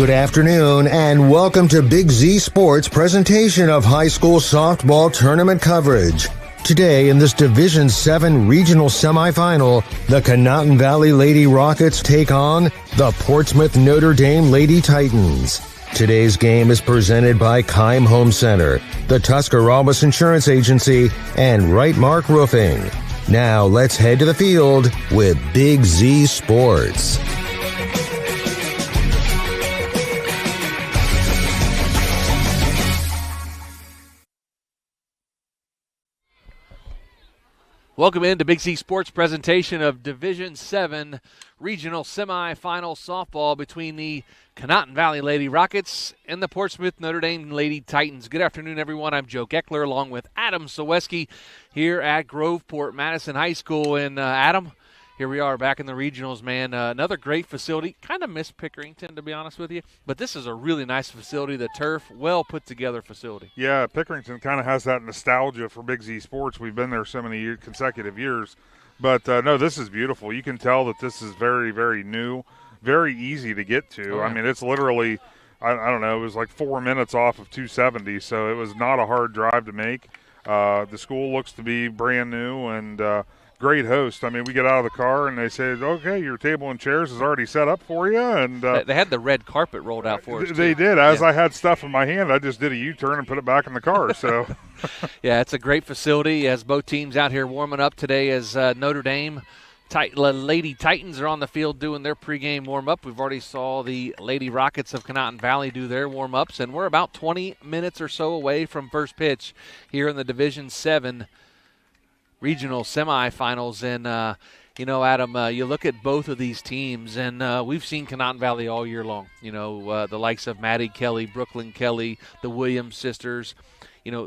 Good afternoon and welcome to Big Z Sports presentation of high school softball tournament coverage. Today in this Division 7 regional semifinal, the Conotton Valley Lady Rockets take on the Portsmouth Notre Dame Lady Titans. Today's game is presented by Keim Home Center, the Tuscarawas Insurance Agency, and Right Mark Roofing. Now let's head to the field with Big Z Sports. Welcome into Big Z Sports presentation of Division 7 regional semifinal softball between the Conotton Valley Lady Rockets and the Portsmouth Notre Dame Lady Titans. Good afternoon, everyone. I'm Joe Geckler along with Adam Ciereszewski here at Groveport Madison High School. And Adam, here we are back in the regionals, man. Another great facility. Kind of miss Pickerington, to be honest with you. But this is a really nice facility. The turf, well put together facility. Yeah, Pickerington kind of has that nostalgia for Big Z Sports. We've been there so many consecutive years. But, no, this is beautiful. You can tell that this is very, very new, very easy to get to. Oh, yeah. I mean, it's literally, I don't know, it was like 4 minutes off of 270, so it was not a hard drive to make. The school looks to be brand new and great host. I mean, we get out of the car and they say, okay, your table and chairs is already set up for you. And they had the red carpet rolled out for us. They did. As I had stuff in my hand, I just did a U-turn and put it back in the car. So, yeah, it's a great facility as both teams out here warming up today as Notre Dame Lady Titans are on the field doing their pregame warm-up. We've already saw the Lady Rockets of Conotton Valley do their warm-ups, and we're about 20 minutes or so away from first pitch here in the Division 7 regional semifinals. And, Adam, you look at both of these teams, and we've seen Conotton Valley all year long. The likes of Maddie Kelly, Brooklyn Kelly, the Williams sisters.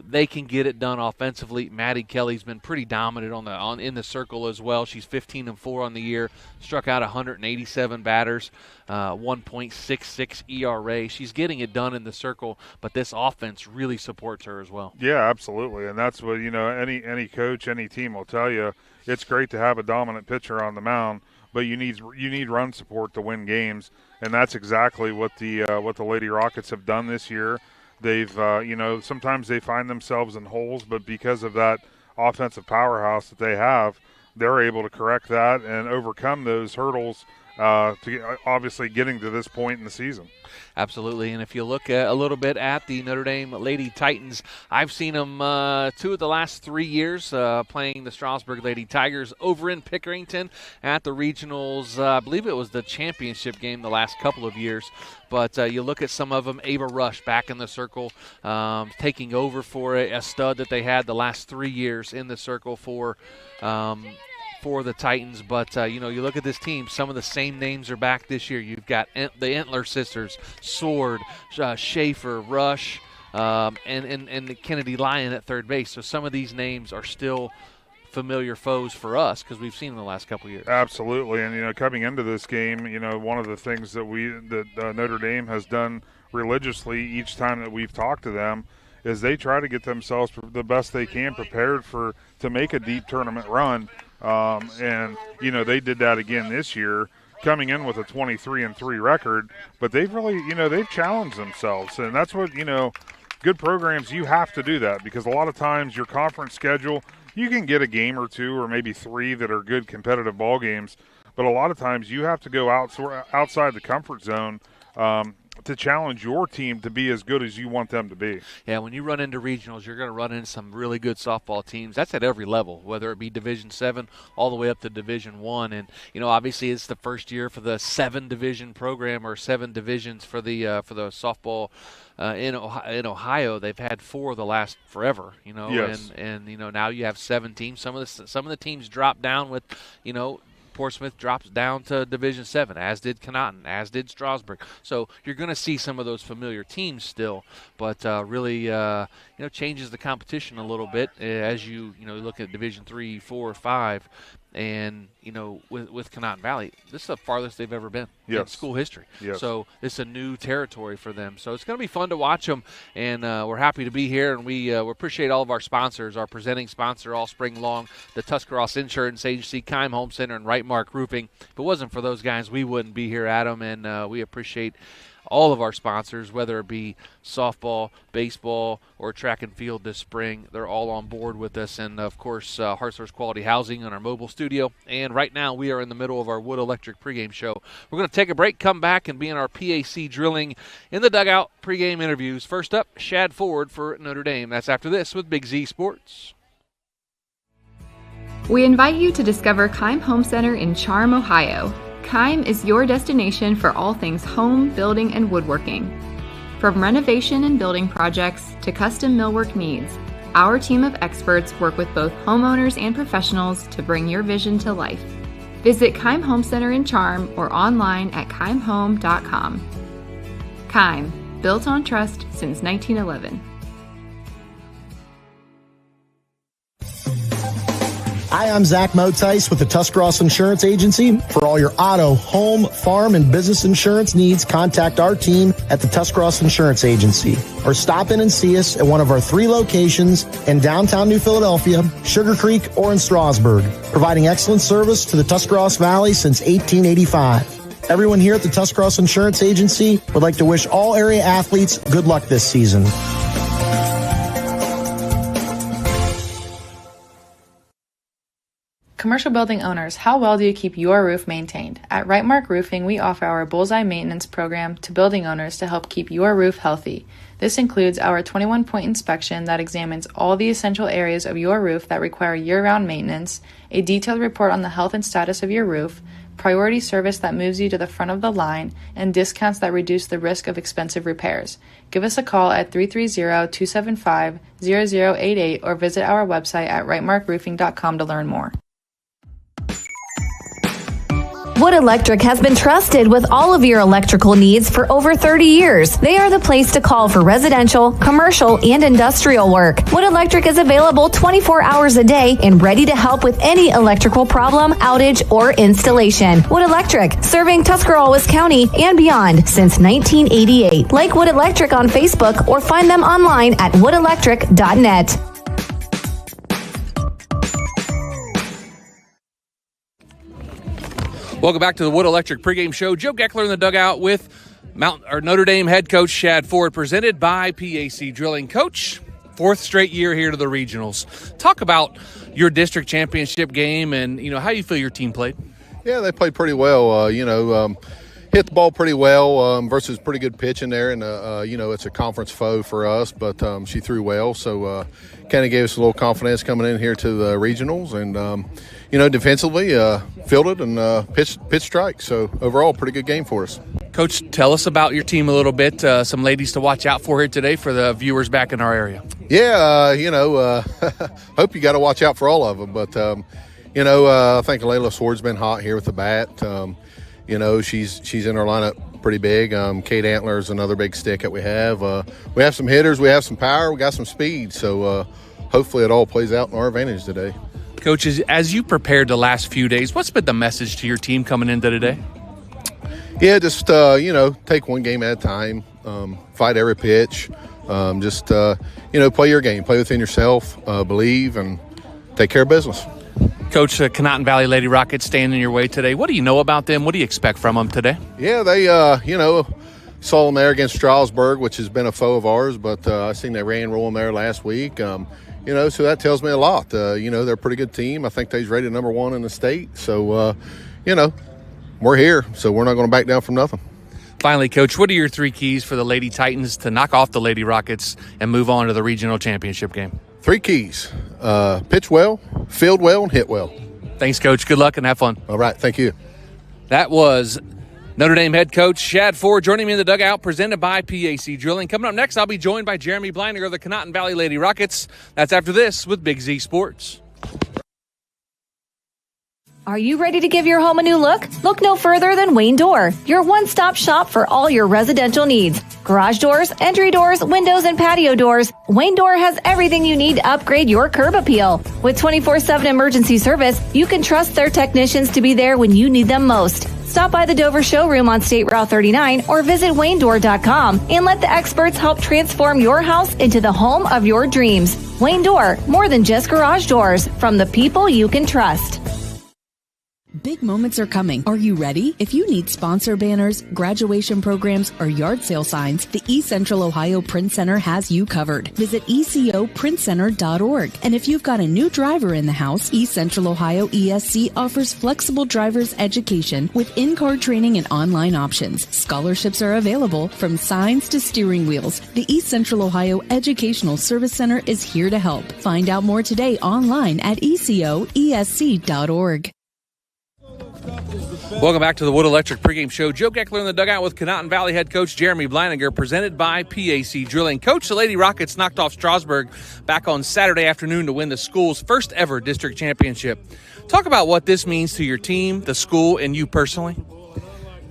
They can get it done offensively. Maddie Kelly's been pretty dominant in the circle as well. She's 15-4 on the year, struck out 187 batters, 1.66 ERA. She's getting it done in the circle, but this offense really supports her as well. Yeah, absolutely, and that's what any coach, any team will tell you. It's great to have a dominant pitcher on the mound, but you need run support to win games, and that's exactly what the Lady Rockets have done this year. They've, sometimes they find themselves in holes, but because of that offensive powerhouse that they have, they're able to correct that and overcome those hurdles to obviously getting to this point in the season. Absolutely, and if you look a little bit at the Notre Dame Lady Titans, I've seen them 2 of the last 3 years playing the Strasburg Lady Tigers over in Pickerington at the regionals. I believe it was the championship game the last couple of years. But you look at some of them, Ava Rush back in the circle, taking over for a stud that they had the last 3 years in the circle for the Titans. But, you look at this team, some of the same names are back this year. You've got the Entler sisters, Sword, Schaefer, Rush, and the Kennedy Lyon at third base. So some of these names are still familiar foes for us because we've seen them the last couple of years. Absolutely, and coming into this game, one of the things that Notre Dame has done religiously each time that we've talked to them is they try to get themselves the best they can prepared to make a deep tournament run, and they did that again this year, coming in with a 23-3 record. But they've really they've challenged themselves, and that's what good programs, you have to do that because a lot of times your conference schedule, you can get a game or 2 or maybe 3 that are good competitive ball games, but a lot of times you have to go outside the comfort zone to challenge your team to be as good as you want them to be. Yeah, when you run into regionals, you're going to run into some really good softball teams. That's at every level, whether it be Division 7 all the way up to Division 1. And, obviously it's the first year for the 7-division program or 7 divisions for the softball in Ohio. They've had 4 of the last forever, Yes. and now you have 7 teams. Some of the teams drop down with, Portsmouth drops down to Division 7, as did Conotton, as did Strasburg. So you're going to see some of those familiar teams still, but really, changes the competition a little bit as you look at Division 3, 4, 5. And, with Conotton Valley, this is the farthest they've ever been in school history. Yes. So it's a new territory for them. So it's going to be fun to watch them, and we're happy to be here. And we appreciate all of our sponsors, our presenting sponsor all spring long, the Tuscarawas Insurance Agency, Keim Home Center, and Right Mark Roofing. If it wasn't for those guys, we wouldn't be here, Adam, and we appreciate all of our sponsors, whether it be softball, baseball, or track and field this spring. They're all on board with us. And, of course, Hartsource Quality Housing in our mobile studio. And right now we are in the middle of our Wood Electric pregame show. We're going to take a break, come back, and be in our PAC drilling in the dugout pregame interviews. First up, Shad Ford for Notre Dame. That's after this with Big Z Sports. We invite you to discover Keim Home Center in Charm, Ohio. Keim is your destination for all things home, building, and woodworking. From renovation and building projects to custom millwork needs, our team of experts work with both homeowners and professionals to bring your vision to life. Visit Keim Home Center in Charm or online at keimhome.com. Keim, built on trust since 1911. Hi, I'm Zach Motice with the Tuscarawas Insurance Agency. For all your auto, home, farm, and business insurance needs, contact our team at the Tuscarawas Insurance Agency. Or stop in and see us at one of our 3 locations in downtown New Philadelphia, Sugar Creek, or in Strasburg, providing excellent service to the Tuscarawas Valley since 1885. Everyone here at the Tuscarawas Insurance Agency would like to wish all area athletes good luck this season. Commercial building owners, how well do you keep your roof maintained? At Rightmark Roofing, we offer our Bullseye Maintenance Program to building owners to help keep your roof healthy. This includes our 21-point inspection that examines all the essential areas of your roof that require year-round maintenance, a detailed report on the health and status of your roof, priority service that moves you to the front of the line, and discounts that reduce the risk of expensive repairs. Give us a call at 330-275-0088 or visit our website at rightmarkroofing.com to learn more. Wood Electric has been trusted with all of your electrical needs for over 30 years. They are the place to call for residential, commercial, and industrial work. Wood Electric is available 24 hours a day and ready to help with any electrical problem, outage, or installation. Wood Electric, serving Tuscarawas County and beyond since 1988. Like Wood Electric on Facebook or find them online at woodelectric.net. Welcome back to the Wood Electric pregame show. Joe Geckler in the dugout with Notre Dame head coach Shad Ford, presented by PAC Drilling. Coach, 4th straight year here to the regionals. Talk about your district championship game and how you feel your team played. Yeah, they played pretty well. Hit the ball pretty well versus pretty good pitch in there, and it's a conference foe for us, but she threw well, so kind of gave us a little confidence coming in here to the regionals, and defensively fielded and pitched strikes. So overall, pretty good game for us. Coach, tell us about your team a little bit. Some ladies to watch out for here today for the viewers back in our area. Yeah, hope you got to watch out for all of them, but I think Layla Sword's been hot here with the bat. She's in our lineup pretty big. Kate Antler is another big stick that we have. We have some hitters, we have some power, we got some speed. So hopefully it all plays out in our advantage today. Coaches, as you prepared the last few days, what's been the message to your team coming into today? Yeah, just take one game at a time. Fight every pitch. Play your game. Play within yourself. Believe and take care of business. Coach, Conotton Valley Lady Rockets standing in your way today. What do you know about them? What do you expect from them today? Yeah, they, saw them there against Strasburg, which has been a foe of ours, but I seen they ran roll them there last week. So that tells me a lot. They're a pretty good team. I think they're rated number 1 in the state. So, we're here, so we're not going to back down from nothing. Finally, Coach, what are your 3 keys for the Lady Titans to knock off the Lady Rockets and move on to the regional championship game? 3 keys. Pitch well, field well, and hit well. Thanks, Coach. Good luck and have fun. All right. Thank you. That was Notre Dame head coach Shad Ford joining me in the dugout, presented by PAC Drilling. Coming up next, I'll be joined by Jeremy Blininger of the Conotton Valley Lady Rockets. That's after this with Big Z Sports. Are you ready to give your home a new look? Look no further than Wayne Door, your one-stop shop for all your residential needs. Garage doors, entry doors, windows, and patio doors. Wayne Door has everything you need to upgrade your curb appeal. With 24/7 emergency service, you can trust their technicians to be there when you need them most. Stop by the Dover showroom on State Route 39 or visit WayneDoor.com and let the experts help transform your house into the home of your dreams. Wayne Door, more than just garage doors, from the people you can trust. Big moments are coming. Are you ready? If you need sponsor banners, graduation programs, or yard sale signs, the East Central Ohio Print Center has you covered. Visit ecoprintcenter.org. And if you've got a new driver in the house, East Central Ohio ESC offers flexible driver's education with in-car training and online options. Scholarships are available from signs to steering wheels. The East Central Ohio Educational Service Center is here to help. Find out more today online at ecoesc.org. Welcome back to the Wood Electric pregame show. Joe Geckler in the dugout with Conotton Valley head coach Jeremy Bleininger, presented by PAC Drilling. Coach, the Lady Rockets knocked off Strasburg back on Saturday afternoon to win the school's first ever district championship. Talk about what this means to your team, the school, and you personally.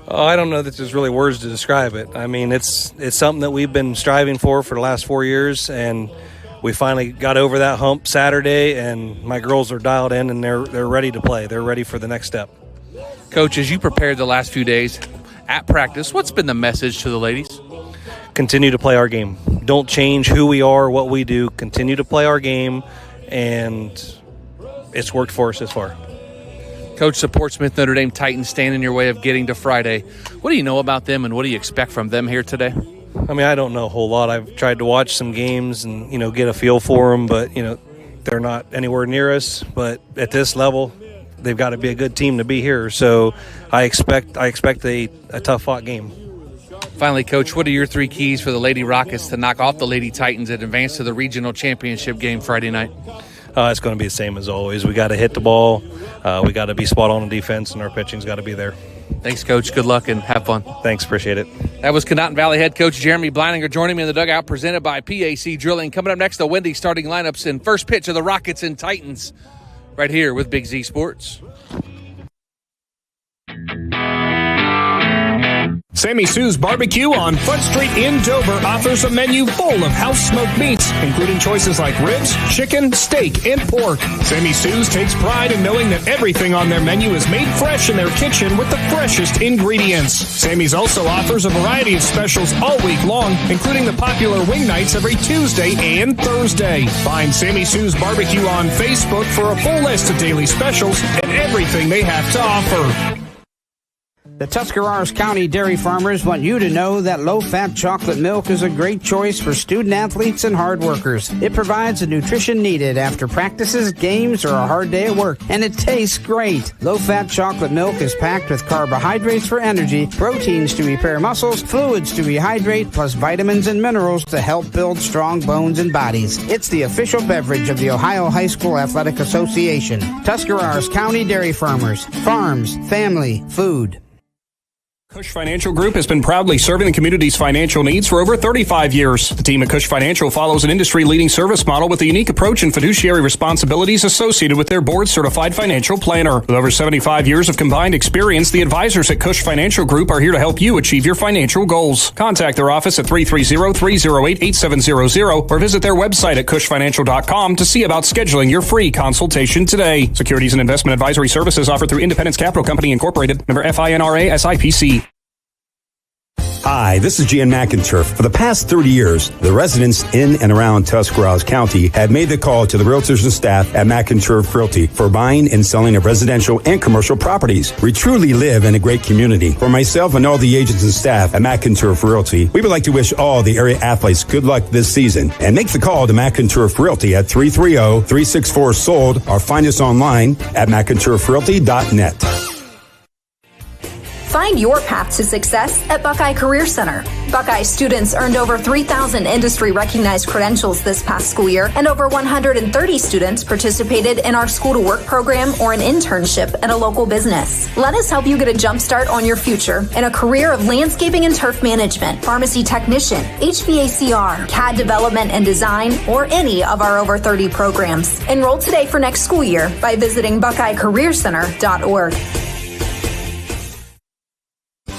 Oh, I don't know that there's really words to describe it. I mean, it's something that we've been striving for the last 4 years, and we finally got over that hump Saturday, and my girls are dialed in, and they're ready to play. They're ready for the next step. Coach, as you prepared the last few days at practice, what's been the message to the ladies? Continue to play our game. Don't change who we are, what we do. Continue to play our game, and it's worked for us this far. Coach, the Portsmouth Notre Dame Titans stand in your way of getting to Friday. What do you know about them, and what do you expect from them here today? I mean, I don't know a whole lot. I've tried to watch some games and, get a feel for them, but, they're not anywhere near us. But at this level, they've got to be a good team to be here. So I expect a tough-fought game. Finally, Coach, what are your 3 keys for the Lady Rockets to knock off the Lady Titans and advance to the regional championship game Friday night? It's going to be the same as always. We got to hit the ball. We got to be spot on defense, and our pitching's got to be there. Thanks, Coach. Good luck and have fun. Thanks. Appreciate it. That was Conotton Valley head coach Jeremy Bleininger joining me in the dugout, presented by PAC Drilling. Coming up next, the Wendy starting lineups and first pitch of the Rockets and Titans right here with Big Z Sports. Sammy Sue's Barbecue on Front Street in Dover offers a menu full of house-smoked meats, including choices like ribs, chicken, steak, and pork. Sammy Sue's takes pride in knowing that everything on their menu is made fresh in their kitchen with the freshest ingredients. Sammy's also offers a variety of specials all week long, including the popular wing nights every Tuesday and Thursday. Find Sammy Sue's Barbecue on Facebook for a full list of daily specials and everything they have to offer. The Tuscarawas County dairy farmers want you to know that low-fat chocolate milk is a great choice for student-athletes and hard workers. It provides the nutrition needed after practices, games, or a hard day at work, and it tastes great. Low-fat chocolate milk is packed with carbohydrates for energy, proteins to repair muscles, fluids to rehydrate, plus vitamins and minerals to help build strong bones and bodies. It's the official beverage of the Ohio High School Athletic Association. Tuscarawas County Dairy Farmers. Farms. Family. Food. Cush Financial Group has been proudly serving the community's financial needs for over 35 years. The team at Cush Financial follows an industry-leading service model with a unique approach and fiduciary responsibilities associated with their board-certified financial planner. With over 75 years of combined experience, the advisors at Cush Financial Group are here to help you achieve your financial goals. Contact their office at 330-308-8700 or visit their website at cushfinancial.com to see about scheduling your free consultation today. Securities and investment advisory services offered through Independence Capital Company, Incorporated, member FINRA SIPC. Hi, this is Jan McInturf. For the past 30 years, the residents in and around Tuscarawas County have made the call to the realtors and staff at McInturf Realty for buying and selling of residential and commercial properties. We truly live in a great community. For myself and all the agents and staff at McInturf Realty, we would like to wish all the area athletes good luck this season and make the call to McInturf Realty at 330-364-SOLD or find us online at McInturfRealty.net. Find your path to success at Buckeye Career Center. Buckeye students earned over 3,000 industry-recognized credentials this past school year, and over 130 students participated in our school-to-work program or an internship at a local business. Let us help you get a jump start on your future in a career of landscaping and turf management, pharmacy technician, HVACR, CAD development and design, or any of our over 30 programs. Enroll today for next school year by visiting BuckeyeCareerCenter.org.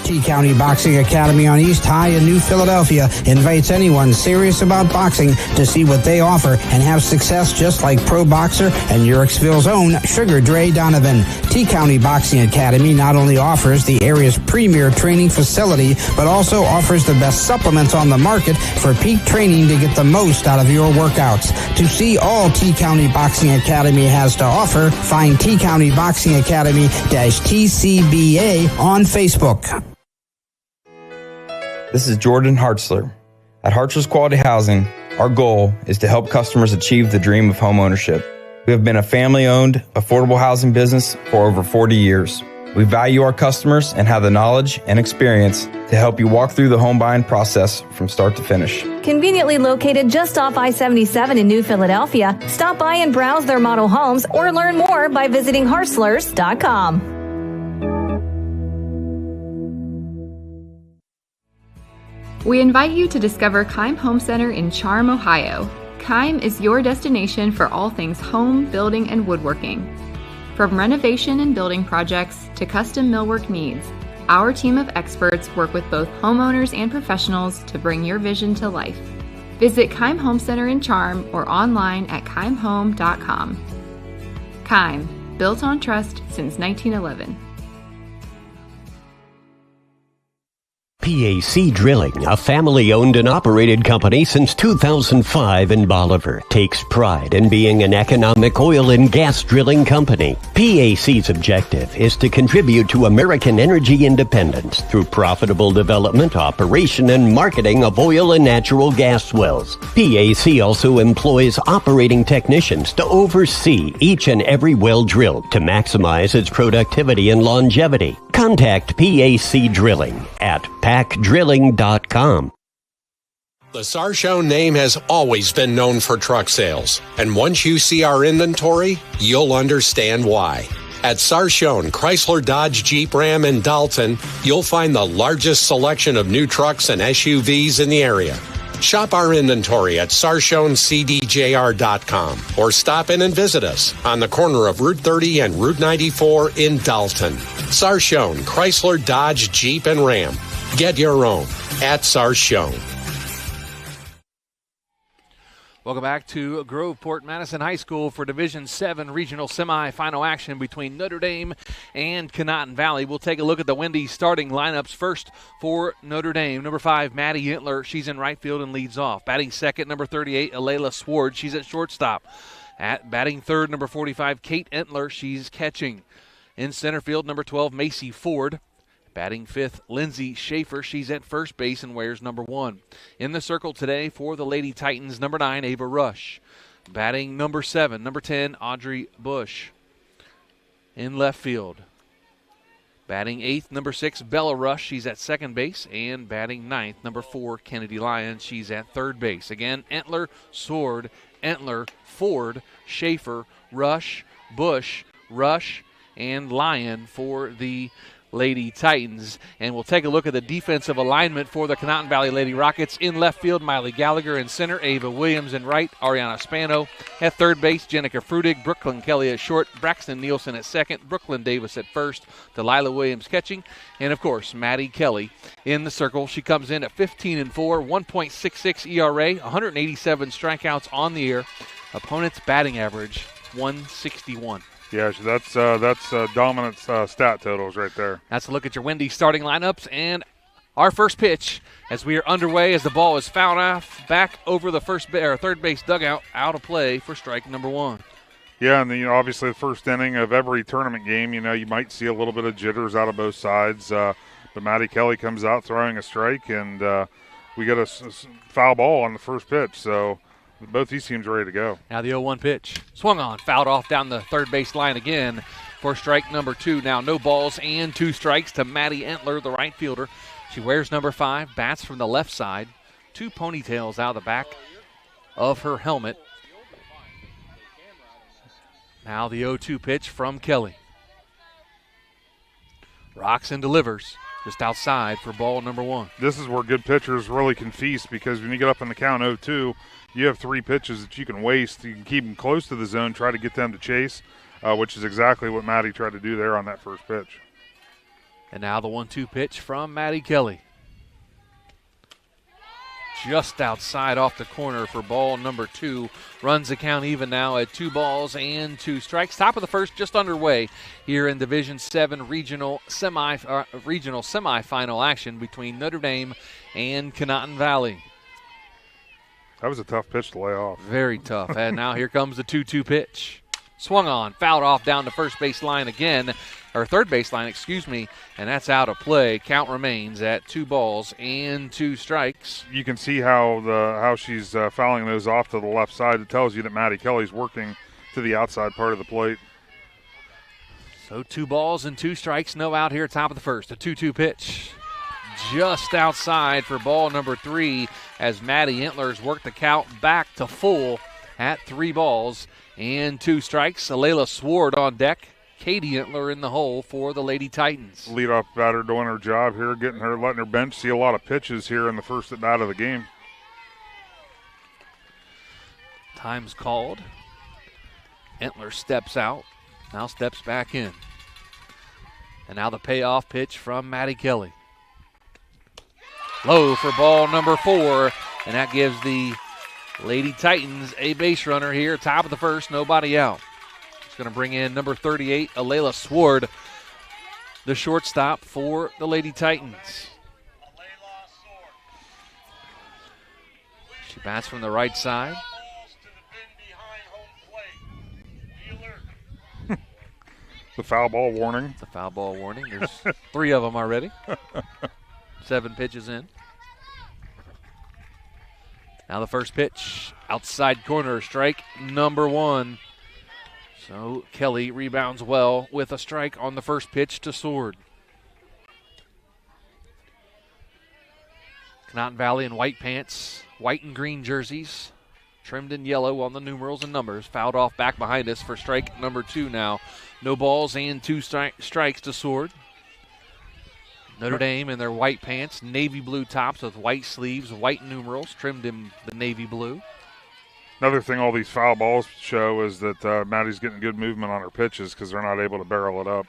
T-County Boxing Academy on East High in New Philadelphia invites anyone serious about boxing to see what they offer and have success just like pro boxer and Uricksville's own Sugar Dre Donovan. T-County Boxing Academy not only offers the area's premier training facility, but also offers the best supplements on the market for peak training to get the most out of your workouts. To see all T-County Boxing Academy has to offer, find T-County Boxing Academy-TCBA on Facebook. This is Jordan Hartzler. At Hartzler's Quality Housing, our goal is to help customers achieve the dream of home ownership. We have been a family-owned, affordable housing business for over 40 years. We value our customers and have the knowledge and experience to help you walk through the home buying process from start to finish. Conveniently located just off I-77 in New Philadelphia, stop by and browse their model homes or learn more by visiting Hartzlers.com. We invite you to discover Keim Home Center in Charm, Ohio. Keim is your destination for all things home, building, and woodworking. From renovation and building projects to custom millwork needs, our team of experts work with both homeowners and professionals to bring your vision to life. Visit Keim Home Center in Charm or online at keimhome.com. Keim, built on trust since 1911. PAC Drilling, a family-owned and operated company since 2005 in Bolivar, takes pride in being an economic oil and gas drilling company. PAC's objective is to contribute to American energy independence through profitable development, operation, and marketing of oil and natural gas wells. PAC also employs operating technicians to oversee each and every well drilled to maximize its productivity and longevity. Contact PAC Drilling at pacdrilling.com. The Sarchone name has always been known for truck sales, and once you see our inventory, you'll understand why. At Sarchone Chrysler Dodge Jeep Ram in Dalton, you'll find the largest selection of new trucks and SUVs in the area. Shop our inventory at SarchoneCDJR.com or stop in and visit us on the corner of Route 30 and Route 94 in Dalton. Sarchone Chrysler Dodge Jeep and Ram. Get your own at Sarchone. Welcome back to Groveport Madison High School for Division 7 regional semifinal action between Notre Dame and Conotton Valley. We'll take a look at the Wendy's starting lineups. First for Notre Dame, number 5, Maddie Entler. She's in right field and leads off. Batting second, number 38, Alayla Sward. She's at shortstop. At batting third, number 45, Kate Entler. She's catching. In center field, number 12, Macy Ford. Batting fifth, Lindsay Schaefer. She's at first base and wears number 1. In the circle today for the Lady Titans, number 9, Ava Rush. Batting number 7, number 10, Audrey Bush. In left field. Batting 8th, number 6, Bella Rush. She's at second base. And batting 9th, number 4, Kennedy Lyons. She's at third base. Again, Entler, Sword, Entler, Ford, Schaefer, Rush, Bush, Rush, and Lyon for the Lady Titans. And we'll take a look at the defensive alignment for the Conotton Valley Lady Rockets. In left field, Miley Gallagher. In center, Ava Williams. In right, Ariana Spano. At third base, Jenica Frudig. Brooklyn Kelly at short. Braxton Nielsen at second. Brooklyn Davis at first. Delilah Williams catching. And, of course, Maddie Kelly in the circle. She comes in at 15-4, 1.66 ERA, 187 strikeouts on the year. Opponent's batting average, 161. Yeah, that's dominant stat totals right there. That's a look at your Wendy's starting lineups and our first pitch as we are underway as the ball is fouled off back over the third base dugout, out of play for strike number 1. Yeah, and obviously the first inning of every tournament game, you might see a little bit of jitters out of both sides. But Maddie Kelly comes out throwing a strike, and we get a foul ball on the first pitch. So both these teams are ready to go. Now the 0-1 pitch. Swung on, fouled off down the third base line again for strike number 2. Now no balls and 2 strikes to Maddie Entler, the right fielder. She wears number 5, bats from the left side. 2 ponytails out of the back of her helmet. Now the 0-2 pitch from Kelly. Rocks and delivers just outside for ball number 1. This is where good pitchers really can feast, because when you get up in the count 0-2, you have 3 pitches that you can waste. You can keep them close to the zone, try to get them to chase, which is exactly what Maddie tried to do there on that first pitch. And now the 1-2 pitch from Maddie Kelly. Just outside off the corner for ball number 2. Runs the count even now at 2 balls and 2 strikes. Top of the first just underway here in Division 7 regional semifinal action between Notre Dame and Conotton Valley. That was a tough pitch to lay off. Very tough. And now here comes the 2-2 pitch. Swung on, fouled off down the first base line again, or third base line, excuse me, and that's out of play. Count remains at 2 balls and 2 strikes. You can see how she's fouling those off to the left side. It tells you that Maddie Kelly's working to the outside part of the plate. So 2 balls and 2 strikes, no out here, top of the first. A 2-2 pitch. Just outside for ball number 3 as Maddie Entlers work the count back to full at 3 balls and 2 strikes. Alayla Sword on deck. Katie Entler in the hole for the Lady Titans. Leadoff batter doing her job here, letting her bench see a lot of pitches here in the first at bat of the game. Time's called. Entler steps out, now steps back in. And now the payoff pitch from Maddie Kelly. Low for ball number 4, and that gives the Lady Titans a base runner here, top of the first, nobody out. It's going to bring in number 38, Alayla Sword, the shortstop for the Lady Titans. She bats from the right side. The foul ball warning. It's a foul ball warning. There's 3 of them already. 7 pitches in. Now the first pitch, outside corner, strike number 1. So Kelly rebounds well with a strike on the first pitch to Sword. Conotton Valley in white pants, white and green jerseys, trimmed in yellow on the numerals and numbers. Fouled off back behind us for strike number 2 now. No balls and 2 strikes to Sword. Notre Dame in their white pants, navy blue tops with white sleeves, white numerals, trimmed in the navy blue. Another thing all these foul balls show is that Maddie's getting good movement on her pitches because they're not able to barrel it up.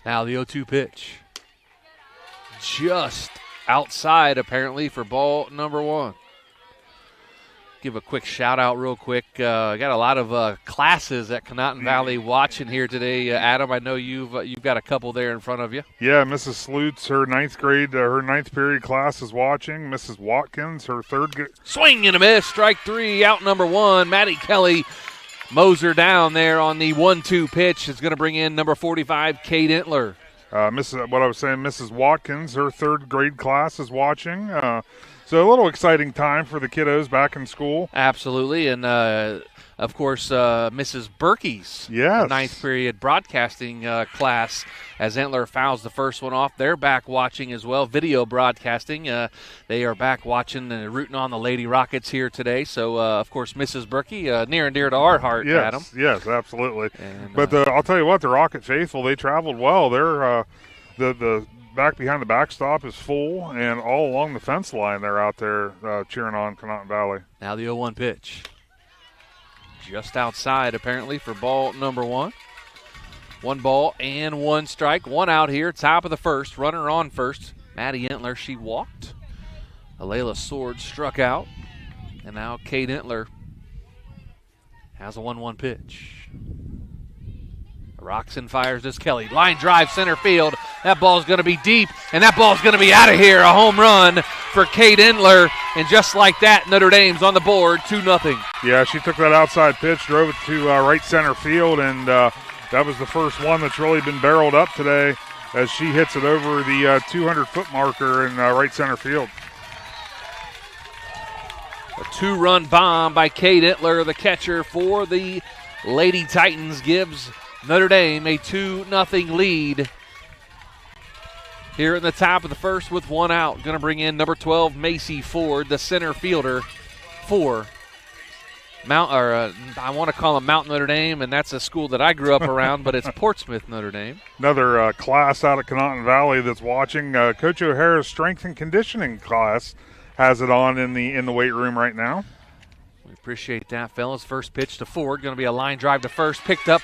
Now the 0-2 pitch. Just outside, apparently, for ball number 1. Give a quick shout out real quick. Got a lot of classes at Conotton Valley watching here today. Adam, I know you've got a couple there in front of you. Yeah, Mrs. Slutz, her 9th grade, her 9th period class is watching. Mrs. Watkins, her 3rd. Swing and a miss. Strike 3, out number 1. Maddie Kelly mows her down there on the 1-2 pitch. It's going to bring in number 45, Kate Entler. Mrs. Watkins, her 3rd grade class is watching. So a little exciting time for the kiddos back in school. Absolutely, and of course, Mrs. Berkey's 9th period broadcasting class as Entler fouls the first one off. They're back watching as well, video broadcasting. They are back watching and rooting on the Lady Rockets here today. So, of course, Mrs. Berkey, near and dear to our heart, yes, Adam. Yes, absolutely. But I'll tell you what, the Rocket faithful, they traveled well. They're the back behind the backstop is full, and all along the fence line they're out there cheering on Conotton Valley. Now the 0-1 pitch. Just outside, apparently, for ball number 1. 1 ball and 1 strike. 1 out here, top of the first. Runner on first. Maddie Entler, she walked. Alayla Sword struck out. And now Kate Entler has a 1-1 pitch. Rocks and fires this Kelly. Line drive center field. That ball's going to be deep, and that ball's going to be out of here. A home run for Kate Entler. And just like that, Notre Dame's on the board, 2-0. Yeah, she took that outside pitch, drove it to right center field, and that was the first one that's really been barreled up today as she hits it over the 200-foot marker in right center field. A 2-run bomb by Kate Entler, the catcher for the Lady Titans, gives Notre Dame a 2-0 lead here in the top of the first with 1 out. Going to bring in number 12, Macy Ford, the center fielder for I want to call them Mount Notre Dame, and that's a school that I grew up around, but it's Portsmouth Notre Dame. Another class out of Conotton Valley that's watching. Coach O'Hara's strength and conditioning class has it on in the weight room right now. We appreciate that, fellas. First pitch to Ford, going to be a line drive to first, picked up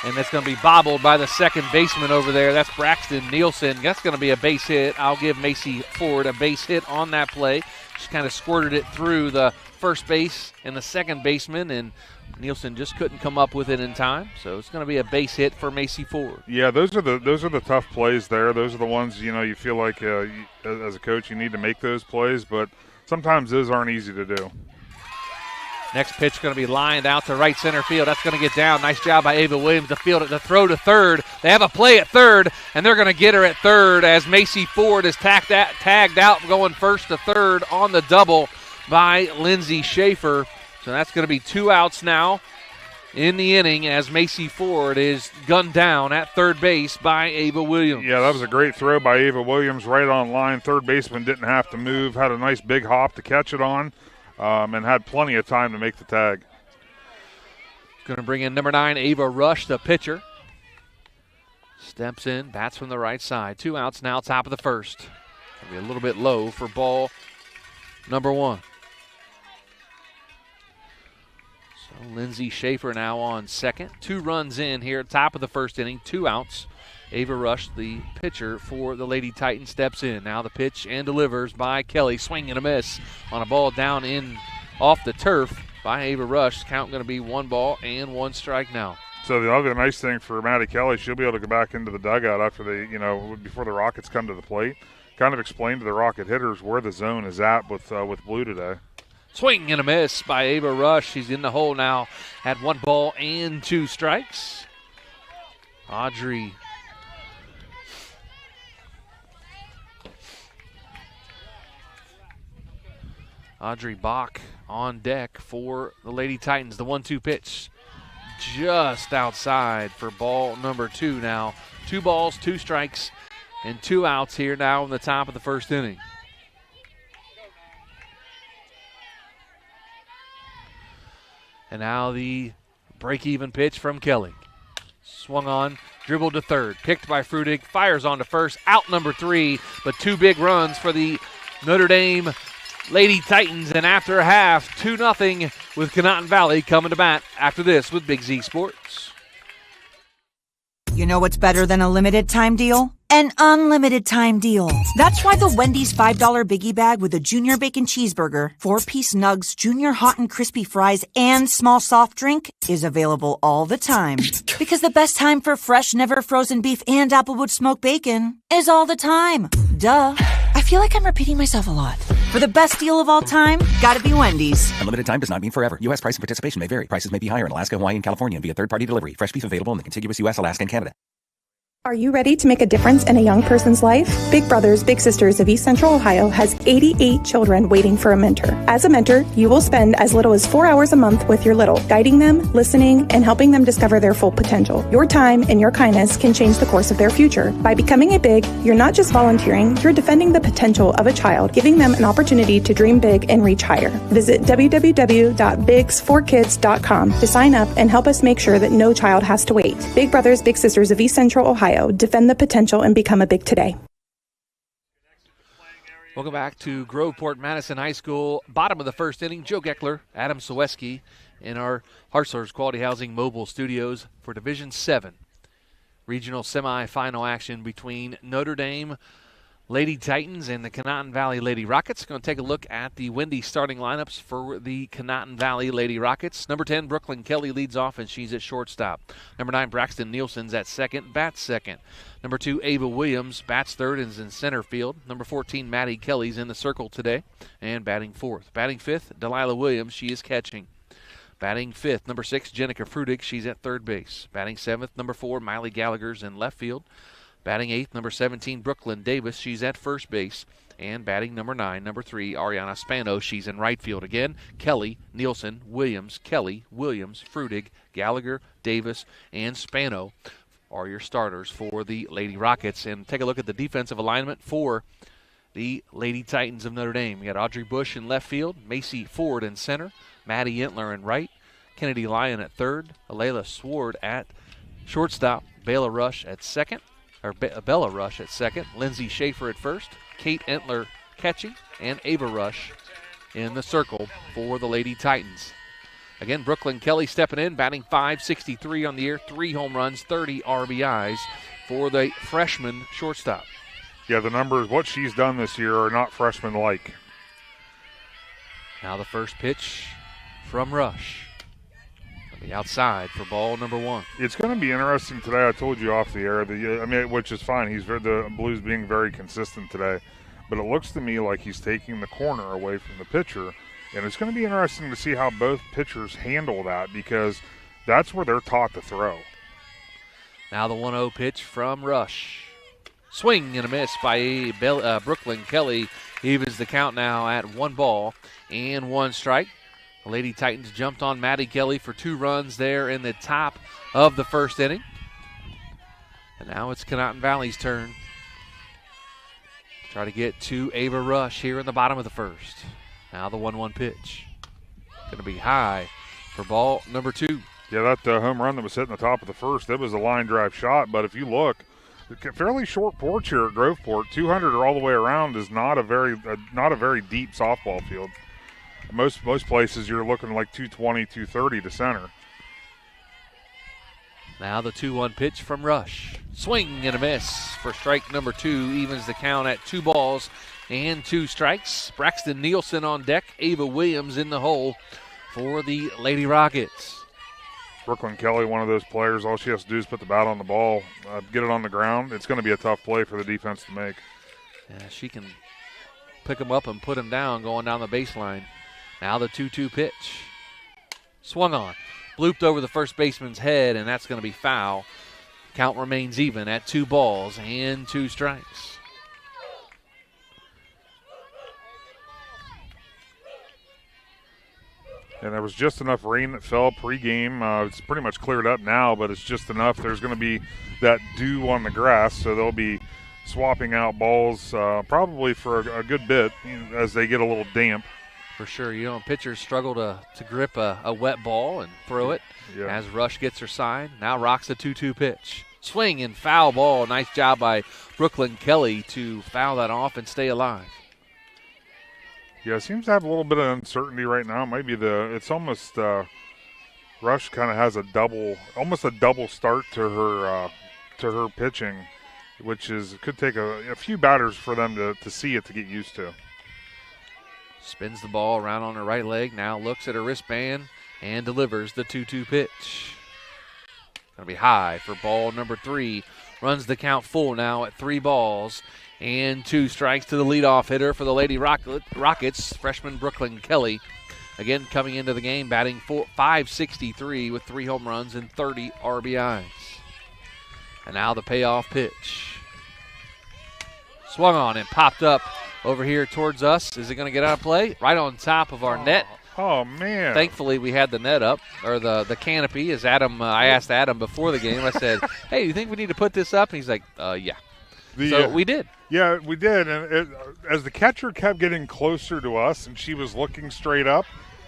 And that's going to be bobbled by the second baseman over there. That's Braxton Nielsen. That's going to be a base hit. I'll give Macy Ford a base hit on that play. She kind of squirted it through the first base and the second baseman, and Nielsen just couldn't come up with it in time. So it's going to be a base hit for Macy Ford. Yeah, those are the tough plays there. Those are the ones, you feel like as a coach you need to make those plays, but sometimes those aren't easy to do. Next pitch going to be lined out to right center field. That's going to get down. Nice job by Ava Williams to field it, to throw to third. They have a play at third, and they're going to get her at third as Macy Ford is tagged out going first to third on the double by Lindsay Schaefer. So that's going to be 2 outs now in the inning as Macy Ford is gunned down at third base by Ava Williams. Yeah, that was a great throw by Ava Williams right on line. Third baseman didn't have to move, had a nice big hop to catch it on. And had plenty of time to make the tag. Going to bring in number 9, Ava Rush, the pitcher. Steps in, bats from the right side. 2 outs now, top of the first. Going to be a little bit low for ball number 1. So Lindsay Schaefer now on second. 2 runs in here, top of the first inning, 2 outs. Ava Rush, the pitcher for the Lady Titans, steps in. Now the pitch and delivers by Kelly. Swing and a miss on a ball down in off the turf by Ava Rush. Count going to be 1 ball and 1 strike now. So the other nice thing for Maddie Kelly, she'll be able to go back into the dugout after before the Rockets come to the plate. Kind of explain to the Rocket hitters where the zone is at with Blue today. Swing and a miss by Ava Rush. She's in the hole now at 1 ball and 2 strikes. Audrey Bach on deck for the Lady Titans. The 1-2 pitch just outside for ball number 2 now. 2 balls, 2 strikes, and 2 outs here now in the top of the first inning. And now the break-even pitch from Kelly. Swung on, dribbled to third, picked by Frudig, fires on to first, out number 3, but 2 big runs for the Notre Dame Lady Titans, and after a half, 2-0 with Conotton Valley coming to bat after this with Big Z Sports. You know what's better than a limited time deal? An unlimited time deal. That's why the Wendy's $5 Biggie Bag with a Junior Bacon Cheeseburger, 4-piece nugs, Junior Hot and Crispy Fries, and small soft drink is available all the time. Because the best time for fresh, never frozen beef and Applewood smoked bacon is all the time. Duh. I feel like I'm repeating myself a lot. For the best deal of all time, gotta be Wendy's. Unlimited time does not mean forever. U.S. price and participation may vary. Prices may be higher in Alaska, Hawaii, and California via third-party delivery. Fresh beef available in the contiguous U.S., Alaska, and Canada. Are you ready to make a difference in a young person's life? Big Brothers Big Sisters of East Central Ohio has 88 children waiting for a mentor. As a mentor, you will spend as little as 4 hours a month with your little, guiding them, listening, and helping them discover their full potential. Your time and your kindness can change the course of their future. By becoming a Big, you're not just volunteering, you're defending the potential of a child, giving them an opportunity to dream big and reach higher. Visit www.bigs4kids.com to sign up and help us make sure that no child has to wait. Big Brothers Big Sisters of East Central Ohio. Defend the potential and become a Big today. Welcome back to Groveport Madison High School. Bottom of the first inning, Joe Geckler, Adam Ciereszewski in our Hartzler's Quality Housing mobile studios for Division 7. Regional semifinal action between Notre Dame Lady Titans and the Conotton Valley Lady Rockets. Going to take a look at the Wendy starting lineups for the Conotton Valley Lady Rockets. Number 10, Brooklyn Kelly leads off, and she's at shortstop. Number 9, Braxton Nielsen's at second, bats second. Number 2, Ava Williams, bats third and is in center field. Number 14, Maddie Kelly's in the circle today and batting fourth. Batting fifth, Delilah Williams, she is catching. Batting fifth, number 6, Jenica Frudig, she's at third base. Batting seventh, number 4, Miley Gallagher's in left field. Batting eighth, number 17, Brooklyn Davis. She's at first base. And batting number 9, number 3, Ariana Spano. She's in right field again. Kelly, Nielsen, Williams, Kelly, Williams, Frudig, Gallagher, Davis, and Spano are your starters for the Lady Rockets. And take a look at the defensive alignment for the Lady Titans of Notre Dame. You got Audrey Bush in left field, Macy Ford in center, Maddie Entler in right, Kennedy Lyon at third, Alayla Sword at shortstop, Bella Rush at second. Lindsay Schaefer at first, Kate Entler catching, and Ava Rush in the circle for the Lady Titans. Again, Brooklyn Kelly stepping in, batting .563 on the year, 3 home runs, 30 RBIs for the freshman shortstop. Yeah, the numbers, what she's done this year are not freshman-like. Now the first pitch from Rush. On the outside for ball number 1. It's going to be interesting today. I told you off the air, which is fine. The Blues being very consistent today. But it looks to me like he's taking the corner away from the pitcher. And it's going to be interesting to see how both pitchers handle that, because that's where they're taught to throw. Now the 1-0 pitch from Rush. Swing and a miss by Brooklyn Kelly. Evens the count now at 1 ball and 1 strike. The Lady Titans jumped on Maddie Kelly for 2 runs there in the top of the first inning. And now it's Conotton Valley's turn. Try to get to Ava Rush here in the bottom of the first. Now the 1-1 pitch. Going to be high for ball number 2. Yeah, that home run that was hitting the top of the first, that was a line drive shot. But if you look, fairly short porch here at Groveport. 200 or all the way around is not a very deep softball field. Most places you're looking like 220, 230 to center. Now the 2-1 pitch from Rush. Swing and a miss for strike number 2. Evens the count at 2 balls and 2 strikes. Braxton Nielsen on deck. Ava Williams in the hole for the Lady Rockets. Brooklyn Kelly, one of those players, all she has to do is put the bat on the ball, get it on the ground. It's going to be a tough play for the defense to make. Yeah, she can pick him up and put him down going down the baseline. Now the 2-2 pitch. Swung on. Blooped over the first baseman's head, and that's going to be foul. Count remains even at 2 balls and 2 strikes. And there was just enough rain that fell pregame. It's pretty much cleared up now, but it's just enough. There's going to be that dew on the grass, so they'll be swapping out balls probably for a good bit as they get a little damp. For sure. Pitchers struggle to grip a wet ball and throw it as Rush gets her sign. Now rocks the 2-2 pitch. Swing and foul ball. Nice job by Brooklyn Kelly to foul that off and stay alive. Yeah, it seems to have a little bit of uncertainty right now. Maybe it's almost Rush kind of has almost a double start to her pitching, which could take a few batters for them to see it to get used to. Spins the ball around on her right leg. Now looks at her wristband and delivers the 2-2 pitch. Going to be high for ball number 3. Runs the count full now at 3 balls and 2 strikes to the leadoff hitter for the Lady Rockets, freshman Brooklyn Kelly. Again, coming into the game, batting .563 with 3 home runs and 30 RBIs. And now the payoff pitch. Swung on and popped up over here towards us. Is it going to get out of play? Right on top of our net. Oh, man. Thankfully, we had the net up, or the canopy. As Adam, I asked Adam before the game, I said, hey, do you think we need to put this up? And he's like, yeah. So we did. Yeah, we did. And as the catcher kept getting closer to us and she was looking straight up,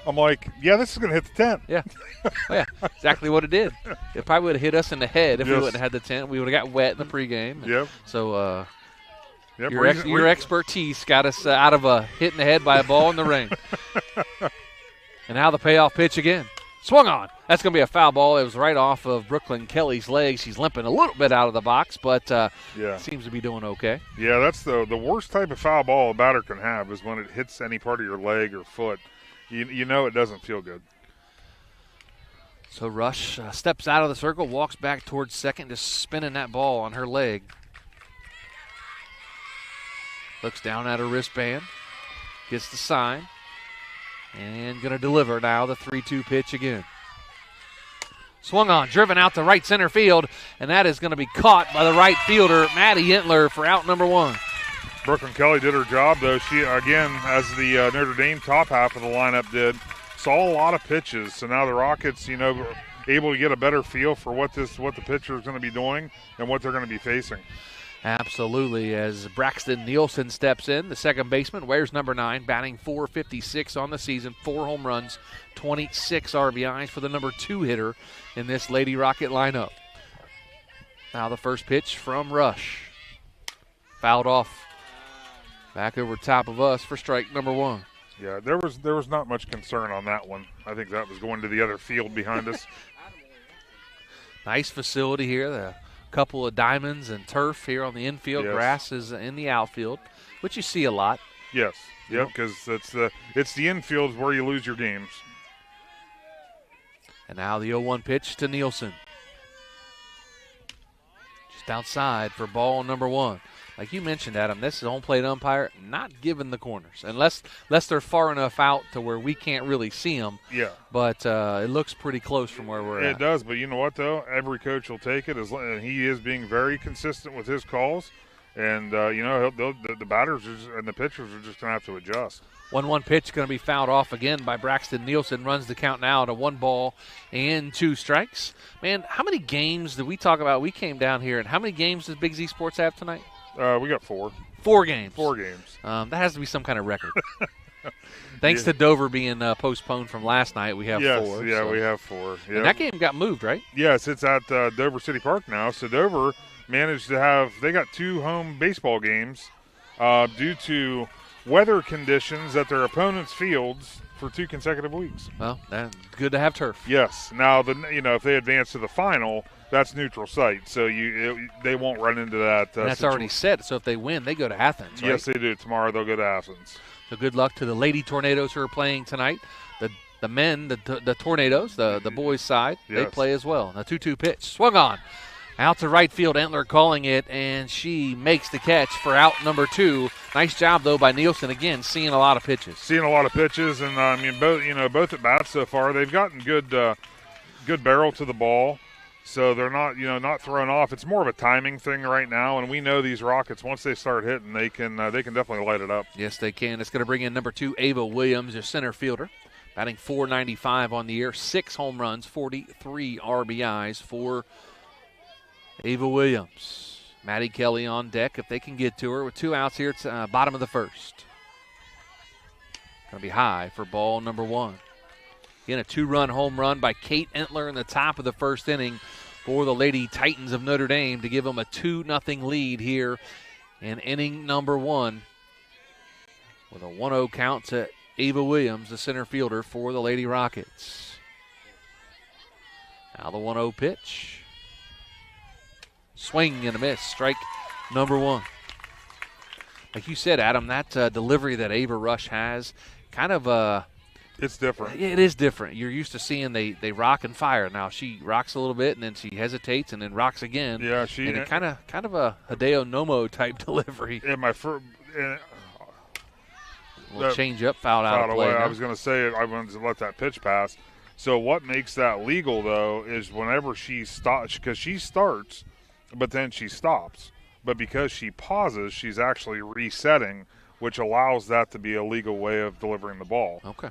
I'm like, yeah, this is going to hit the tent. Yeah. Oh, yeah, exactly what it did. It probably would have hit us in the head if we wouldn't have had the tent. We would have got wet in the pregame. Yep. So your expertise got us out of hitting the head by a ball in the ring. And now the payoff pitch again. Swung on. That's going to be a foul ball. It was right off of Brooklyn Kelly's leg. She's limping a little bit out of the box, but seems to be doing okay. Yeah, that's the worst type of foul ball a batter can have is when it hits any part of your leg or foot. You know it doesn't feel good. So Rush steps out of the circle, walks back towards second, just spinning that ball on her leg. Looks down at her wristband, gets the sign, and going to deliver now the 3-2 pitch again. Swung on, driven out to right center field, and that is going to be caught by the right fielder, Maddie Entler, for out number 1. Brooklyn Kelly did her job, though. She, again, as the Notre Dame top half of the lineup did, saw a lot of pitches. So now the Rockets, were able to get a better feel for what the pitcher is going to be doing and what they're going to be facing. Absolutely, as Braxton Nielsen steps in, the second baseman, wears number 9, batting .456 on the season, 4 home runs, 26 RBIs for the number 2 hitter in this Lady Rocket lineup. Now the first pitch from Rush. Fouled off back over top of us for strike number 1. Yeah, there was not much concern on that one. I think that was going to the other field behind us. Nice facility here. A couple of diamonds and turf here on the infield. Yes. Grass is in the outfield, which you see a lot. Yes. Yep, because it's the infield where you lose your games. And now the 0-1 pitch to Nielsen. Just outside for ball number 1. Like you mentioned, Adam, this is home plate umpire not giving the corners unless they're far enough out to where we can't really see them. Yeah. But it looks pretty close from where we're at. It does, but you know what, though? Every coach will take it, and he is being very consistent with his calls. And, the batters and the pitchers are just going to have to adjust. 1-1 pitch going to be fouled off again by Braxton Nielsen. Runs the count now to 1 ball and 2 strikes. Man, how many games did we talk about? We came down here, and how many games does Big Z Sports have tonight? We got 4. 4 games. 4 games. That has to be some kind of record. Thanks to Dover being postponed from last night, we have 4. Yeah, so. We have 4. Yep. And that game got moved, right? Yes, it's at Dover City Park now. So Dover managed to have – they got 2 home baseball games due to weather conditions at their opponents' fields for 2 consecutive weeks. Well, that's good to have turf. Yes. Now, if they advance to the final – that's neutral site, so they won't run into that. And that's already set, so if they win, they go to Athens, right? Yes, they do. Tomorrow they'll go to Athens. So good luck to the Lady Tornadoes who are playing tonight. The men, the Tornadoes, the boys' side, yes. They play as well. The 2-2 pitch, swung on. Out to right field, Entler calling it, and she makes the catch for out number 2. Nice job, though, by Nielsen. Again, seeing a lot of pitches. And both at bats so far, they've gotten good barrel to the ball. So they're not thrown off. It's more of a timing thing right now, and we know these Rockets, once they start hitting, they can definitely light it up. Yes, they can. It's going to bring in number 2, Ava Williams, their center fielder, batting .495 on the year, 6 home runs, 43 RBIs for Ava Williams. Maddie Kelly on deck if they can get to her with 2 outs here. It's bottom of the first. Going to be high for ball number 1. Again, a 2-run home run by Kate Entler in the top of the first inning for the Lady Titans of Notre Dame to give them a 2-0 lead here in inning number 1 with a 1-0 count to Ava Williams, the center fielder for the Lady Rockets. Now the 1-0 pitch. Swing and a miss. Strike number 1. Like you said, Adam, that delivery that Ava Rush has, kind of it's different. It is different. You're used to seeing they rock and fire. Now she rocks a little bit and then she hesitates and then rocks again. Yeah, and kind of a Hideo Nomo type delivery. In my first, change up, fouled out of play. I was going to say I wanted to let that pitch pass. So what makes that legal though is whenever she stops, because she starts, but then she stops. But because she pauses, she's actually resetting, which allows that to be a legal way of delivering the ball. Okay.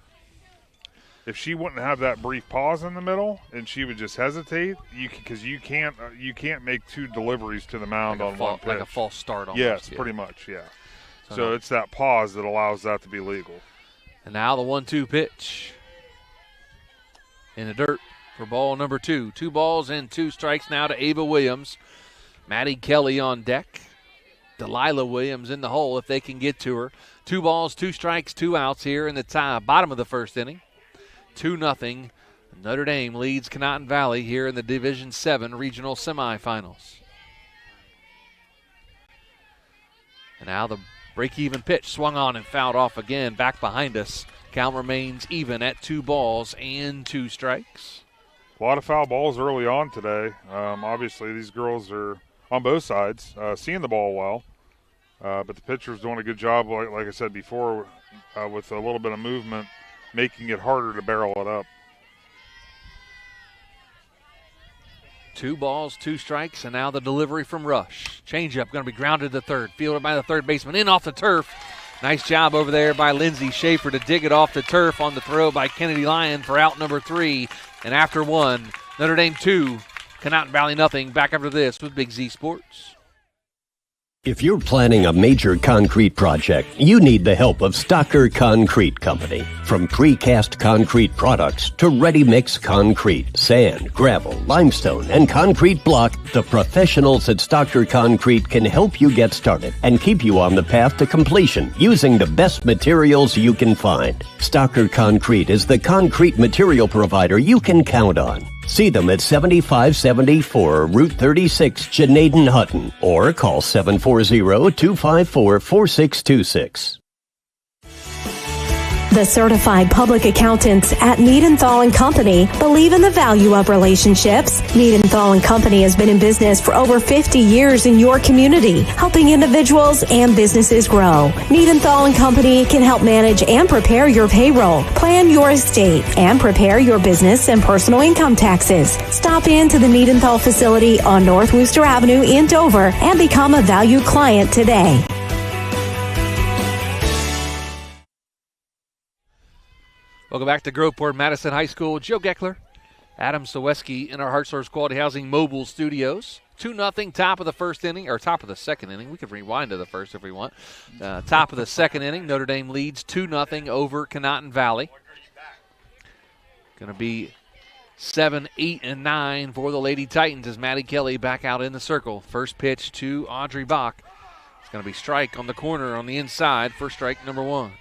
If she wouldn't have that brief pause in the middle and she would just hesitate, because you can't make 2 deliveries to the mound on one pitch. Like a false start almost. Yes, pretty much, yeah. So it's that pause that allows that to be legal. And now the 1-2 pitch. In the dirt for ball number 2. 2 balls and 2 strikes now to Ava Williams. Maddie Kelly on deck. Delilah Williams in the hole if they can get to her. 2 balls, 2 strikes, 2 outs here in the bottom of the first inning. 2-0. Notre Dame leads Conotton Valley here in the Division 7 regional semifinals. And now the break-even pitch swung on and fouled off again. Back behind us. Count remains even at 2 balls and 2 strikes. A lot of foul balls early on today. Obviously, these girls are on both sides, seeing the ball well. But the pitcher's doing a good job, like I said before, with a little bit of movement, making it harder to barrel it up. 2 balls, 2 strikes, and now the delivery from Rush. Changeup going to be grounded to third. Fielded by the third baseman, in off the turf. Nice job over there by Lindsay Schaefer to dig it off the turf on the throw by Kennedy Lyon for out number 3. And after 1, Notre Dame 2, Conotton Valley nothing. Back after this with Big Z Sports. If you're planning a major concrete project, you need the help of Stocker Concrete Company. From precast concrete products to ready-mix concrete, sand, gravel, limestone, and concrete block, the professionals at Stocker Concrete can help you get started and keep you on the path to completion using the best materials you can find. Stocker Concrete is the concrete material provider you can count on. See them at 7574 Route 36, Genaden-Hutton, or call 740-254-4626. The certified public accountants at Niedenthal & Company believe in the value of relationships. Niedenthal & Company has been in business for over 50 years in your community, helping individuals and businesses grow. Niedenthal & Company can help manage and prepare your payroll, plan your estate, and prepare your business and personal income taxes. Stop in to the Niedenthal facility on North Wooster Avenue in Dover and become a valued client today. Welcome back to Groveport Madison High School. Joe Geckler, Adam Ciereszewski in our Heart Source Quality Housing mobile studios. 2-0, top of the first inning, or top of the second inning. We could rewind to the first if we want. Top of the second inning, Notre Dame leads 2-0 over Conotton Valley. Going to be 7, 8, and 9 for the Lady Titans as Maddie Kelly back out in the circle. First pitch to Audrey Bach. It's going to be strike on the corner on the inside for strike number 1.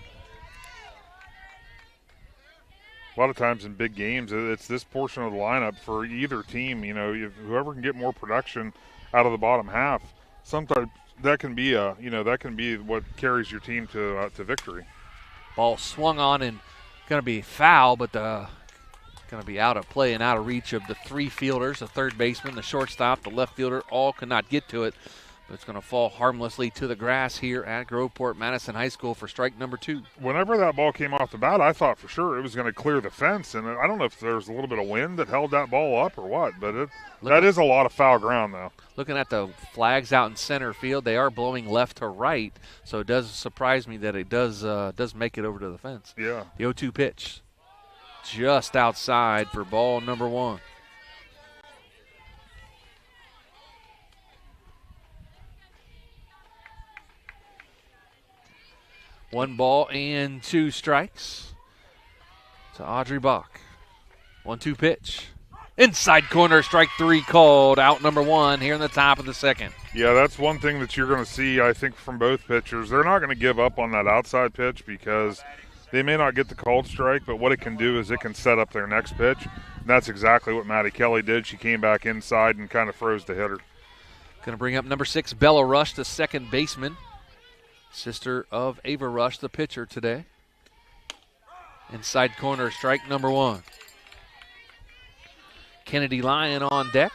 A lot of times in big games, it's this portion of the lineup for either team. You know, whoever can get more production out of the bottom half, sometimes that can be what carries your team to victory. Ball swung on and going to be foul, but going to be out of play and out of reach of the 3 fielders, the third baseman, the shortstop, the left fielder, all could not get to it. But it's going to fall harmlessly to the grass here at Groveport Madison High School for strike number 2. Whenever that ball came off the bat, I thought for sure it was going to clear the fence. And I don't know if there was a little bit of wind that held that ball up or what, but that is a lot of foul ground, though. Looking at the flags out in center field, they are blowing left to right, so it does surprise me that it does make it over to the fence. Yeah. The 0-2 pitch just outside for ball number 1. One ball and 2 strikes to Audrey Bach. 1-2 pitch. Inside corner, strike 3 called. Out number 1 here in the top of the second. Yeah, that's one thing that you're going to see, I think, from both pitchers. They're not going to give up on that outside pitch because they may not get the called strike, but what it can do is it can set up their next pitch. And that's exactly what Maddie Kelly did. She came back inside and kind of froze the hitter. Going to bring up number 6, Bella Rush, the second baseman. Sister of Ava Rush, the pitcher today. Inside corner, strike number 1. Kennedy Lyon on deck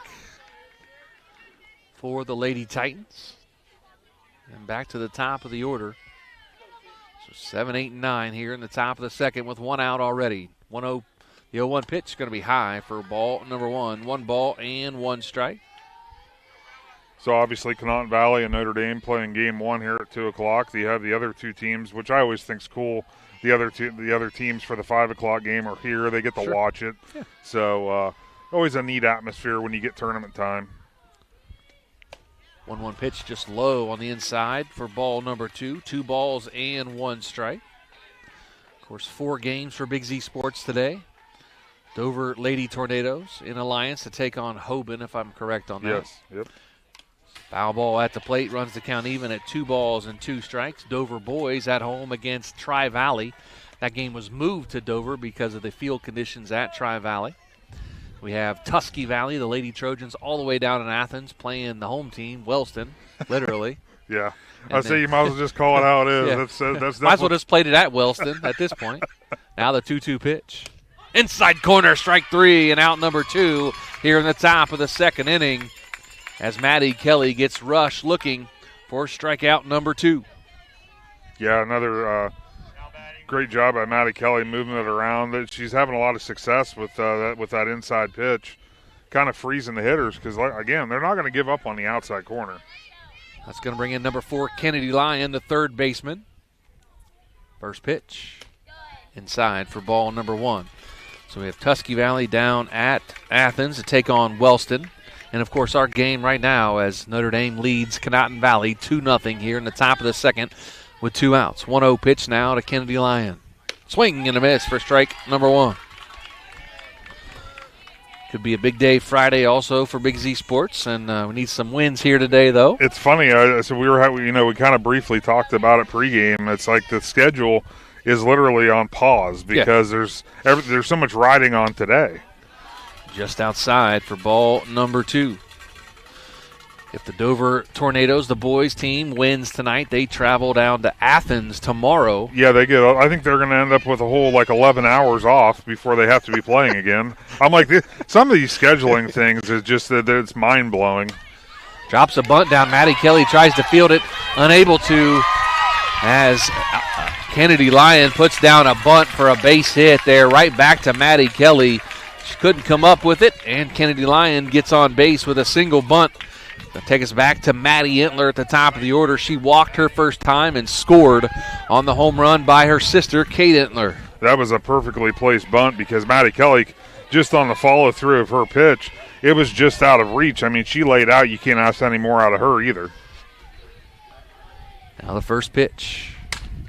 for the Lady Titans. And back to the top of the order. So 7, 8, and 9 here in the top of the second with 1 out already. 1-0. The 0-1 pitch is going to be high for ball number 1. 1 ball and 1 strike. So obviously Conotton Valley and Notre Dame playing game 1 here at 2 o'clock. You have the other 2 teams, which I always think is cool. The other teams for the 5 o'clock game are here. They get to watch it. Yeah. So always a neat atmosphere when you get tournament time. 1-1 pitch just low on the inside for ball number 2. 2 balls and 1 strike. Of course, 4 games for Big Z Sports today. Dover Lady Tornadoes in alliance to take on Hoban, if I'm correct on that. Yes, yep. Foul ball at the plate, runs the count even at 2 balls and 2 strikes. Dover boys at home against Tri-Valley. That game was moved to Dover because of the field conditions at Tri-Valley. We have Tusky Valley, the Lady Trojans, all the way down in Athens, playing the home team, Wellston, literally. Yeah. I say you might as well just call it how it is. Yeah. That's might as well just played it at Wellston at this point. Now the 2-2 pitch. Inside corner, strike 3, and out number 2 here in the top of the second inning. As Maddie Kelly gets Rush looking for strikeout number 2. Yeah, another great job by Maddie Kelly moving it around. She's having a lot of success with that inside pitch, kind of freezing the hitters because, again, they're not going to give up on the outside corner. That's going to bring in number 4, Kennedy Lyon, the third baseman. First pitch inside for ball number 1. So we have Tusky Valley down at Athens to take on Wellston. And, of course, our game right now as Notre Dame leads Conotton Valley 2-0 here in the top of the second with 2 outs. 1-0 pitch now to Kennedy Lyon. Swing and a miss for strike number 1. Could be a big day Friday also for Big Z Sports, and we need some wins here today, though. It's funny. So we kind of briefly talked about it pregame. It's like the schedule is literally on pause because there's so much riding on today. Just outside for ball number 2. If the Dover Tornadoes, the boys team, wins tonight, they travel down to Athens tomorrow. Yeah, I think they're going to end up with a whole 11 hours off before they have to be playing again. I'm like, some of these scheduling things is just that it's mind blowing. Drops a bunt down. Maddie Kelly tries to field it, unable to, as Kennedy Lyon puts down a bunt for a base hit there, right back to Maddie Kelly. She couldn't come up with it, and Kennedy Lyon gets on base with a single bunt. That'll take us back to Maddie Entler at the top of the order. She walked her first time and scored on the home run by her sister, Kate Entler. That was a perfectly placed bunt because Maddie Kelly, just on the follow-through of her pitch, it was just out of reach. I mean, she laid out. You can't ask any more out of her either. Now the first pitch.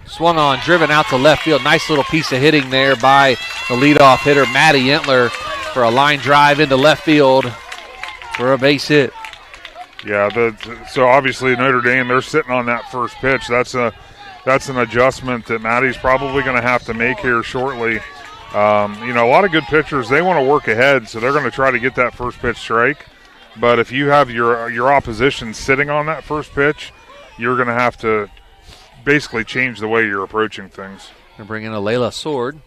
Swung on, driven out to left field. Nice little piece of hitting there by the leadoff hitter, Maddie Entler, for a line drive into left field for a base hit. Yeah, so obviously Notre Dame, they're sitting on that first pitch. That's an adjustment that Maddie's probably going to have to make here shortly. A lot of good pitchers, they want to work ahead, so they're going to try to get that first pitch strike. But if you have your opposition sitting on that first pitch, you're going to have to basically change the way you're approaching things. Going to bring in a Layla Sword.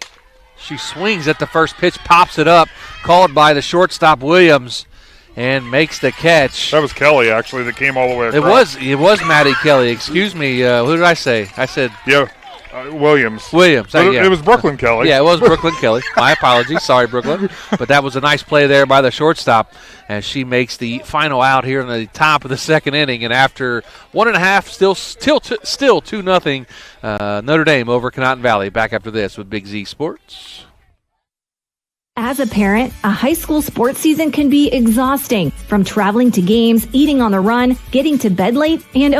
She swings at the first pitch, pops it up, called by the shortstop Williams, and makes the catch. That was Kelly, actually, that came all the way across. It was Maddie Kelly. Excuse me. Who did I say? I said... Yeah, Williams. Yeah. It was Brooklyn Kelly. Yeah, it was Brooklyn Kelly. My apologies. Sorry, Brooklyn. But that was a nice play there by the shortstop as she makes the final out here in the top of the second inning. And after 1.5, still 2-0, Notre Dame over Conotton Valley. Back after this with Big Z Sports. As a parent, a high school sports season can be exhausting. From traveling to games, eating on the run, getting to bed late, and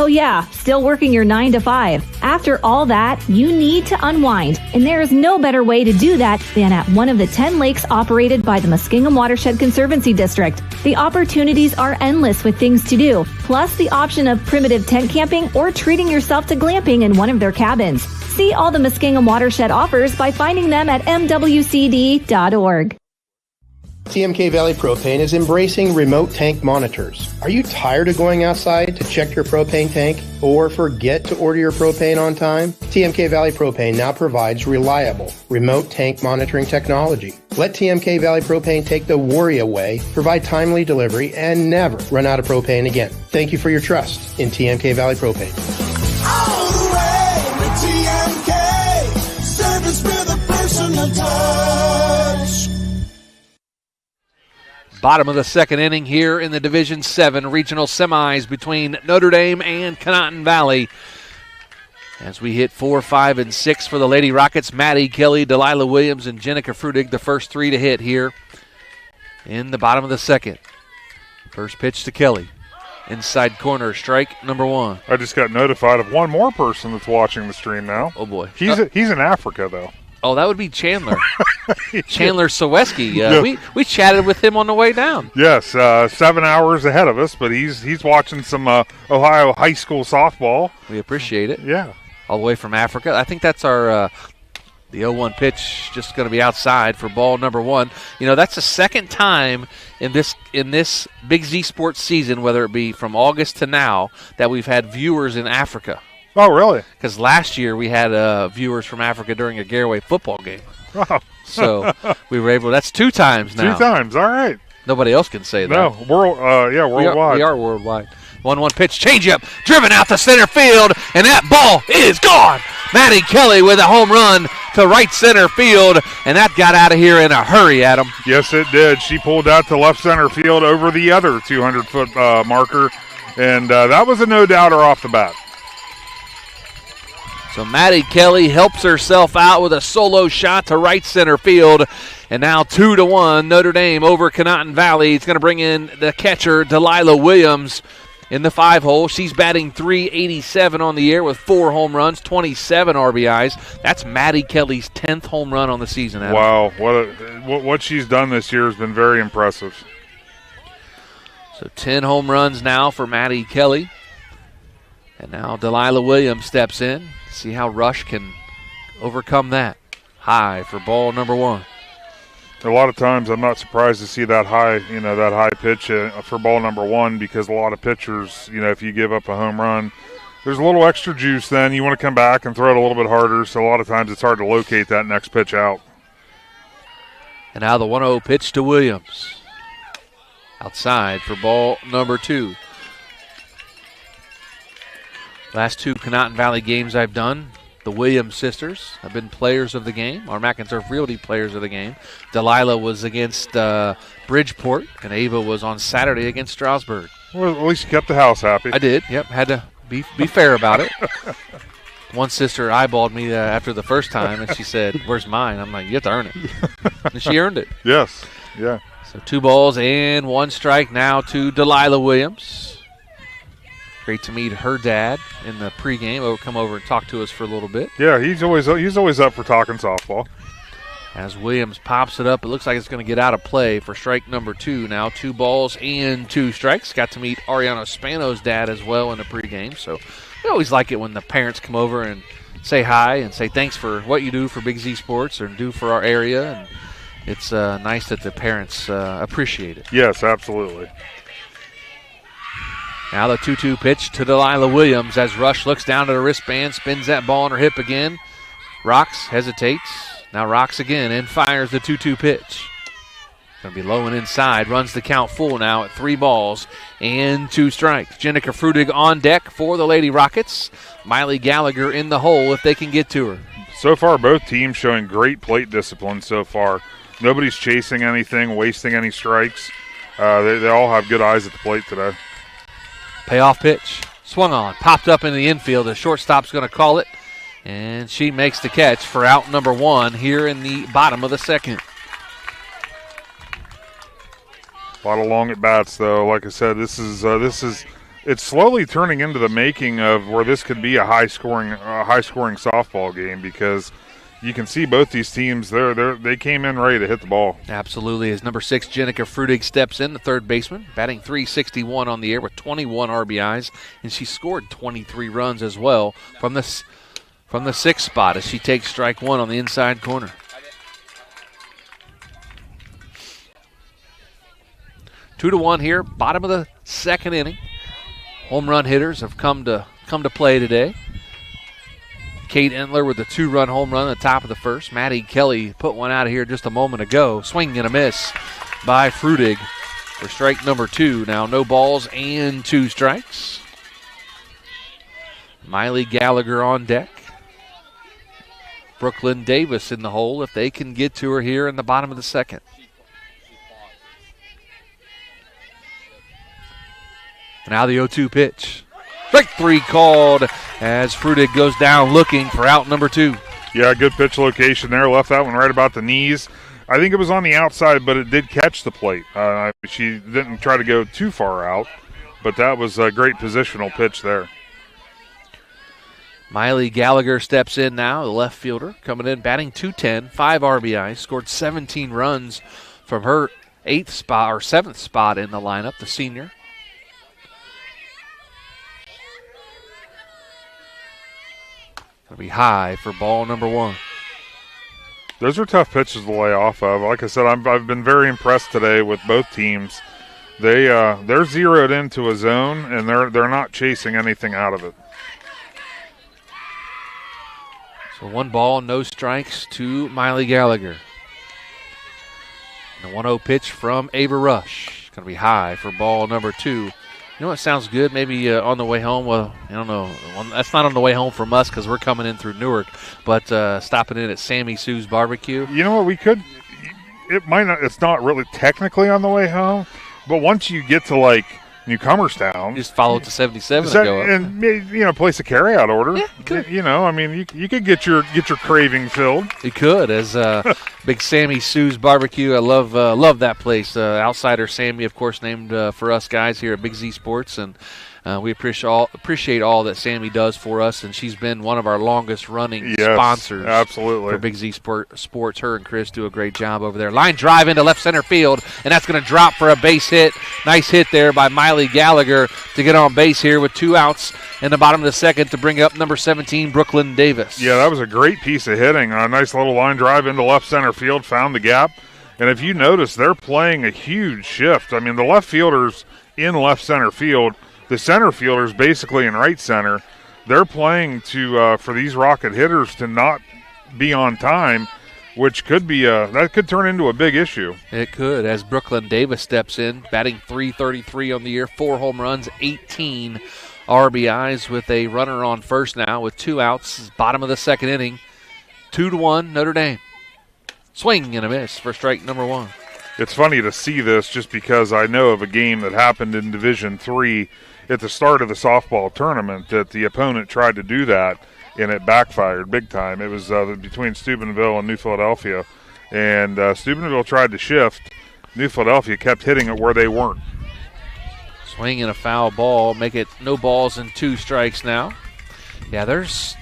still working your 9 to 5. After all that, you need to unwind. And there is no better way to do that than at one of the 10 lakes operated by the Muskingum Watershed Conservancy District. The opportunities are endless with things to do, plus the option of primitive tent camping or treating yourself to glamping in one of their cabins. See all the Muskingum Watershed offers by finding them at mwcd.org. TMK Valley Propane is embracing remote tank monitors. Are you tired of going outside to check your propane tank or forget to order your propane on time? TMK Valley Propane now provides reliable remote tank monitoring technology. Let TMK Valley Propane take the worry away, provide timely delivery, and never run out of propane again. Thank you for your trust in TMK Valley Propane. All the way with TMK, service with a personal touch. Bottom of the second inning here in the Division 7 regional semis between Notre Dame and Conotton Valley. As we hit 4, 5, and 6 for the Lady Rockets, Maddie Kelly, Delilah Williams, and Jenica Frudig, the first 3 to hit here in the bottom of the second. First pitch to Kelly. Inside corner, strike number 1. I just got notified of one more person that's watching the stream now. Oh, boy. He's in Africa, though. Oh, that would be Chandler. Chandler Ciereszewski. We chatted with him on the way down. Yes, 7 hours ahead of us, but he's watching some Ohio high school softball. We appreciate it. Yeah. All the way from Africa. I think that's our the 0-1 pitch, just going to be outside for ball number 1. That's the second time in this Big Z Sports season, whether it be from August to now, that we've had viewers in Africa. Oh, really? Because last year we had viewers from Africa during a Garaway football game. Oh. So we were able. That's 2 times now. 2 times. All right. Nobody else can say that. No, worldwide. We are worldwide. 1-1 pitch, changeup, driven out to center field, and that ball is gone. Maddie Kelly with a home run to right center field, and that got out of here in a hurry, Adam. Yes, it did. She pulled out to left center field over the other 200-foot marker, and that was a no-doubter off the bat. So Maddie Kelly helps herself out with a solo shot to right center field, And now 2-1 Notre Dame over Conotton Valley. It's going to bring in the catcher, Delilah Williams, in the 5-hole. She's batting .387 on the year with 4 home runs, 27 RBIs. That's Maddie Kelly's 10th home run on the season, Adam. Wow, what she's done this year has been very impressive. So 10 home runs now for Maddie Kelly. And now Delilah Williams steps in. See how Rush can overcome that. High for ball number 1. A lot of times I'm not surprised to see that high pitch for ball number 1, because a lot of pitchers, if you give up a home run, there's a little extra juice then. You want to come back and throw it a little bit harder, so a lot of times it's hard to locate that next pitch out. And now the 1-0 pitch to Williams. Outside for ball number 2. Last 2 Conotton Valley games I've done, the Williams sisters have been players of the game, or McInturf Realty players of the game. Delilah was against Bridgeport, and Ava was on Saturday against Strasburg. Well, at least you kept the house happy. I did, yep. Had to be fair about it. One sister eyeballed me after the first time, and she said, "Where's mine?" I'm like, "You have to earn it." And she earned it. Yes, yeah. So 2 balls and 1 strike now to Delilah Williams. Great to meet her dad in the pregame. Come over and talk to us for a little bit. Yeah, he's always up for talking softball. As Williams pops it up, it looks like it's going to get out of play for strike number 2 now. 2 balls and 2 strikes. Got to meet Ariana Spano's dad as well in the pregame. So we always like it when the parents come over and say hi and say thanks for what you do for Big Z Sports and do for our area. And it's nice that the parents appreciate it. Yes, absolutely. Now the 2-2 pitch to Delilah Williams as Rush looks down at her wristband, spins that ball on her hip again. Rocks, hesitates, now rocks again and fires the 2-2 pitch. Going to be low and inside, runs the count full now at 3 balls and 2 strikes. Jenica Frudig on deck for the Lady Rockets. Miley Gallagher in the hole if they can get to her. So far, both teams showing great plate discipline so far. Nobody's chasing anything, wasting any strikes. They all have good eyes at the plate today. Payoff pitch. Swung on. Popped up in the infield. The shortstop's going to call it. And she makes the catch for out number 1 here in the bottom of the 2nd. A lot of long at bats, though. Like I said, this is it's slowly turning into the making of where this could be a high scoring softball game, because you can see both these teams, they came in ready to hit the ball. Absolutely. As number 6, Jenica Frudig steps in, the third baseman, batting .361 on the year with 21 RBIs, and she scored 23 runs as well from the 6th spot as she takes strike 1 on the inside corner. Two to 1 here, bottom of the 2nd inning. Home run hitters have come to play today. Kate Entler with a 2-run home run at the top of the 1st. Maddie Kelly put one out of here just a moment ago. Swing and a miss by Frudig for strike number 2. Now no balls and 2 strikes. Miley Gallagher on deck. Brooklyn Davis in the hole if they can get to her here in the bottom of the 2nd. Now the 0-2 pitch. Strike 3 called as Frudig goes down looking for out number 2. Yeah, good pitch location there. Left that one right about the knees. I think it was on the outside, but it did catch the plate. She didn't try to go too far out, but that was a great positional pitch there. Miley Gallagher steps in now, the left fielder, coming in batting .210, 5 RBIs, scored 17 runs from her 7th spot in the lineup, the senior. Going to be high for ball number 1. Those are tough pitches to lay off of. Like I said, I've been very impressed today with both teams. They're zeroed into a zone, and they're not chasing anything out of it. So 1 ball, no strikes to Miley Gallagher. And a 1-0 pitch from Ava Rush. Going to be high for ball number 2. You know what sounds good? Maybe on the way home. Well, I don't know. That's not on the way home from us because we're coming in through Newark. But stopping in at Sammy Sue's Barbecue. You know what? We could. It might not. It's not really technically on the way home, but once you get to like Newcomerstown, just follow it to 77 and go up. And place a carryout order. Yeah, you could. You could get your craving filled. You could, as Big Sammy Sue's Barbecue. I love that place. Outsider Sammy, of course, named for us guys here at Big Z Sports, and we appreciate all that Sammy does for us, and she's been one of our longest-running sponsors. Absolutely. For Big Z Sports. Her and Chris do a great job over there. Line drive into left center field, and that's going to drop for a base hit. Nice hit there by Miley Gallagher to get on base here with 2 outs in the bottom of the second to bring up number 17, Brooklyn Davis. Yeah, that was a great piece of hitting. A nice little line drive into left center field, found the gap. And if you notice, they're playing a huge shift. I mean, the left fielders in left center field, the center fielders basically in right center, they're playing to for these Rocket hitters to not be on time, which could be that could turn into a big issue. It could, as Brooklyn Davis steps in, batting .333 on the year, 4 home runs, 18 RBIs with a runner on first now with 2 outs. Bottom of the second inning, 2-1 Notre Dame. Swing and a miss for strike number 1. It's funny to see this just because I know of a game that happened in Division III at the start of the softball tournament that the opponent tried to do that, and it backfired big time. It was between Steubenville and New Philadelphia, and Steubenville tried to shift. New Philadelphia kept hitting it where they weren't. Swing and a foul ball, make it no balls and 2 strikes now. Yeah, there's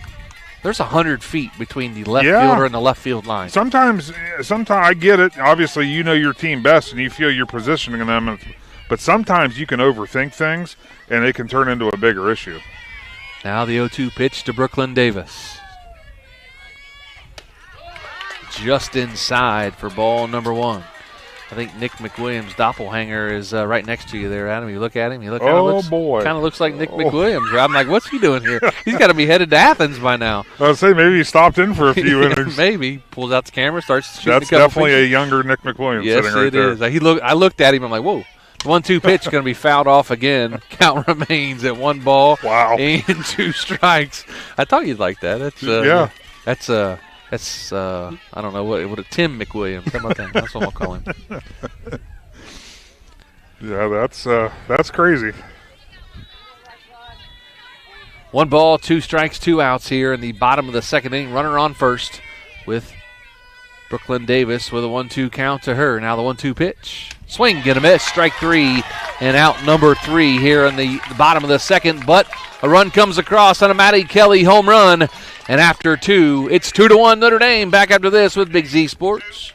100 feet between the left fielder and the left field line. Sometimes I get it. Obviously, you know your team best, and you feel you're positioning them. But sometimes you can overthink things, and it can turn into a bigger issue. Now the 0-2 pitch to Brooklyn Davis. Just inside for ball number 1. I think Nick McWilliams' doppelhanger is right next to you there, Adam. You look at him. You look. Boy! Kind of looks like Nick McWilliams. I'm like, what's he doing here? He's got to be headed to Athens by now. I would say maybe he stopped in for a few innings. Maybe pulls out the camera, starts shooting. That's definitely a younger Nick McWilliams sitting right there. Yes, it is. I looked at him. I'm like, whoa. 1-2 pitch going to be fouled off again. Count remains at 1 ball. Wow. And 2 strikes. I thought you'd like that. That's I don't know what a Tim McWilliams. How about that? That's what I'll call him. Yeah, that's crazy. 1 ball, 2 strikes, 2 outs here in the bottom of the second inning. Runner on first with Brooklyn Davis with a 1-2 count to her. Now the 1-2 pitch. Swing, get a miss. Strike 3 and out number 3 here in the bottom of the second. But a run comes across on a Maddie Kelly home run. And after 2, it's 2-1 Notre Dame. Back after this with Big Z Sports.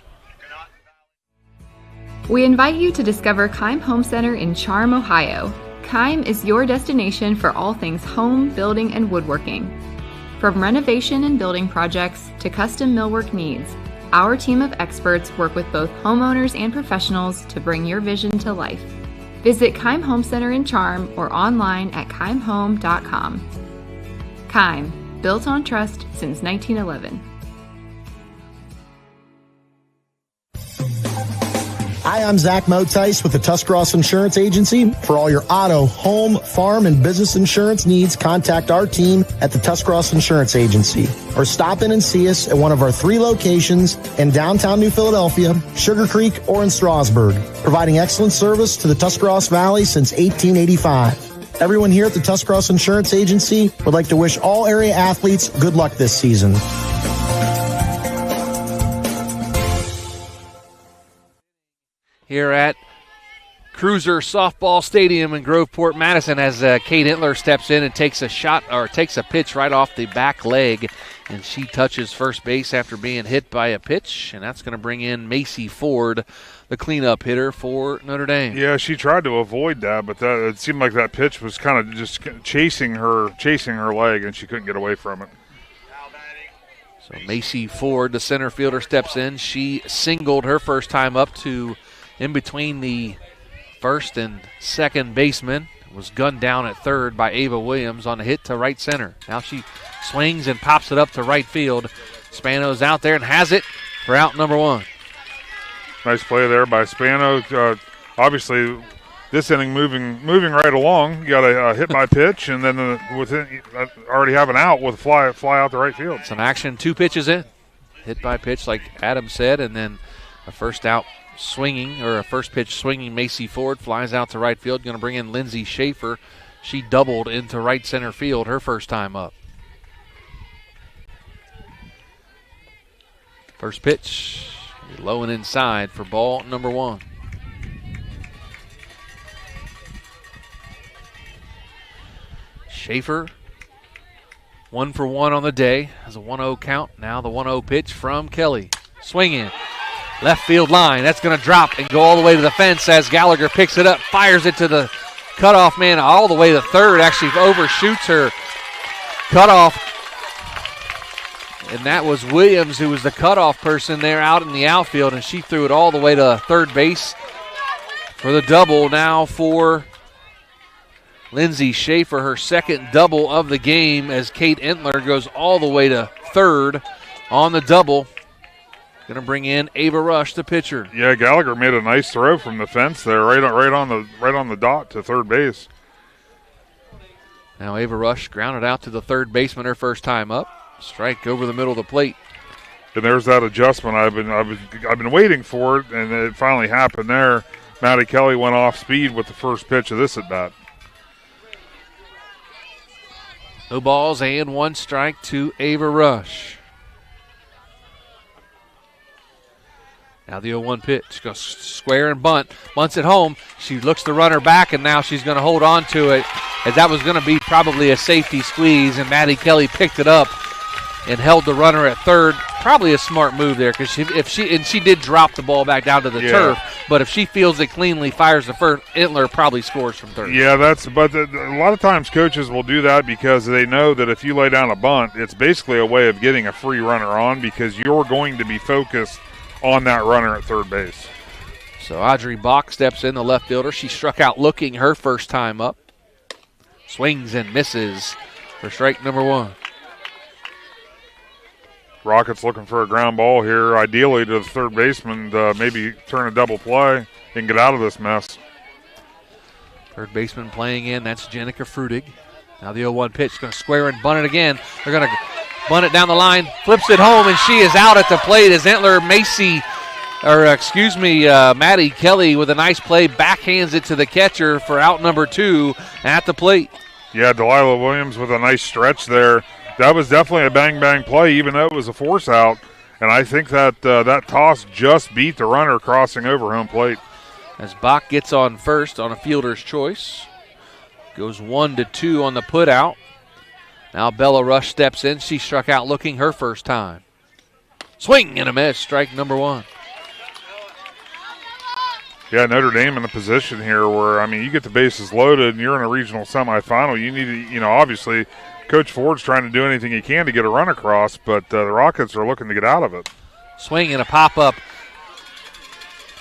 We invite you to discover Keim Home Center in Charm, Ohio. Keim is your destination for all things home, building, and woodworking. From renovation and building projects to custom millwork needs, our team of experts work with both homeowners and professionals to bring your vision to life. Visit Keim Home Center in Charm or online at keimhome.com. Keim, built on trust since 1911. Hi, I'm Zach Motice with the Tuscarawas Insurance Agency. For all your auto, home, farm, and business insurance needs, contact our team at the Tuscarawas Insurance Agency. Or stop in and see us at one of our 3 locations in downtown New Philadelphia, Sugar Creek, or in Strasburg, providing excellent service to the Tuscarawas Valley since 1885. Everyone here at the Tuscarawas Insurance Agency would like to wish all area athletes good luck this season. Here at Cruiser Softball Stadium in Groveport, Madison, as Kate Entler steps in and takes a pitch right off the back leg, and she touches first base after being hit by a pitch, and that's going to bring in Macy Ford, the cleanup hitter for Notre Dame. Yeah, she tried to avoid that, but it seemed like that pitch was kind of just chasing her leg, and she couldn't get away from it. So Macy Ford, the center fielder, steps in. She singled her first time up to in between the first and second baseman. Was gunned down at third by Ava Williams on a hit to right center. Now she swings and pops it up to right field. Spano's out there and has it for out number 1. Nice play there by Spano. Obviously, this inning moving right along. You got a hit by pitch, and then already have an out with a fly out to right field. Some action, 2 pitches in. Hit by pitch, like Adam said, and then a first out swinging, or a first pitch swinging. Macy Ford flies out to right field. Going to bring in Lindsay Schaefer. She doubled into right center field her first time up. First pitch Low and inside for ball number 1. Schaefer, 1 for 1 on the day. Has a 1-0 count. Now the 1-0 pitch from Kelly. Swinging. Left field line. That's going to drop and go all the way to the fence as Gallagher picks it up, fires it to the cutoff man all the way to third. Actually overshoots her cutoff. And that was Williams, who was the cutoff person there out in the outfield, and she threw it all the way to third base for the double now for Lindsay Schaefer, her second double of the game, as Kate Entler goes all the way to third on the double. Going to bring in Ava Rush, the pitcher. Yeah, Gallagher made a nice throw from the fence there, right on the dot to third base. Now Ava Rush grounded out to the third baseman her first time up. Strike over the middle of the plate. And there's that adjustment I've been waiting for it, and it finally happened there. Maddie Kelly went off speed with the first pitch of this at bat. No balls and 1 strike to Ava Rush. Now the 0-1 pitch. Goes square and bunt. Bunts it home. She looks the runner back, and now she's going to hold on to it, as that was going to be probably a safety squeeze, and Maddie Kelly picked it up and held the runner at third. Probably a smart move there, because she did drop the ball back down to the turf, but if she fields it cleanly, fires the first, Entler probably scores from third. Yeah, a lot of times coaches will do that because they know that if you lay down a bunt, it's basically a way of getting a free runner on, because you're going to be focused on that runner at third base. So Audrey Bach steps in, the left fielder. She struck out looking her first time up. Swings and misses for strike number 1. Rockets looking for a ground ball here, ideally to the third baseman, maybe turn a double play and get out of this mess. Third baseman playing in, that's Jenica Frutig. Now the 0-1 pitch, going to square and bunt it again. They're going to bunt it down the line, flips it home, and she is out at the plate as Maddie Kelly with a nice play backhands it to the catcher for out number 2 at the plate. Yeah, Delilah Williams with a nice stretch there. That was definitely a bang-bang play, even though it was a force out. And I think that that toss just beat the runner crossing over home plate. As Bach gets on first on a fielder's choice. Goes 1-2 on the put out. Now Bella Rush steps in. She struck out looking her first time. Swing and a miss, strike number 1. Yeah, Notre Dame in a position here where, you get the bases loaded and you're in a regional semifinal. You need to, obviously, Coach Ford's trying to do anything he can to get a run across, but the Rockets are looking to get out of it. Swing and a pop-up.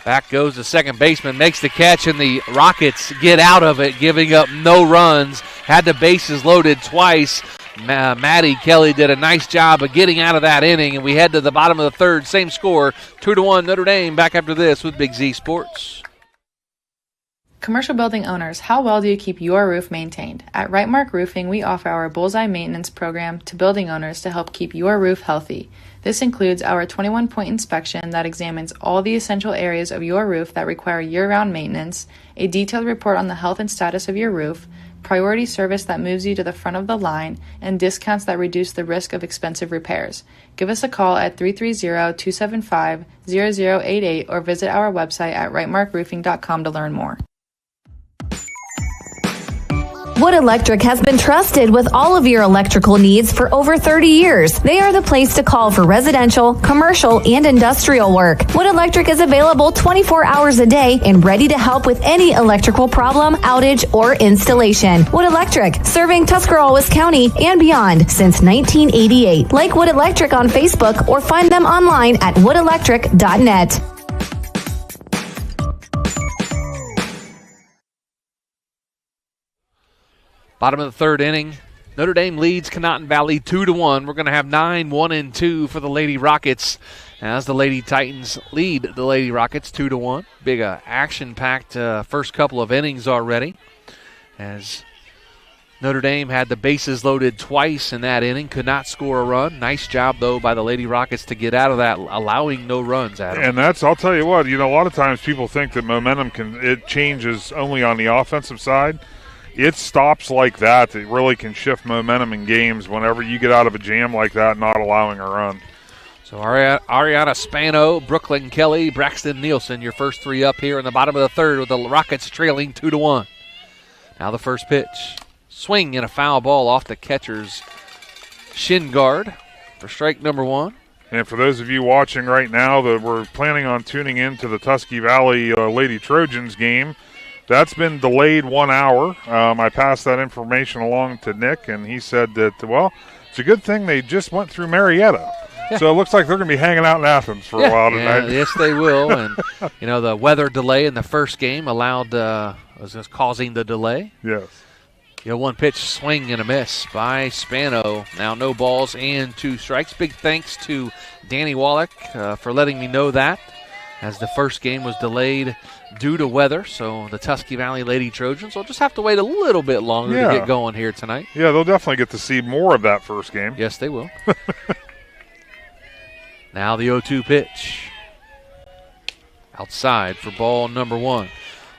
Back goes the second baseman, makes the catch, and the Rockets get out of it, giving up no runs. Had the bases loaded twice. Maddie Kelly did a nice job of getting out of that inning, and we head to the bottom of the third. Same score, 2-1 Notre Dame. Back after this with Big Z Sports. Commercial building owners, how well do you keep your roof maintained? At Rightmark Roofing, we offer our Bullseye Maintenance Program to building owners to help keep your roof healthy. This includes our 21-point inspection that examines all the essential areas of your roof that require year-round maintenance, a detailed report on the health and status of your roof, priority service that moves you to the front of the line, and discounts that reduce the risk of expensive repairs. Give us a call at 330-275-0088 or visit our website at rightmarkroofing.com to learn more. Wood Electric has been trusted with all of your electrical needs for over 30 years. They are the place to call for residential, commercial, and industrial work. Wood Electric is available 24 hours a day and ready to help with any electrical problem, outage, or installation. Wood Electric, serving Tuscarawas County and beyond since 1988. Like Wood Electric on Facebook or find them online at woodelectric.net. Bottom of the third inning. Notre Dame leads Conotton Valley 2-1. We're going to have 9-1-2 for the Lady Rockets as the Lady Titans lead the Lady Rockets 2-1. Big action-packed first couple of innings already, as Notre Dame had the bases loaded twice in that inning, could not score a run. Nice job, though, by the Lady Rockets to get out of that, allowing no runs, Adam. And I'll tell you what, a lot of times people think that momentum it changes only on the offensive side. It stops like that really can shift momentum in games whenever you get out of a jam like that, not allowing a run. So Ariana Spano, Brooklyn Kelly, Braxton Nielsen, your first three up here in the bottom of the third with the Rockets trailing 2-1. Now the first pitch. Swing and a foul ball off the catcher's shin guard for strike number one. And for those of you watching right now that we're planning on tuning in to the Tusky Valley Lady Trojans game, that's been delayed 1 hour. I passed that information along to Nick, and he said that, well, it's a good thing they just went through Marietta. Yeah. So it looks like they're going to be hanging out in Athens for a while tonight. Yes, they will. And, the weather delay in the first game was causing the delay. Yes. One pitch swing and a miss by Spano. Now no balls and 2 strikes. Big thanks to Danny Wallach for letting me know that, as the first game was delayed due to weather. So the Tusky Valley Lady Trojans will just have to wait a little bit longer to get going here tonight. Yeah, they'll definitely get to see more of that first game. Yes, they will. Now the 0-2 pitch. Outside for ball number 1.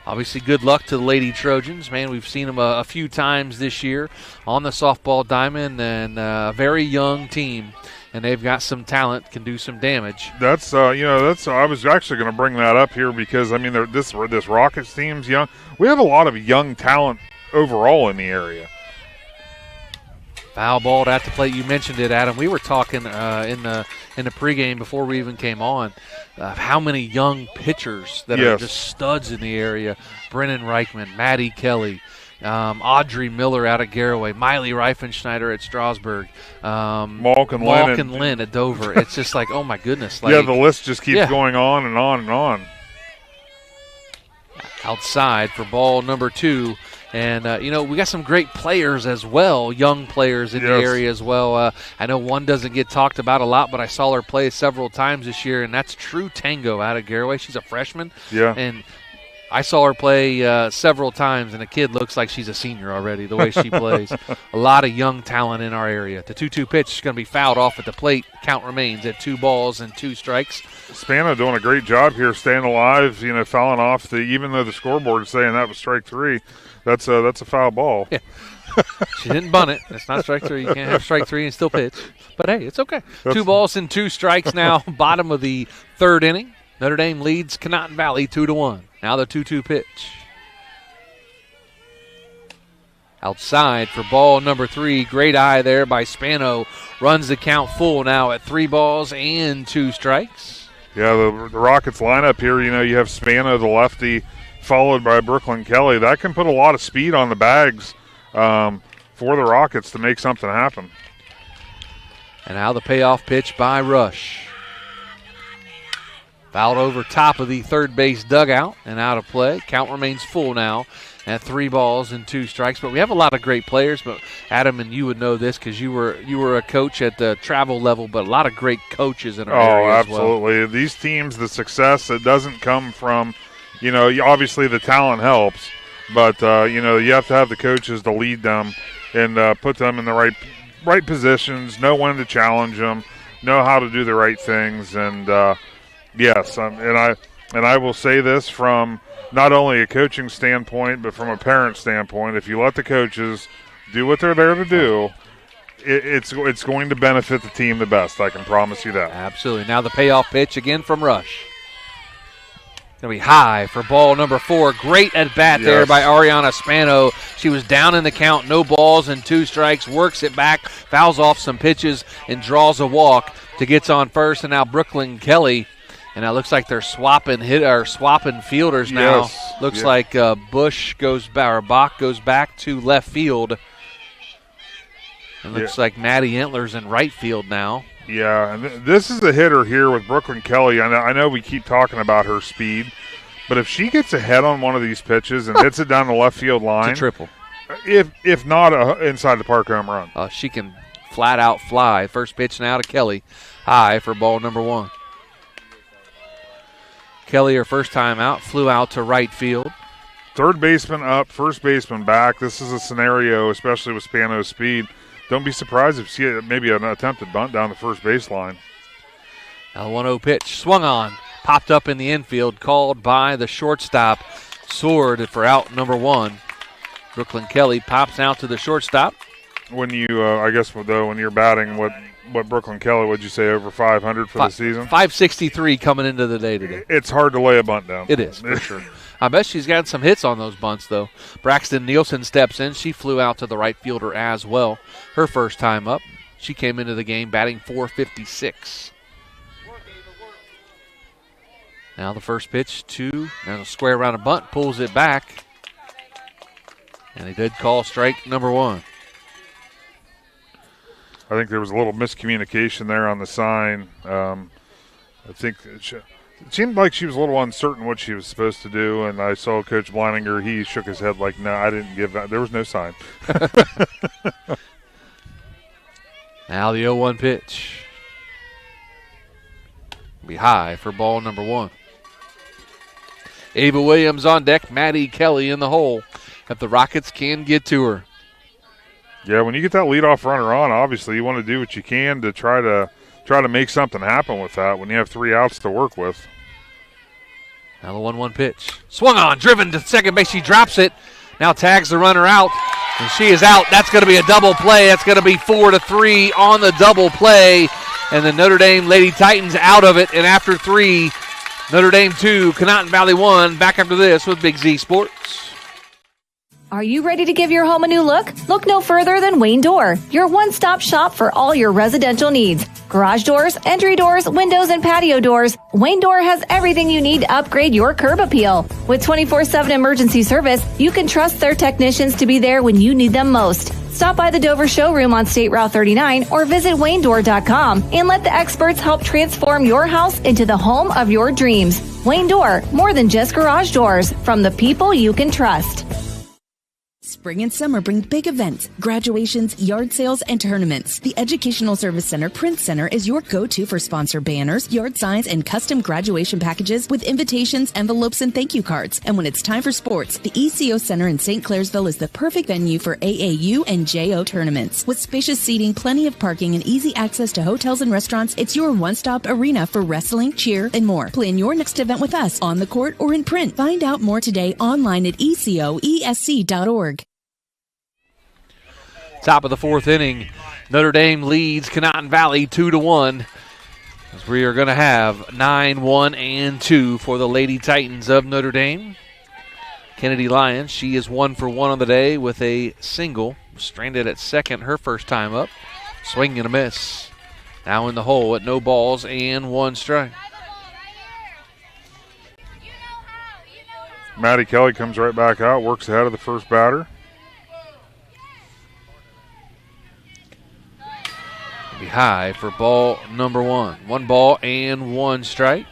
Obviously, good luck to the Lady Trojans. Man, we've seen them a few times this year on the softball diamond, and a very young team, and they've got some talent, can do some damage. I was actually going to bring that up here because, this Rockets team's young. We have a lot of young talent overall in the area. Foul ball at the plate. You mentioned it, Adam. We were talking in the pregame before we even came on how many young pitchers that are just studs in the area. Brennan Reichman, Maddie Kelly, Audrey Miller out of Garraway, Miley Reifenschneider at Strasburg, Malkin Lynn at Dover. It's just like, oh my goodness. The list just keeps going on and on and on. Outside for ball number 2. And, we got some great players as well, young players in the area as well. I know one doesn't get talked about a lot, but I saw her play several times this year, and that's True Tango out of Garraway. She's a freshman. Yeah. And I saw her play several times, and the kid looks like she's a senior already, the way she plays. A lot of young talent in our area. The 2-2 pitch is going to be fouled off at the plate. Count remains at 2 balls and 2 strikes. Spano doing a great job here, staying alive, fouling off even though the scoreboard is saying that was strike 3. That's a foul ball. Yeah. She didn't bunt it. That's not strike 3. You can't have strike 3 and still pitch. But, hey, it's okay. 2 balls and 2 strikes now, bottom of the third inning. Notre Dame leads Conotton Valley 2-1. Now the 2-2 pitch. Outside for ball number 3. Great eye there by Spano. Runs the count full now at 3 balls and 2 strikes. Yeah, the Rockets lineup here, you have Spano, the lefty, followed by Brooklyn Kelly. That can put a lot of speed on the bags for the Rockets to make something happen. And now the payoff pitch by Rush. Fouled over top of the third base dugout and out of play. Count remains full now at 3 balls and 2 strikes. But we have a lot of great players. But Adam, and you would know this because you were a coach at the travel level, but a lot of great coaches in our area as well. Oh, absolutely. These teams, the success, it doesn't come from, obviously the talent helps, but, you have to have the coaches to lead them and put them in the right positions, know when to challenge them, know how to do the right things, and yes, and I will say this from not only a coaching standpoint, but from a parent standpoint. If you let the coaches do what they're there to do, it's going to benefit the team the best. I can promise you that. Absolutely. Now the payoff pitch again from Rush. Going to be high for ball number 4. Great at bat there by Ariana Spano. She was down in the count, no balls and 2 strikes. Works it back, fouls off some pitches, and draws a walk to gets on first. And now Brooklyn Kelly. And it looks like they're swapping fielders now. Yes. Looks like Bach goes back to left field. It looks like Maddie Entler's in right field now. Yeah, and this is a hitter here with Brooklyn Kelly. I know we keep talking about her speed, but if she gets ahead on one of these pitches and hits it down the left field line, it's a triple. If not inside the park home run. She can flat out fly. First pitch now to Kelly. High for ball number 1. Kelly, her first time out, flew out to right field. Third baseman up, first baseman back. This is a scenario, especially with Spano's speed. Don't be surprised if you see maybe an attempted bunt down the first baseline. Now the 1-0 pitch. Swung on. Popped up in the infield. Called by the shortstop. Soared for out number 1. Brooklyn Kelly pops out to the shortstop. When you, when you're batting, what what Brooklyn Kelly, would you say, over 500 for the season? 563 coming into the day today. It's hard to lay a bunt down. It is, for sure. I bet she's got some hits on those bunts, though. Braxton Nielsen steps in. She flew out to the right fielder as well. Her first time up. She came into the game batting .456. Now the first pitch to a square around a bunt, pulls it back. And they did call strike number one. I think there was a little miscommunication there on the sign. I think it seemed like she was a little uncertain what she was supposed to do, and I saw Coach Bleininger, he shook his head like, no, I didn't give that. There was no sign. Now the 0-1 pitch. Be high for ball number one. Ava Williams on deck, Maddie Kelly in the hole. If the Rockets can get to her. Yeah, when you get that leadoff runner on, obviously you want to do what you can to try to make something happen with that when you have 3 outs to work with. Now the 1-1 pitch. Swung on, driven to second base. She drops it. Now tags the runner out, and she is out. That's going to be a double play. That's going to be 4-3 on the double play. And the Notre Dame Lady Titans out of it. And after 3, Notre Dame 2, Conotton Valley 1. Back after this with Big Z Sports. Are you ready to give your home a new look? Look no further than Wayne Door, your one-stop shop for all your residential needs. Garage doors, entry doors, windows, and patio doors. Wayne Door has everything you need to upgrade your curb appeal. With 24/7 emergency service, you can trust their technicians to be there when you need them most. Stop by the Dover showroom on State Route 39 or visit WayneDoor.com and let the experts help transform your house into the home of your dreams. Wayne Door, more than just garage doors, from the people you can trust. Spring and summer bring big events, graduations, yard sales, and tournaments. The Educational Service Center Print Center is your go-to for sponsor banners, yard signs, and custom graduation packages with invitations, envelopes, and thank you cards. And when it's time for sports, the ECO Center in St. Clairsville is the perfect venue for AAU and JO tournaments. With spacious seating, plenty of parking, and easy access to hotels and restaurants, it's your one-stop arena for wrestling, cheer, and more. Plan your next event with us on the court or in print. Find out more today online at ecoesc.org. Top of the 4th inning, Notre Dame leads Conotton Valley 2-1. As we are going to have 9-1-2 for the Lady Titans of Notre Dame. Kennedy Lyons, she is 1 for 1 on the day with a single. Stranded at second her first time up. Swing and a miss. Now in the hole at no balls and 1 strike. Maddie Kelly comes right back out, works ahead of the first batter. Be high for ball number 1. 1 ball and 1 strike.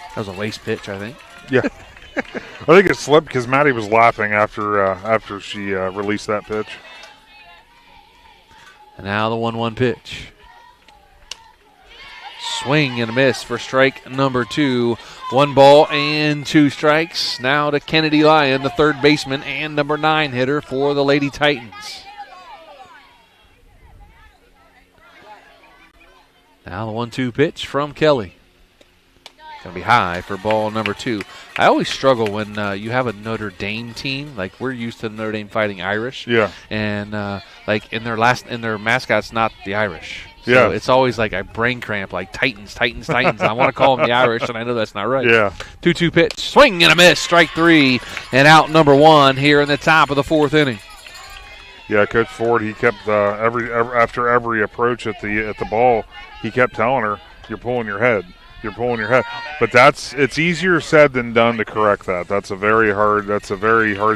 That was a waste pitch, I think. Yeah. I think it slipped because Maddie was laughing after she released that pitch. And now the 1-1 pitch. Swing and a miss for strike number 2. 1 ball and 2 strikes. Now to Kennedy Lyon, the third baseman and number 9 hitter for the Lady Titans. Now the 1-2 pitch from Kelly. Going to be high for ball number 2. I always struggle when you have a Notre Dame team. Like, we're used to Notre Dame fighting Irish. Yeah. And, like, in their mascot's not the Irish. So yeah. It's always like a brain cramp, like Titans. I want to call them the Irish, and I know that's not right. Yeah. 2-2 pitch. Swing and a miss. Strike 3. And out number 1 here in the top of the 4th inning. Yeah, Coach Ford, he kept after every approach at the ball, he kept telling her, "You're pulling your head. You're pulling your head." But it's easier said than done to correct that. That's a very hard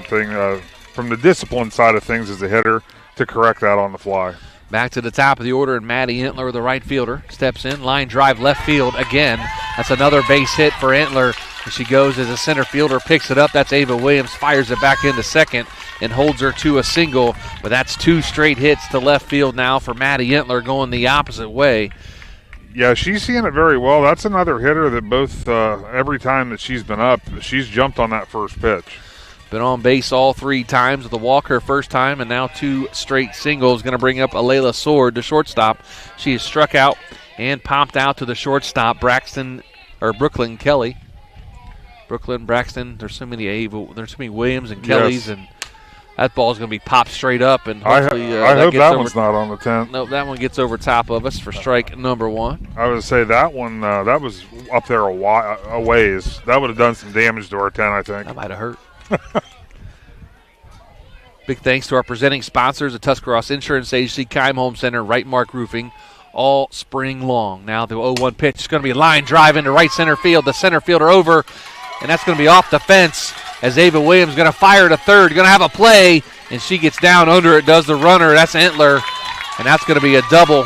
thing from the discipline side of things as a hitter to correct that on the fly. Back to the top of the order, and Maddie Entler, the right fielder, steps in. Line drive left field again. That's another base hit for Entler. And she goes as a center fielder, picks it up. That's Ava Williams, fires it back into second and holds her to a single. But that's 2 straight hits to left field now for Maddie Entler, going the opposite way. Yeah, she's seeing it very well. That's another hitter that both every time that she's been up, she's jumped on that first pitch. Been on base all 3 times with a walk her first time, and now 2 straight singles. Going to bring up Alayla Sword to shortstop. She is struck out and popped out to the shortstop, Brooklyn Kelly. Brooklyn, Braxton, there's so many Williams and Kellys, yes. and That ball's going to be popped straight up, and hopefully I hope that one's not on the 10. Nope, that one gets over top of us for strike number 1. I would say that one, that was up there a ways. That would have done some damage to our 10, I think. That might have hurt. Big thanks to our presenting sponsors, the Tuscarawas Insurance Agency, Keim Home Center, Right Mark Roofing, all spring long. Now the 0-1 pitch is going to be a line drive into right center field. The center fielder over, and that's going to be off the fence as Ava Williams going to fire to third. Going to have a play, and she gets down under it, does the runner. That's Entler, and that's going to be a double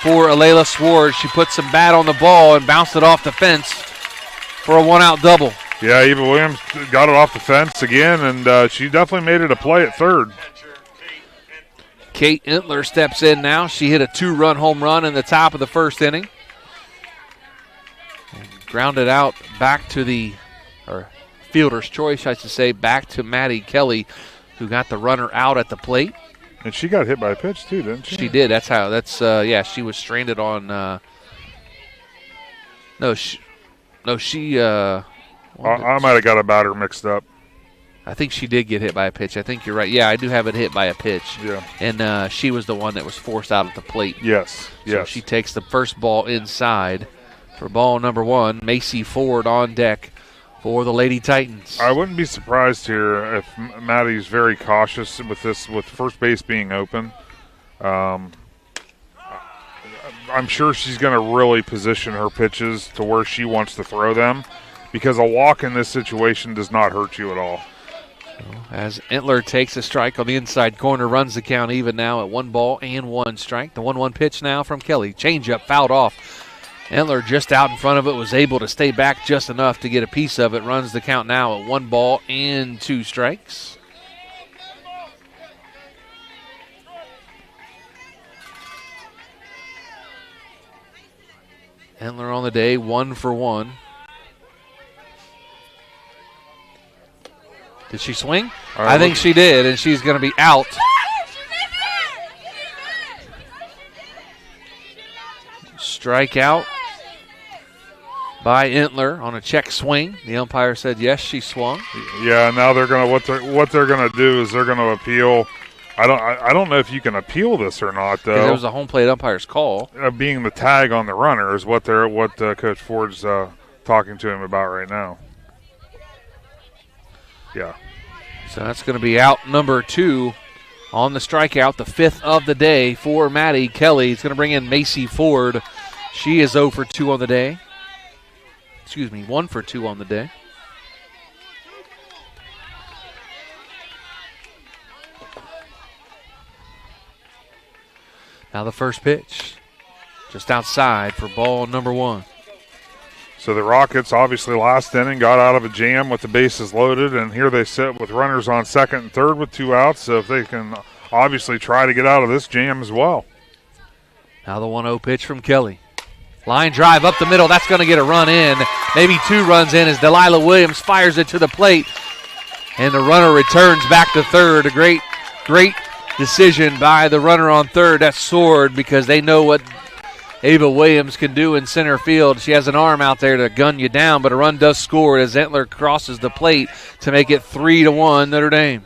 for Alayla Swartz. She put some bat on the ball and bounced it off the fence for a 1-out double. Yeah, Eva Williams got it off the fence again, and she definitely made it a play at third. Kate Entler steps in now. She hit a 2-run home run in the top of the first inning. And grounded out back to or fielder's choice, I should say, back to Maddie Kelly, who got the runner out at the plate. And she got hit by a pitch too, didn't she? She did. She was stranded on. I might have got a batter mixed up. I think she did get hit by a pitch. I think you're right. Yeah, I do have it hit by a pitch. Yeah. And she was the one that was forced out at the plate. Yes. So she takes the first ball inside for ball number 1. Macy Ford on deck for the Lady Titans. I wouldn't be surprised here if Maddie's very cautious with first base being open. I'm sure she's going to really position her pitches to where she wants to throw them, because a walk in this situation does not hurt you at all. As Entler takes a strike on the inside corner, runs the count even now at 1-1 strike. The 1-1 pitch now from Kelly. Changeup fouled off. Entler just out in front of it, was able to stay back just enough to get a piece of it. Runs the count now at 1-2 strikes. Entler on the day, 1 for 1. Did she swing? I think she did, and she's going to be out. Strikeout by Entler on a check swing. The umpire said yes, she swung. Yeah, now they're going to what they're going to do is they're going to appeal. I don't know if you can appeal this or not, though. It was a home plate umpire's call. Being the tag on the runner is what Coach Ford's talking to him about right now. Yeah. So that's going to be out number 2 on the strikeout, the 5th of the day for Maddie Kelly. It's going to bring in Macy Ford. She is 0 for 2 on the day. 1 for 2 on the day. Now the first pitch, just outside for ball number 1. So the Rockets, obviously last inning, got out of a jam with the bases loaded, and here they sit with runners on second and third with 2 outs, so if they can obviously try to get out of this jam as well. Now the 1-0 pitch from Kelly. Line drive up the middle. That's going to get a run in. Maybe 2 runs in as Delilah Williams fires it to the plate, and the runner returns back to third. A great decision by the runner on third. That's Sword, because they know what Ava Williams can do in center field. She has an arm out there to gun you down, but a run does score as Entler crosses the plate to make it 3-1 Notre Dame.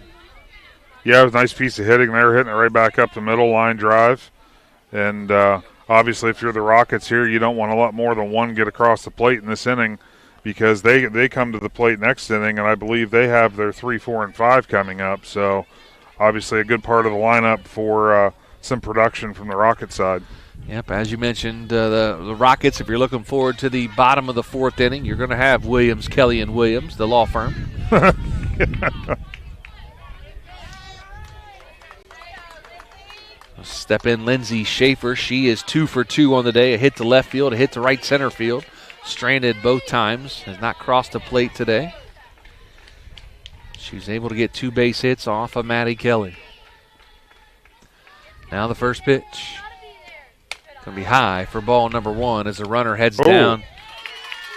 Yeah, it was a nice piece of hitting there, hitting it right back up the middle, line drive. And obviously if you're the Rockets here, you don't want to let more than 1 get across the plate in this inning, because they come to the plate next inning, and I believe they have their 3, 4, and 5 coming up. So obviously a good part of the lineup for some production from the Rocket side. Yep, as you mentioned, the Rockets, if you're looking forward to the bottom of the 4th inning, you're going to have Williams, Kelly, and Williams, the law firm. Step in Lindsay Schaefer. She is 2 for 2 on the day. A hit to left field, a hit to right center field. Stranded both times. Has not crossed the plate today. She was able to get 2 base hits off of Maddie Kelly. Now the first pitch. Going to be high for ball number 1 as the runner heads down.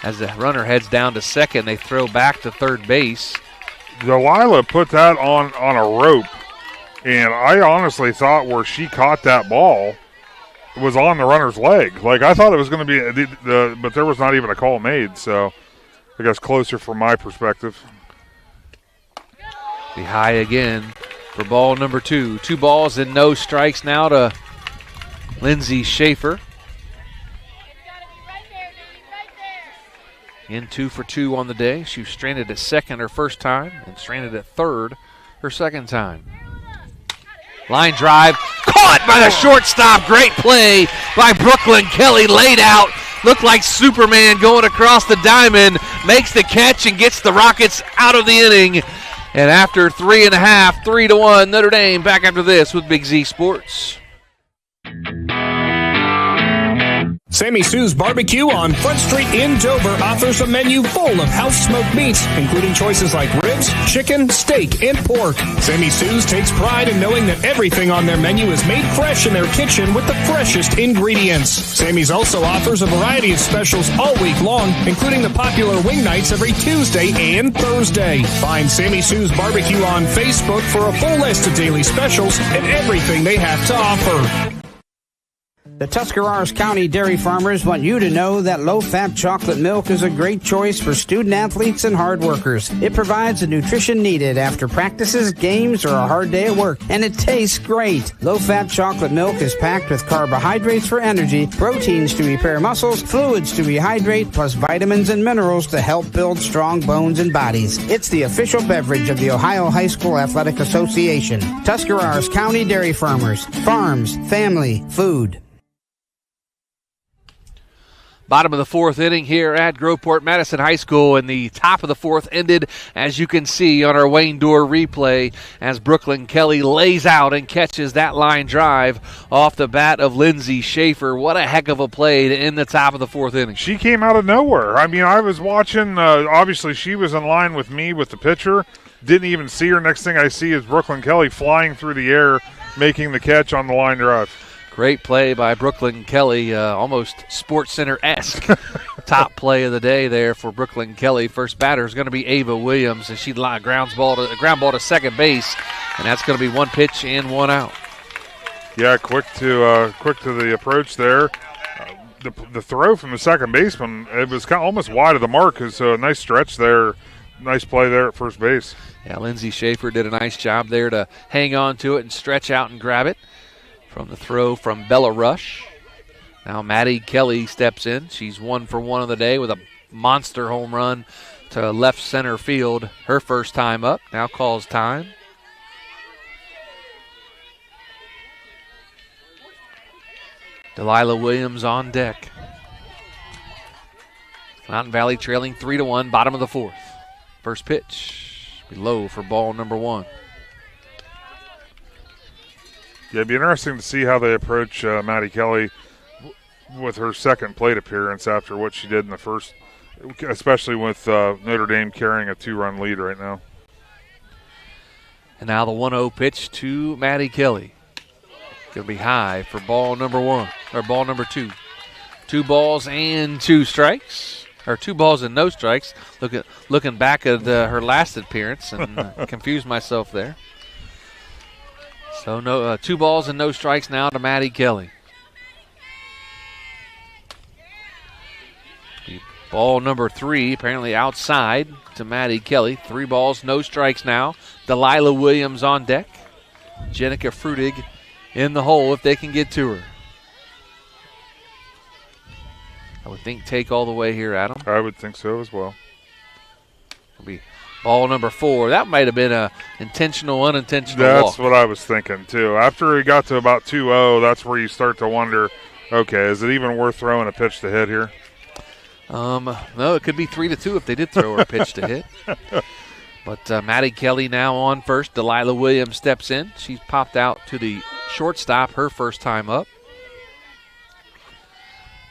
As the runner heads down to second, they throw back to third base. Delilah put that on a rope, and I honestly thought where she caught that ball was on the runner's leg. Like, I thought it was going to be, but there was not even a call made, so I guess closer from my perspective. Be high again for ball number 2. 2 balls and no strikes now to Lindsay Schaefer. In 2 for 2 on the day. She was stranded at second her first time and stranded at third her second time. Line drive, caught by the shortstop. Great play by Brooklyn Kelly. Laid out, looked like Superman going across the diamond. Makes the catch and gets the Rockets out of the inning. And after 3.5, 3-1, Notre Dame back after this with Big Z Sports. Sammy Sue's Barbecue on Front Street in Dover offers a menu full of house-smoked meats, including choices like ribs, chicken, steak, and pork. Sammy Sue's takes pride in knowing that everything on their menu is made fresh in their kitchen with the freshest ingredients. Sammy's also offers a variety of specials all week long, including the popular wing nights every Tuesday and Thursday. Find Sammy Sue's Barbecue on Facebook for a full list of daily specials and everything they have to offer. The Tuscarawas County dairy farmers want you to know that low-fat chocolate milk is a great choice for student-athletes and hard workers. It provides the nutrition needed after practices, games, or a hard day at work, and it tastes great. Low-fat chocolate milk is packed with carbohydrates for energy, proteins to repair muscles, fluids to rehydrate, plus vitamins and minerals to help build strong bones and bodies. It's the official beverage of the Ohio High School Athletic Association. Tuscarawas County Dairy Farmers. Farms, family, food. Bottom of the 4th inning here at Groveport Madison High School, and the top of the 4th ended, as you can see on our Wayne Dorr replay, as Brooklyn Kelly lays out and catches that line drive off the bat of Lindsay Schaefer. What a heck of a play to end the top of the 4th inning. She came out of nowhere. I mean, I was watching, obviously she was in line with me with the pitcher. Didn't even see her. Next thing I see is Brooklyn Kelly flying through the air, making the catch on the line drive. Great play by Brooklyn Kelly, almost SportsCenter-esque top play of the day there for Brooklyn Kelly. First batter is going to be Ava Williams, and she ground ball to second base, and that's going to be 1 pitch and 1 out. Yeah, quick to the approach there. The throw from the second baseman, it was kind of almost wide of the mark. So a nice stretch there, nice play there at first base. Yeah, Lindsay Schaefer did a nice job there to hang on to it and stretch out and grab it. From the throw from Bella Rush. Now Maddie Kelly steps in. She's 1 for 1 of the day with a monster home run to left center field. Her first time up. Now calls time. Delilah Williams on deck. Mountain Valley trailing 3-1, bottom of the 4th. First pitch. Be low for ball number 1. Yeah, it'd be interesting to see how they approach Maddie Kelly with her second plate appearance after what she did in the first, especially with Notre Dame carrying a 2-run lead right now. And now the 1-0 pitch to Maddie Kelly. Going to be high for ball number 1, or ball number 2. 2 balls and 2 strikes, or 2 balls and no strikes. Looking back at her last appearance and confused myself there. So no 2 balls and no strikes now to Maddie Kelly. Ball number 3 apparently outside to Maddie Kelly. 3 balls, no strikes now. Delilah Williams on deck. Jenica Frutig in the hole if they can get to her. I would think take all the way here, Adam. I would think so as well. It'll be ball number 4. That might have been a intentional, unintentional That's walk. what I was thinking, too. After he got to about 2-0, that's where you start to wonder, okay, is it even worth throwing a pitch to hit here? No, it could be 3-2 if they did throw her a pitch to hit. But Maddie Kelly now on first. Delilah Williams steps in. She's popped out to the shortstop her first time up.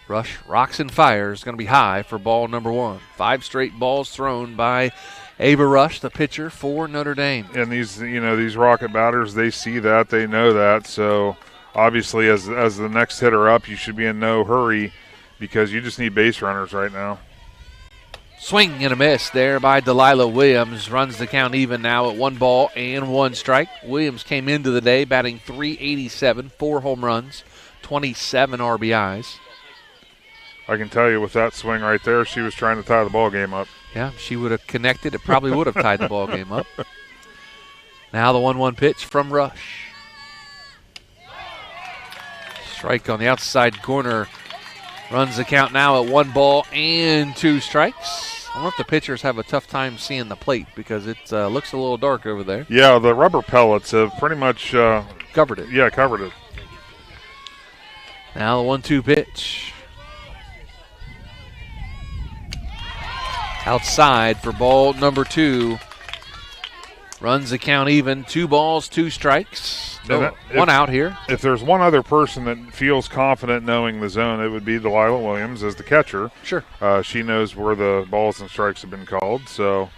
Rush rocks and fires. Going to be high for ball number 1. 5 straight balls thrown by Ava Rush, the pitcher for Notre Dame. And these Rocket batters, they see that, they know that. So obviously, as the next hitter up, you should be in no hurry because you just need base runners right now. Swing and a miss there by Delilah Williams. Runs the count even now at 1 ball and 1 strike. Williams came into the day batting .387, 4 home runs, 27 RBIs. I can tell you with that swing right there, she was trying to tie the ball game up. Yeah, she would have connected. It probably would have tied the ball game up. Now the 1-1 pitch from Rush. Strike on the outside corner. Runs the count now at 1 ball and 2 strikes. I wonder if the pitchers have a tough time seeing the plate because it looks a little dark over there. Yeah, the rubber pellets have pretty much covered it. Yeah, covered it. Now the 1-2 pitch. Outside for ball number 2. Runs the count even. 2 balls, 2 strikes. One out here. If there's one other person that feels confident knowing the zone, it would be Delilah Williams as the catcher. Sure. She knows where the balls and strikes have been called, so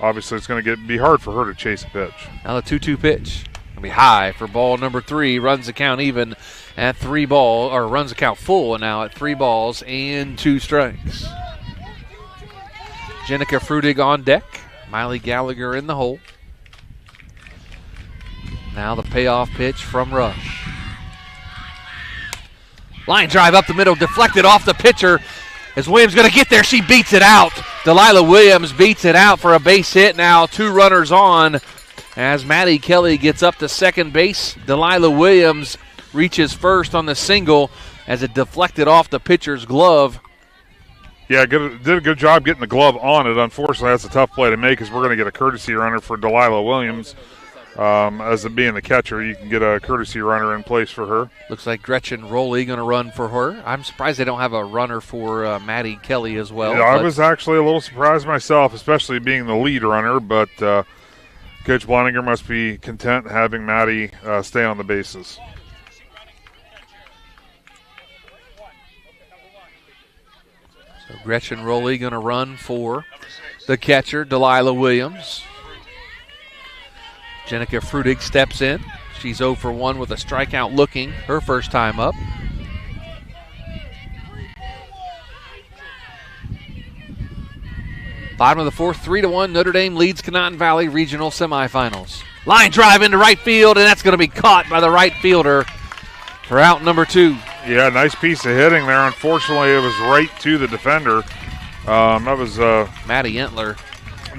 obviously it's going to be hard for her to chase a pitch. Now the 2-2 pitch. Going to be high for ball number 3. Runs the count even at 3 balls, or runs the count full now at 3 balls and 2 strikes. Jenica Frudig on deck. Miley Gallagher in the hole. Now the payoff pitch from Rush. Line drive up the middle, deflected off the pitcher. As Williams going to get there, she beats it out. Delilah Williams beats it out for a base hit. Now 2 runners on as Maddie Kelly gets up to second base. Delilah Williams reaches first on the single as it deflected off the pitcher's glove. Yeah, did a good job getting the glove on it. Unfortunately, that's a tough play to make as we're going to get a courtesy runner for Delilah Williams. As it being the catcher, you can get a courtesy runner in place for her. Looks like Gretchen Rowley going to run for her. I'm surprised they don't have a runner for Maddie Kelly as well. Yeah, I was actually a little surprised myself, especially being the lead runner, but Coach Bleininger must be content having Maddie stay on the bases. So Gretchen Rowley going to run for the catcher, Delilah Williams. Jenica Frudig steps in. She's 0 for 1 with a strikeout looking her first time up. Bottom of the 4th, 3-1. Notre Dame leads Conotton Valley Regional Semifinals. Line drive into right field, and that's going to be caught by the right fielder for out number 2. Yeah, nice piece of hitting there. Unfortunately, it was right to the defender. That was Maddie Entler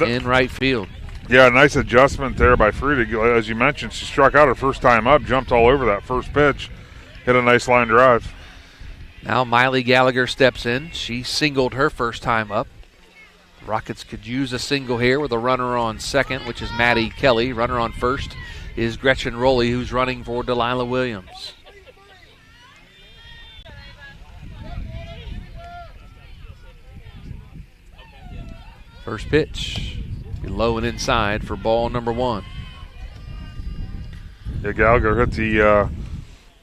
in right field. Yeah, nice adjustment there by Frudig. As you mentioned, she struck out her first time up, jumped all over that first pitch, hit a nice line drive. Now Miley Gallagher steps in. She singled her first time up. Rockets could use a single here with a runner on second, which is Maddie Kelly. Runner on first is Gretchen Rowley, who's running for Delilah Williams. First pitch. Low and inside for ball number 1. Yeah, Gallagher hit the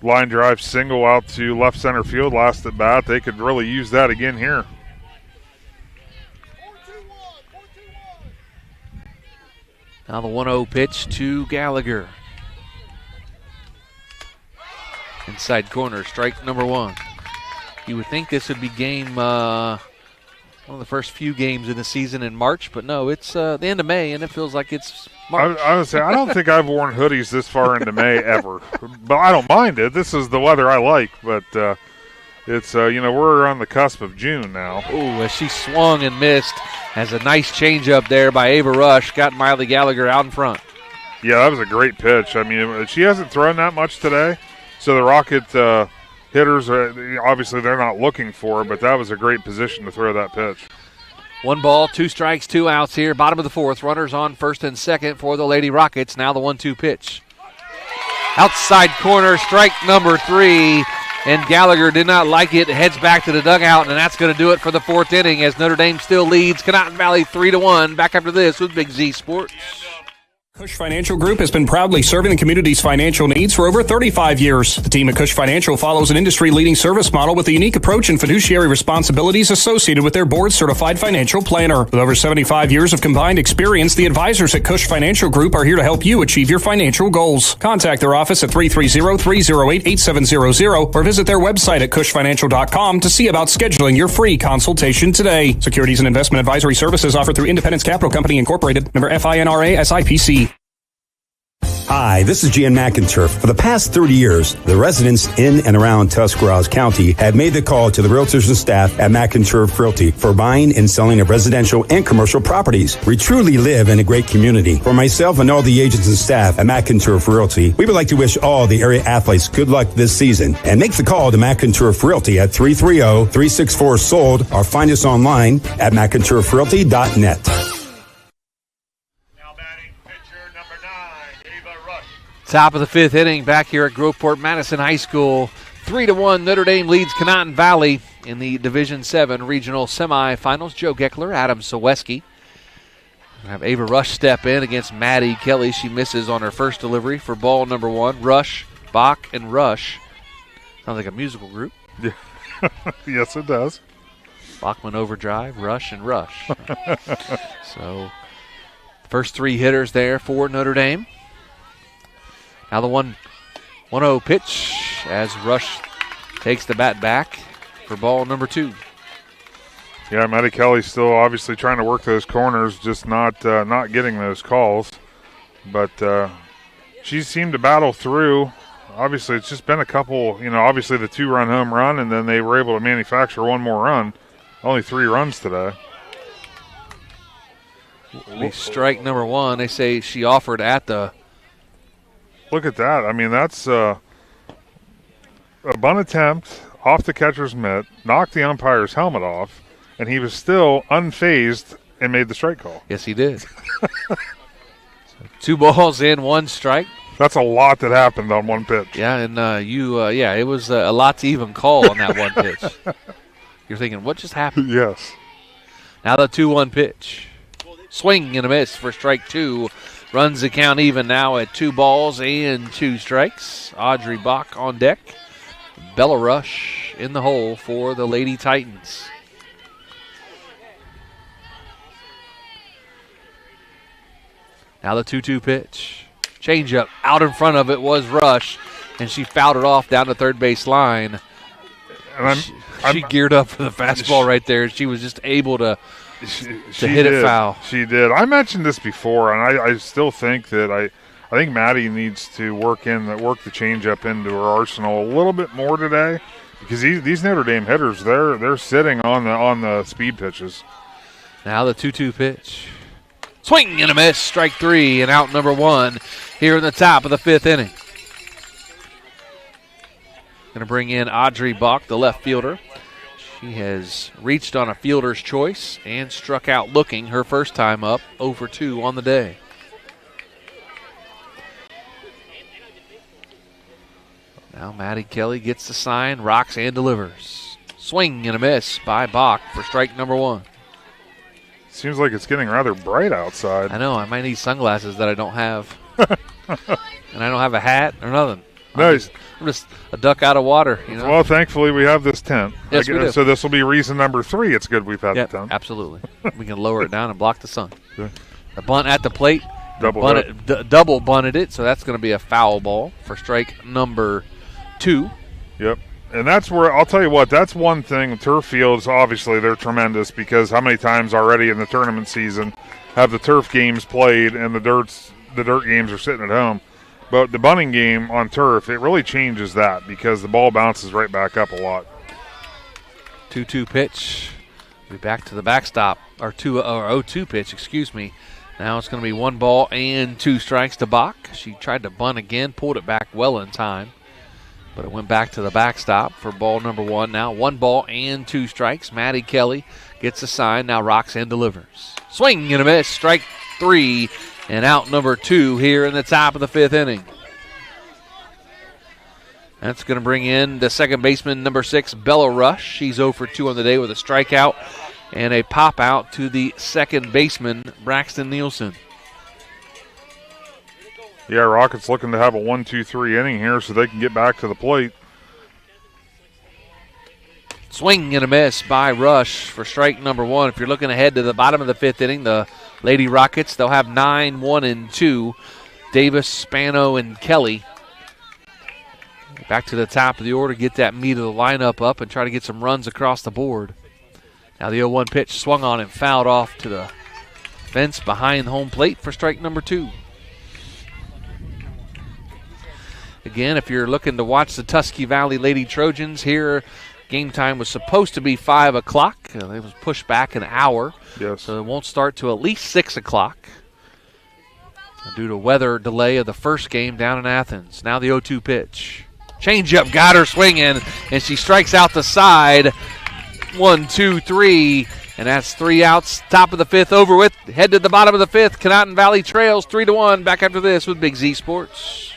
line drive single out to left center field last at bat. They could really use that again here. Now the 1-0 pitch to Gallagher. Inside corner, strike number 1. You would think this would be game one of the first few games in the season in March, but no, it's the end of May, and it feels like it's March. I would say I don't think I've worn hoodies this far into May ever, but I don't mind it. This is the weather I like, but it's we're on the cusp of June now. Oh, as she swung and missed, has a nice changeup there by Ava Rush, got Miley Gallagher out in front. Yeah, that was a great pitch. I mean, she hasn't thrown that much today, so the Rocket hitters, obviously they're not looking for her, but that was a great position to throw that pitch. 1 ball, 2 strikes, 2 outs here. Bottom of the 4th. Runners on first and second for the Lady Rockets. Now the 1-2 pitch. Outside corner, strike number 3. And Gallagher did not like it. Heads back to the dugout, and that's going to do it for the 4th inning as Notre Dame still leads Conotton Valley 3-1. Back after this with Big Z Sports. Cush Financial Group has been proudly serving the community's financial needs for over 35 years. The team at Cush Financial follows an industry-leading service model with a unique approach and fiduciary responsibilities associated with their board-certified financial planner. With over 75 years of combined experience, the advisors at Cush Financial Group are here to help you achieve your financial goals. Contact their office at 330-308-8700 or visit their website at cushfinancial.com to see about scheduling your free consultation today. Securities and investment advisory services offered through Independence Capital Company Incorporated, member FINRA SIPC. Hi, this is Jan McInturf. For the past 30 years, the residents in and around Tuscarawas County have made the call to the realtors and staff at McInturf Realty for buying and selling of residential and commercial properties. We truly live in a great community. For myself and all the agents and staff at McInturf Realty, we would like to wish all the area athletes good luck this season and make the call to McInturf Realty at 330-364-SOLD or find us online at McInturfRealty.net. Top of the fifth inning back here at Groveport Madison High School. 3-1 Notre Dame leads Conotton Valley in the Division 7 regional semifinals. Joe Geckler, Adam Ciereszewski. We'll have Ava Rush step in against Maddie Kelly. She misses on her first delivery for ball number 1. Rush, Bach, and Rush. Sounds like a musical group. Yeah. Yes, it does. Bachman Overdrive, Rush, and Rush. So, first 3 hitters there for Notre Dame. Now the 1-0 pitch as Rush takes the bat back for ball number 2. Yeah, Maddie Kelly still obviously trying to work those corners, just not getting those calls. But she seemed to battle through. Obviously, it's just been a couple, obviously the 2-run home run, and then they were able to manufacture 1 more run. Only 3 runs today. Strike number 1. They say she offered at the... Look at that. I mean, that's a bunt attempt off the catcher's mitt, knocked the umpire's helmet off, and he was still unfazed and made the strike call. Yes, he did. So 2 balls in, 1 strike. That's a lot that happened on 1 pitch. Yeah, and it was a lot to even call on that 1 pitch. You're thinking, what just happened? Yes. Now the 2-1 pitch. Swing and a miss for strike 2. Runs the count even now at 2 balls and 2 strikes. Audrey Bach on deck. Bella Rush in the hole for the Lady Titans. Now the 2-2 pitch. Changeup out in front of it was Rush, and she fouled it off down the third base line. And she geared up for the fastball right there. She was just able to hit it foul. She did. I mentioned this before, and I still think that I think Maddie needs to work the changeup into her arsenal a little bit more today, because these Notre Dame hitters they're sitting on the speed pitches. Now the 2-2 pitch. Swing and a miss, strike 3, and out number 1 here in the top of the 5th inning. Going to bring in Audrey Bach, the left fielder. She has reached on a fielder's choice and struck out looking her first time up, 0 for 2 on the day. Now Maddie Kelly gets the sign, rocks and delivers. Swing and a miss by Bach for strike number 1. Seems like it's getting rather bright outside. I know. I might need sunglasses that I don't have. And I don't have a hat or nothing. Nice. I'm just a duck out of water, Well, thankfully we have this tent. Yes, we do. So this will be reason number 3. It's good we've had the tent. Absolutely. We can lower it down and block the sun. Yeah. The bunt at the plate. Double bunted it, so that's going to be a foul ball for strike number 2. Yep. And that's where, I'll tell you what, that's one thing. Turf fields, obviously, they're tremendous, because how many times already in the tournament season have the turf games played and the dirt games are sitting at home. But the bunting game on turf, it really changes that, because the ball bounces right back up a lot. 2-2 pitch. Be back to the backstop, or 0-2 pitch, excuse me. Now it's going to be 1 ball and 2 strikes to Bach. She tried to bunt again, pulled it back well in time, but it went back to the backstop for ball number 1. Now 1 ball and 2 strikes. Maddie Kelly gets a sign, now rocks and delivers. Swing and a miss, strike 3, and out number 2 here in the top of the 5th inning. That's going to bring in the second baseman, number 6, Bella Rush. She's 0 for 2 on the day with a strikeout and a pop out to the second baseman, Braxton Nielsen. Yeah, Rockets looking to have a 1-2-3 inning here so they can get back to the plate. Swing and a miss by Rush for strike number 1. If you're looking ahead to the bottom of the 5th inning, the Lady Rockets, they'll have 9, 1, and 2. Davis, Spano, and Kelly. Back to the top of the order, get that meat of the lineup up and try to get some runs across the board. Now the 0-1 pitch swung on and fouled off to the fence behind home plate for strike number 2. Again, if you're looking to watch the Tusky Valley Lady Trojans here, game time was supposed to be 5 o'clock. It was pushed back an hour. Yes. So it won't start till at least 6 o'clock due to weather delay of the first game down in Athens. Now the 0-2 pitch. Changeup got her swinging, and she strikes out the side. 1, 2, 3, and that's 3 outs. Top of the 5th over with. Head to the bottom of the 5th. Conotton Valley trails 3-1. Back after this with Big Z Sports.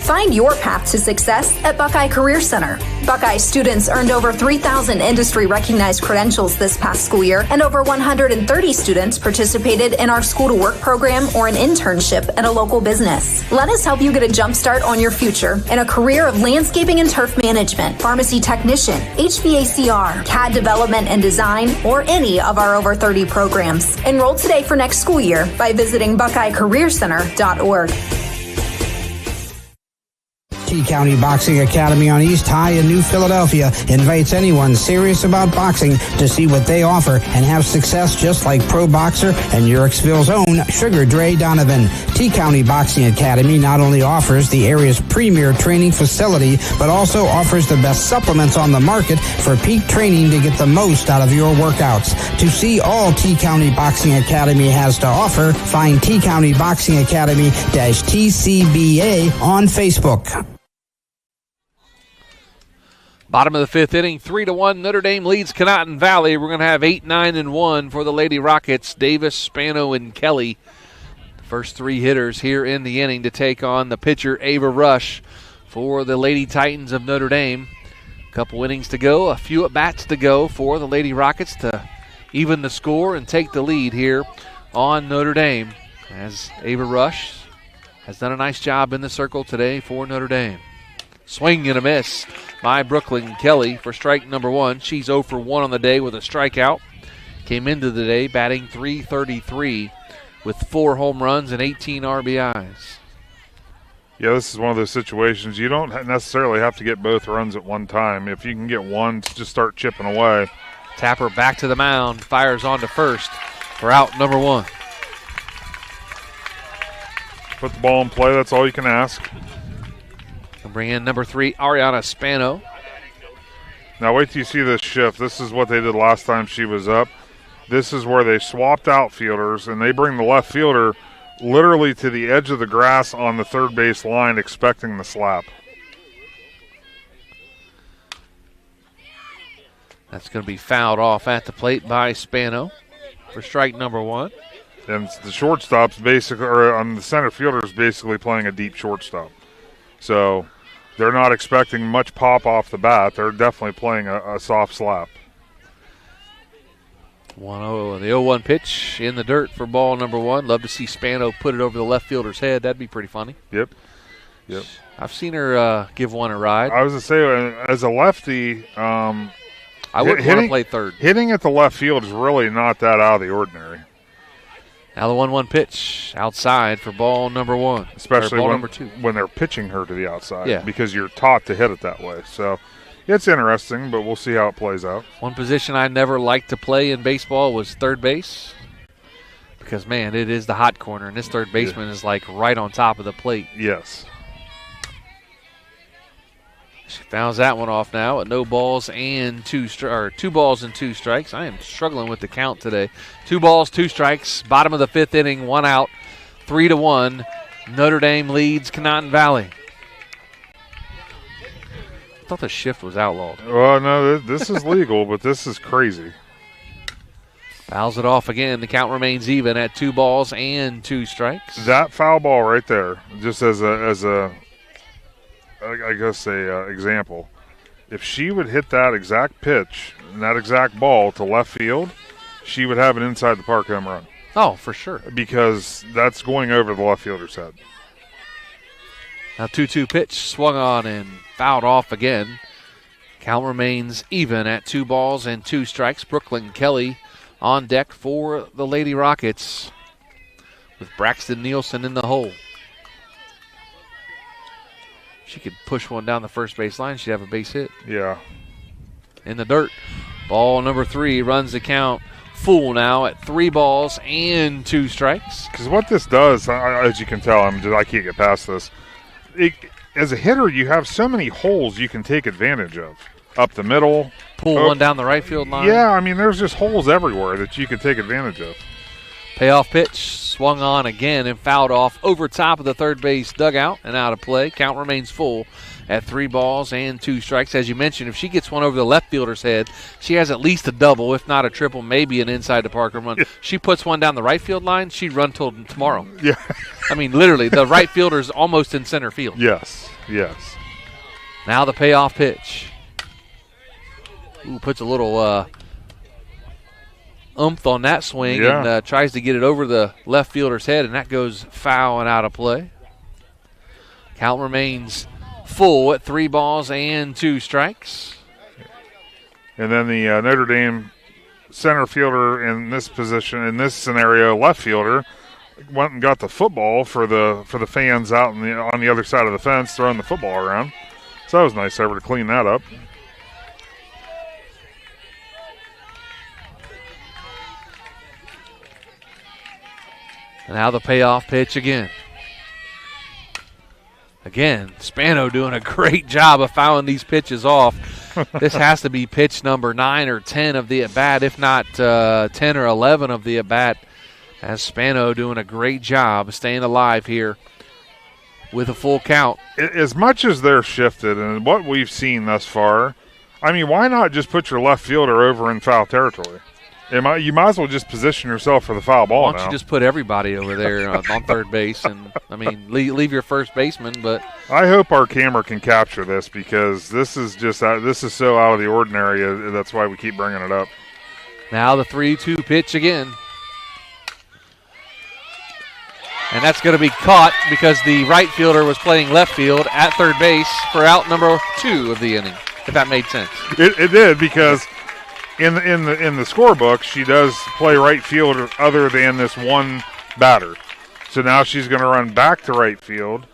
Find your path to success at Buckeye Career Center. Buckeye students earned over 3,000 industry-recognized credentials this past school year, and over 130 students participated in our school-to-work program or an internship at a local business. Let us help you get a jump start on your future in a career of landscaping and turf management, pharmacy technician, HVACR, CAD development and design, or any of our over 30 programs. Enroll today for next school year by visiting BuckeyeCareerCenter.org. T-County Boxing Academy on East High in New Philadelphia invites anyone serious about boxing to see what they offer and have success just like pro boxer and Yurexville's own Sugar Dre Donovan. T-County Boxing Academy not only offers the area's premier training facility, but also offers the best supplements on the market for peak training to get the most out of your workouts. To see all T-County Boxing Academy has to offer, find T-County Boxing Academy-TCBA on Facebook. Bottom of the 5th inning, 3-1. Notre Dame leads Conotton Valley. We're going to have 8, 9, and 1 for the Lady Rockets. Davis, Spano, and Kelly. The first 3 hitters here in the inning to take on the pitcher, Ava Rush, for the Lady Titans of Notre Dame. A couple innings to go, a few at-bats to go for the Lady Rockets to even the score and take the lead here on Notre Dame, as Ava Rush has done a nice job in the circle today for Notre Dame. Swing and a miss by Brooklyn Kelly for strike number 1. She's 0 for 1 on the day with a strikeout. Came into the day batting .333 with 4 home runs and 18 RBIs. Yeah, this is one of those situations you don't necessarily have to get both runs at one time. If you can get one, just start chipping away. Tapper back to the mound, fires on to first for out number 1. Put the ball in play, that's all you can ask. And bring in number 3, Ariana Spano. Now wait till you see this shift. This is what they did last time she was up. This is where they swapped outfielders, and they bring the left fielder literally to the edge of the grass on the third base line, expecting the slap. That's going to be fouled off at the plate by Spano for strike number 1. And the shortstop's basically, or on the center fielder's basically playing a deep shortstop. So they're not expecting much pop off the bat. They're definitely playing a soft slap. 1-0, the 0-1 pitch in the dirt for ball number 1. Love to see Spano put it over the left fielder's head. That'd be pretty funny. Yep. I've seen her give one a ride. I was going to say, as a lefty, I wouldn't want to play third. Hitting at the left field is really not that out of the ordinary. Now the 1-1 pitch outside for ball number 1. Especially ball number 2. When they're pitching her to the outside. Yeah. Because you're taught to hit it that way. So it's interesting, but we'll see how it plays out. One position I never liked to play in baseball was third base. Because, man, it is the hot corner, and this third baseman is like right on top of the plate. Yes. She fouls that one off now at 2 balls and 2 strikes. I am struggling with the count today. 2 balls, 2 strikes. Bottom of the 5th inning, 1 out, 3-1. Notre Dame leads Conotton Valley. I thought the shift was outlawed. Well, no, this is legal, but this is crazy. Fouls it off again. The count remains even at 2 balls and 2 strikes. That foul ball right there, just as a example. If she would hit that exact pitch and that exact ball to left field, she would have an inside the park home run. Oh, for sure. Because that's going over the left fielder's head. Now 2-2 pitch swung on and fouled off again. Count remains even at 2 balls and 2 strikes. Brooklyn Kelly on deck for the Lady Rockets with Braxton Nielsen in the hole. She could push one down the first base line. She'd have a base hit. Yeah. In the dirt. Ball number 3 runs the count full now at 3 balls and 2 strikes. Because what this does, as you can tell, I can't get past this. as a hitter, you have so many holes you can take advantage of. Up the middle. Pull one down the right field line. Yeah, I mean, there's just holes everywhere that you can take advantage of. Payoff pitch swung on again and fouled off over top of the third base dugout and out of play. Count remains full at 3 balls and 2 strikes. As you mentioned, if she gets one over the left fielder's head, she has at least a double, if not a triple, maybe an inside the park run. She puts one down the right field line, she'd run till tomorrow. Yeah. I mean, literally, the right fielder's almost in center field. Yes. Now the payoff pitch. Ooh, puts a little oomph on that swing and tries to get it over the left fielder's head, and that goes foul and out of play. Count remains full at 3 balls and 2 strikes. And then the Notre Dame center fielder in this position, in this scenario, left fielder, went and got the football for the fans out on the other side of the fence, throwing the football around. So that was nice of her to clean that up. And now the payoff pitch again. Again, Spano doing a great job of fouling these pitches off. This has to be pitch number 9 or 10 of the at-bat, if not 10 or 11 of the at-bat, as Spano doing a great job of staying alive here with a full count. As much as they're shifted and what we've seen thus far, I mean, why not just put your left fielder over in foul territory? You might as well just position yourself for the foul ball. Why don't you just put everybody over there on third base and, I mean, leave your first baseman. But I hope our camera can capture this because this is so out of the ordinary. That's why we keep bringing it up. Now the 3-2 pitch again. And that's going to be caught because the right fielder was playing left field at third base for out number 2 of the inning, if that made sense. It did because in the scorebook, she does play right field other than this one batter. So now she's going to run back to right field,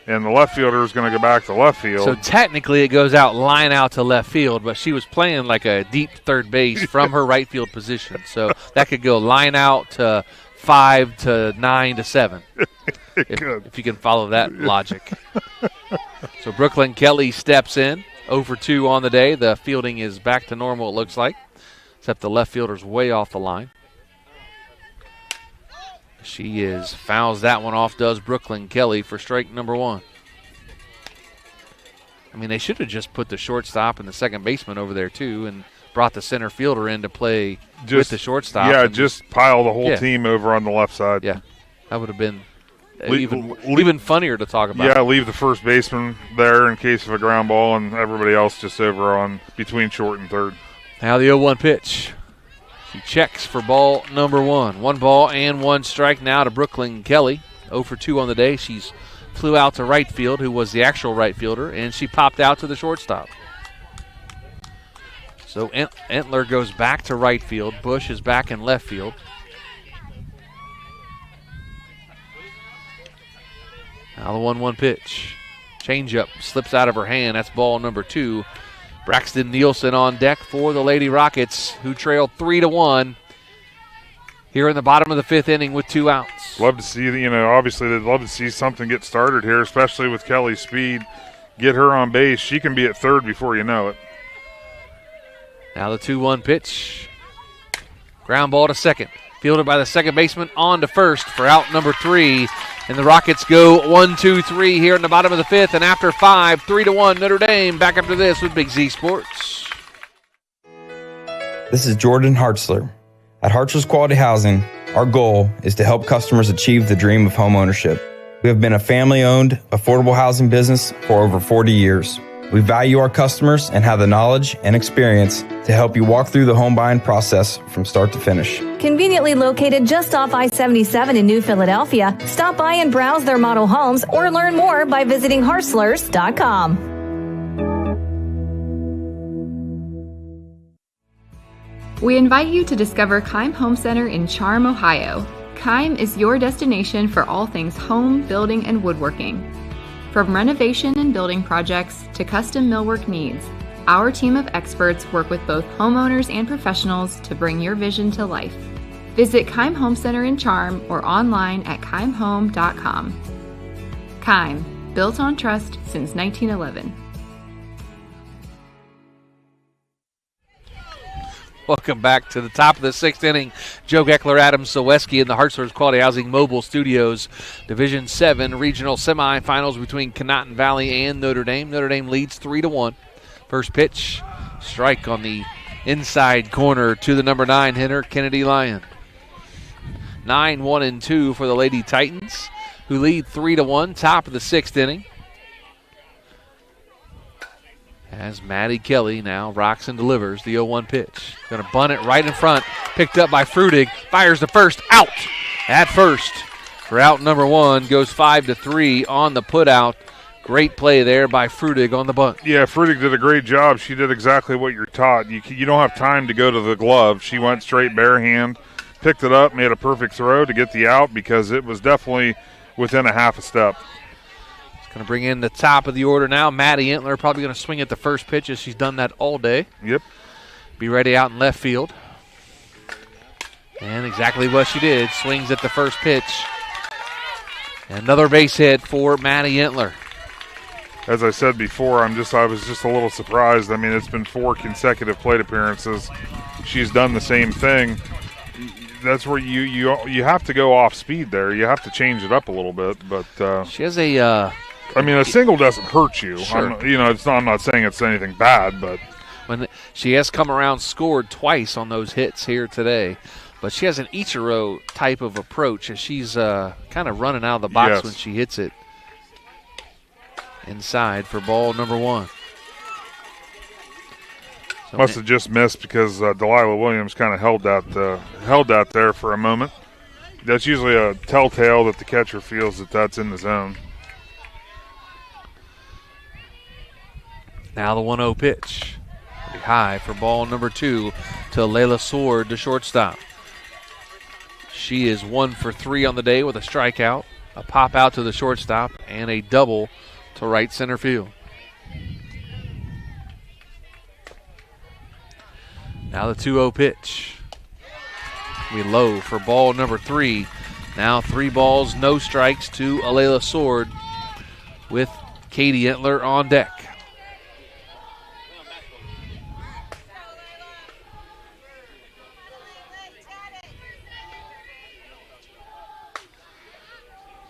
and the left fielder is going to go back to left field. So technically it goes out, line out to left field, but she was playing like a deep third base from her right field position. So that could go line out to 5 to 9 to 7, if you can follow that logic. So Brooklyn Kelly steps in, 0 for 2 on the day. The fielding is back to normal, it looks like, except the left fielder's way off the line. She fouls that one off, does Brooklyn Kelly, for strike number 1. I mean, they should have just put the shortstop and the second baseman over there, too, and brought the center fielder in to play with the shortstop. Yeah, just pile the whole team over on the left side. Yeah, that would have been even funnier to talk about. Yeah, leave the first baseman there in case of a ground ball and everybody else just over on between short and third. Now the 0-1 pitch. She checks for ball number 1. 1 ball and 1 strike now to Brooklyn Kelly. 0 for 2 on the day. She's flew out to right field, who was the actual right fielder, and she popped out to the shortstop. So Entler goes back to right field. Bush is back in left field. Now the 1-1 pitch. Changeup slips out of her hand. That's ball number 2. Braxton Nielsen on deck for the Lady Rockets, who trail 3-1 here in the bottom of the 5th inning with 2 outs. Love to see, obviously they'd love to see something get started here, especially with Kelly's speed. Get her on base. She can be at third before you know it. Now the 2-1 pitch. Ground ball to second. Fielded by the second baseman on to first for out number 3. And the Rockets go 1-2-3 here in the bottom of the 5th. And after 5, 3-1 Notre Dame. Back after this with Big Z Sports. This is Jordan Hartzler. At Hartzler's Quality Housing, our goal is to help customers achieve the dream of home ownership. We have been a family-owned, affordable housing business for over 40 years. We value our customers and have the knowledge and experience to help you walk through the home buying process from start to finish. Conveniently located just off I-77 in New Philadelphia, stop by and browse their model homes or learn more by visiting Hartzlers.com. We invite you to discover Keim Home Center in Charm, Ohio. Keim is your destination for all things home, building, and woodworking. From renovation and building projects to custom millwork needs, our team of experts work with both homeowners and professionals to bring your vision to life. Visit Keim Home Center in Charm or online at keimhome.com. Keim, built on trust since 1911. Welcome back to the top of the 6th inning. Joe Geckler, Adam Ciereszewski in the Hartford Quality Housing Mobile Studios. Division 7 regional semifinals between Conotton Valley and Notre Dame. Notre Dame leads 3-1. First pitch, strike on the inside corner to the number 9 hitter, Kennedy Lyon. 9-1-2 for the Lady Titans, who lead 3-1, top of the 6th inning. As Maddie Kelly now rocks and delivers the 0-1 pitch. Going to bunt it right in front. Picked up by Frudig. Fires the first. Out at first. For out number 1. Goes 5-3 on the putout. Great play there by Frudig on the bunt. Yeah, Frudig did a great job. She did exactly what you're taught. You don't have time to go to the glove. She went straight bare hand, picked it up, made a perfect throw to get the out because it was definitely within a half a step. Going to bring in the top of the order now. Maddie Entler probably going to swing at the first pitch as she's done that all day. Yep. Be ready out in left field. And exactly what she did. Swings at the first pitch. Another base hit for Maddie Entler. As I said before, I was just a little surprised. I mean, it's been 4 consecutive plate appearances. She's done the same thing. That's where you have to go off speed there. You have to change it up a little bit. But she has a. I mean, a single doesn't hurt you. Sure. I'm not saying it's anything bad, but when she has come around, scored twice on those hits here today. But she has an Ichiro type of approach as she's kind of running out of the box when she hits it inside for ball number 1. So must have just missed because Delilah Williams kind of held that there for a moment. That's usually a telltale that the catcher feels that that's in the zone. Now the 1-0 pitch. Pretty high for ball number 2 to Layla Sword, the shortstop. She is 1 for 3 on the day with a strikeout, a pop out to the shortstop, and a double to right center field. Now the 2-0 pitch. We low for ball number 3. Now 3 balls, no strikes to Alayla Sword with Katie Entler on deck.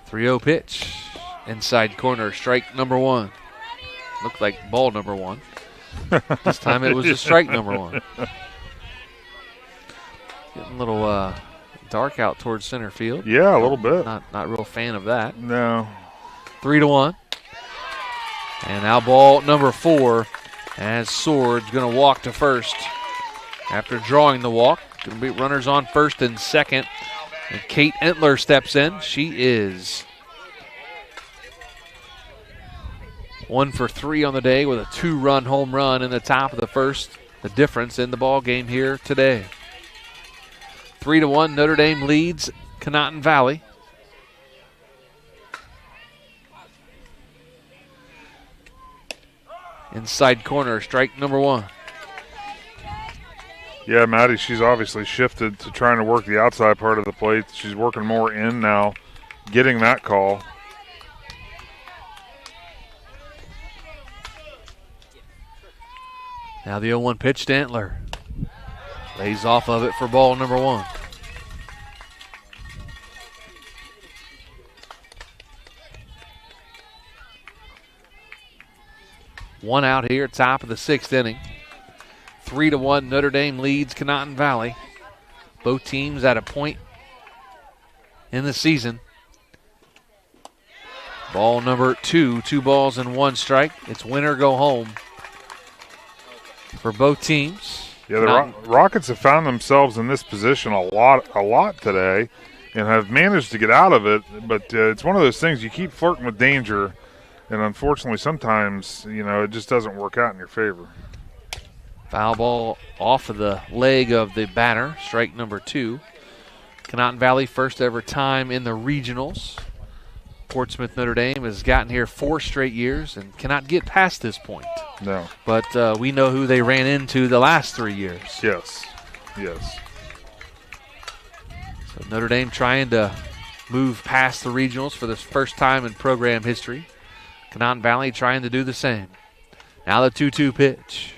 .30 pitch. Inside corner, strike number 1. Looked like ball number 1. This time it was a strike number 1. Getting a little dark out towards center field. Yeah, a little bit. Not real fan of that. No. 3-1. And now ball number 4 as Sword's going to walk to first. After drawing the walk, going to be runners on first and second. And Kate Entler steps in. She is 1 for 3 on the day with a 2-run home run in the top of the first. The difference in the ball game here today. 3-1, Notre Dame leads Conotton Valley. Inside corner, strike number 1. Yeah, Maddie, she's obviously shifted to trying to work the outside part of the plate. She's working more in now, getting that call. Now the 0-1 pitch to Entler. Lays off of it for ball number 1. One out here, top of the 6th inning. 3-1, Notre Dame leads Conotton Valley. Both teams at a point in the season. Ball number 2, 2 balls and 1 strike. It's win or go home for both teams. Yeah, the Rockets have found themselves in this position a lot today and have managed to get out of it, but it's one of those things you keep flirting with danger, and unfortunately sometimes, it just doesn't work out in your favor. Foul ball off of the leg of the batter, strike number 2. Conotton Valley, first ever time in the regionals. Portsmouth Notre Dame has gotten here 4 straight years and cannot get past this point. No. But we know who they ran into the last 3 years. Yes. So Notre Dame trying to move past the regionals for the first time in program history. Conotton Valley trying to do the same. Now the 2-2 pitch.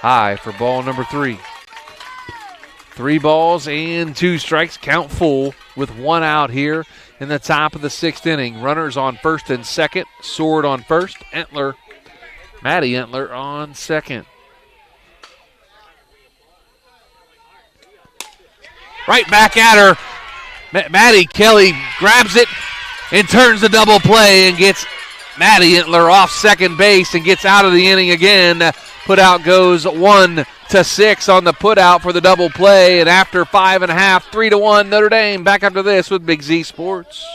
High for ball number 3. 3 balls and 2 strikes, count full with 1 out here in the top of the 6th inning. Runners on first and second. Sword on first. Maddie Entler on second. Right back at her. Maddie Kelly grabs it and turns the double play and gets Maddie Entler off second base and gets out of the inning again. Put out goes 1-6 on the put out for the double play. And after 5.5, 3-1 Notre Dame. Back after this with Big Z Sports.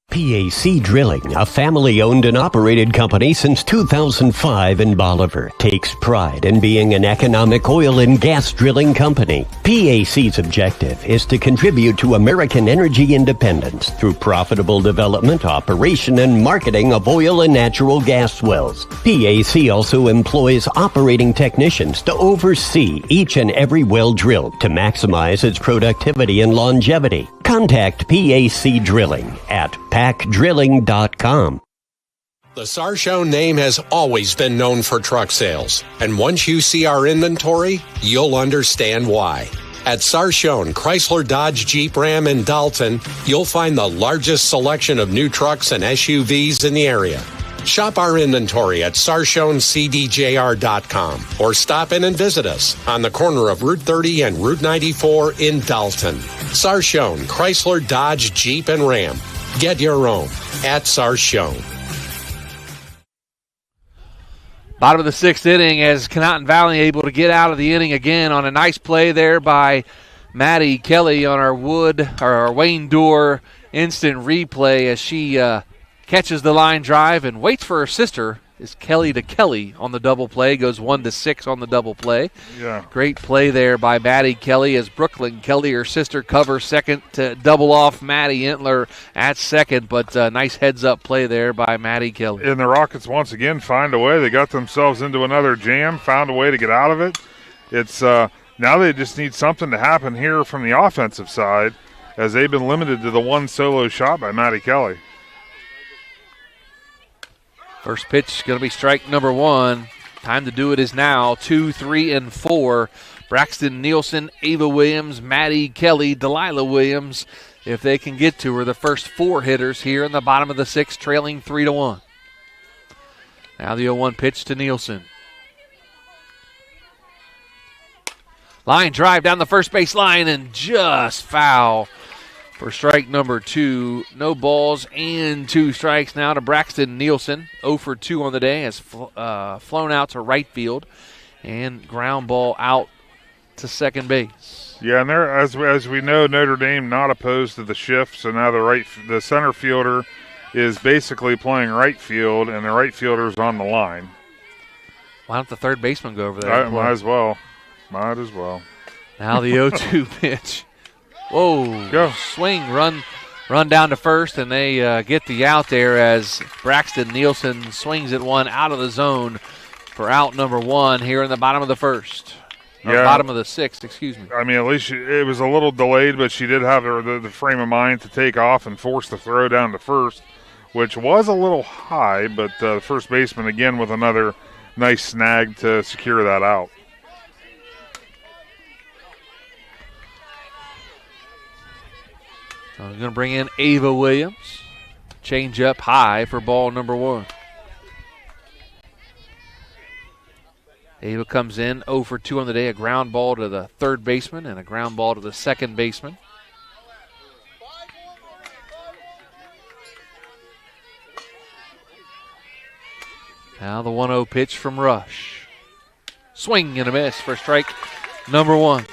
PAC Drilling, a family-owned and operated company since 2005 in Bolivar, takes pride in being an economic oil and gas drilling company. PAC's objective is to contribute to American energy independence through profitable development, operation, and marketing of oil and natural gas wells. PAC also employs operating technicians to oversee each and every well drilled to maximize its productivity and longevity. Contact PAC Drilling at pacdrilling.com. The Sarchone name has always been known for truck sales, and once you see our inventory, you'll understand why. At Sarchone Chrysler Dodge Jeep Ram in Dalton, you'll find the largest selection of new trucks and SUVs in the area. Shop our inventory at SarchoneCDJR.com or stop in and visit us on the corner of Route 30 and Route 94 in Dalton. Sarchone Chrysler Dodge Jeep and Ram. Get your own at Sarchone. Bottom of the 6th inning as Conotton Valley able to get out of the inning again on a nice play there by Maddie Kelly on our Wayne Dorr instant replay as she catches the line drive and waits for her sister. Is Kelly to Kelly on the double play. Goes 1-6 on the double play. Yeah. Great play there by Maddie Kelly as Brooklyn Kelly, her sister, covers second to double off Maddie Entler at second. But nice heads-up play there by Maddie Kelly. And the Rockets once again find a way. They got themselves into another jam, found a way to get out of it. It's now they just need something to happen here from the offensive side as they've been limited to the one solo shot by Maddie Kelly. First pitch going to be strike number 1. Time to do it is now. 2, 3, and 4. Braxton Nielsen, Ava Williams, Maddie Kelly, Delilah Williams. If they can get to her, the first 4 hitters here in the bottom of the 6th, trailing 3-1. Now the 0-1 pitch to Nielsen. Line drive down the first base line and just foul for strike number 2. No balls and 2 strikes now to Braxton Nielsen. 0 for 2 on the day has flown out to right field and ground ball out to second base. Yeah, and there, as we know, Notre Dame not opposed to the shift, so now the center fielder is basically playing right field, and the right fielder's on the line. Why don't the third baseman go over there? Might as well. Now the 0-2 pitch. Whoa. Go. Swing, run down to first, and they get the out there as Braxton Nielsen swings at one out of the zone for out number 1 here in the bottom of the first. Yeah. Bottom of the 6th, excuse me. I mean, at least it was a little delayed, but she did have the frame of mind to take off and force the throw down to first, which was a little high, but the first baseman again with another nice snag to secure that out. So we're going to bring in Ava Williams. Change up high for ball number 1. Ava comes in 0 for 2 on the day. A ground ball to the third baseman and a ground ball to the second baseman. Now the 1-0 pitch from Rush. Swing and a miss for strike number 1.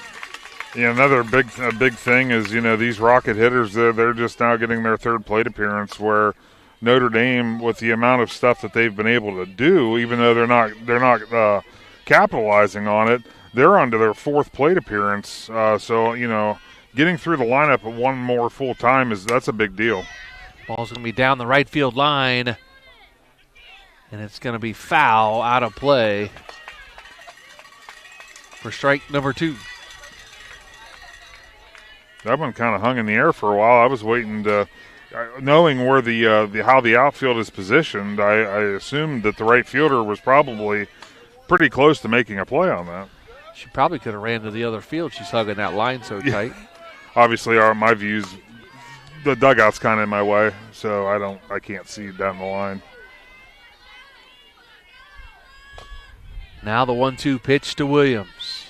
Yeah, another big thing is, these Rocket hitters, they're just now getting their third plate appearance, where Notre Dame, with the amount of stuff that they've been able to do, even though they're not capitalizing on it, they're on to their 4th plate appearance. So getting through the lineup at one more full time that's a big deal. Ball's going to be down the right field line, and it's going to be foul out of play for strike number 2. That one kind of hung in the air for a while. I was waiting to knowing where the how the outfield is positioned, I assumed that the right fielder was probably pretty close to making a play on that. She probably could have ran to the other field. She's hugging that line so tight. Obviously, my views, the dugout's kind of in my way, so I can't see down the line. Now the 1-2 pitch to Williams.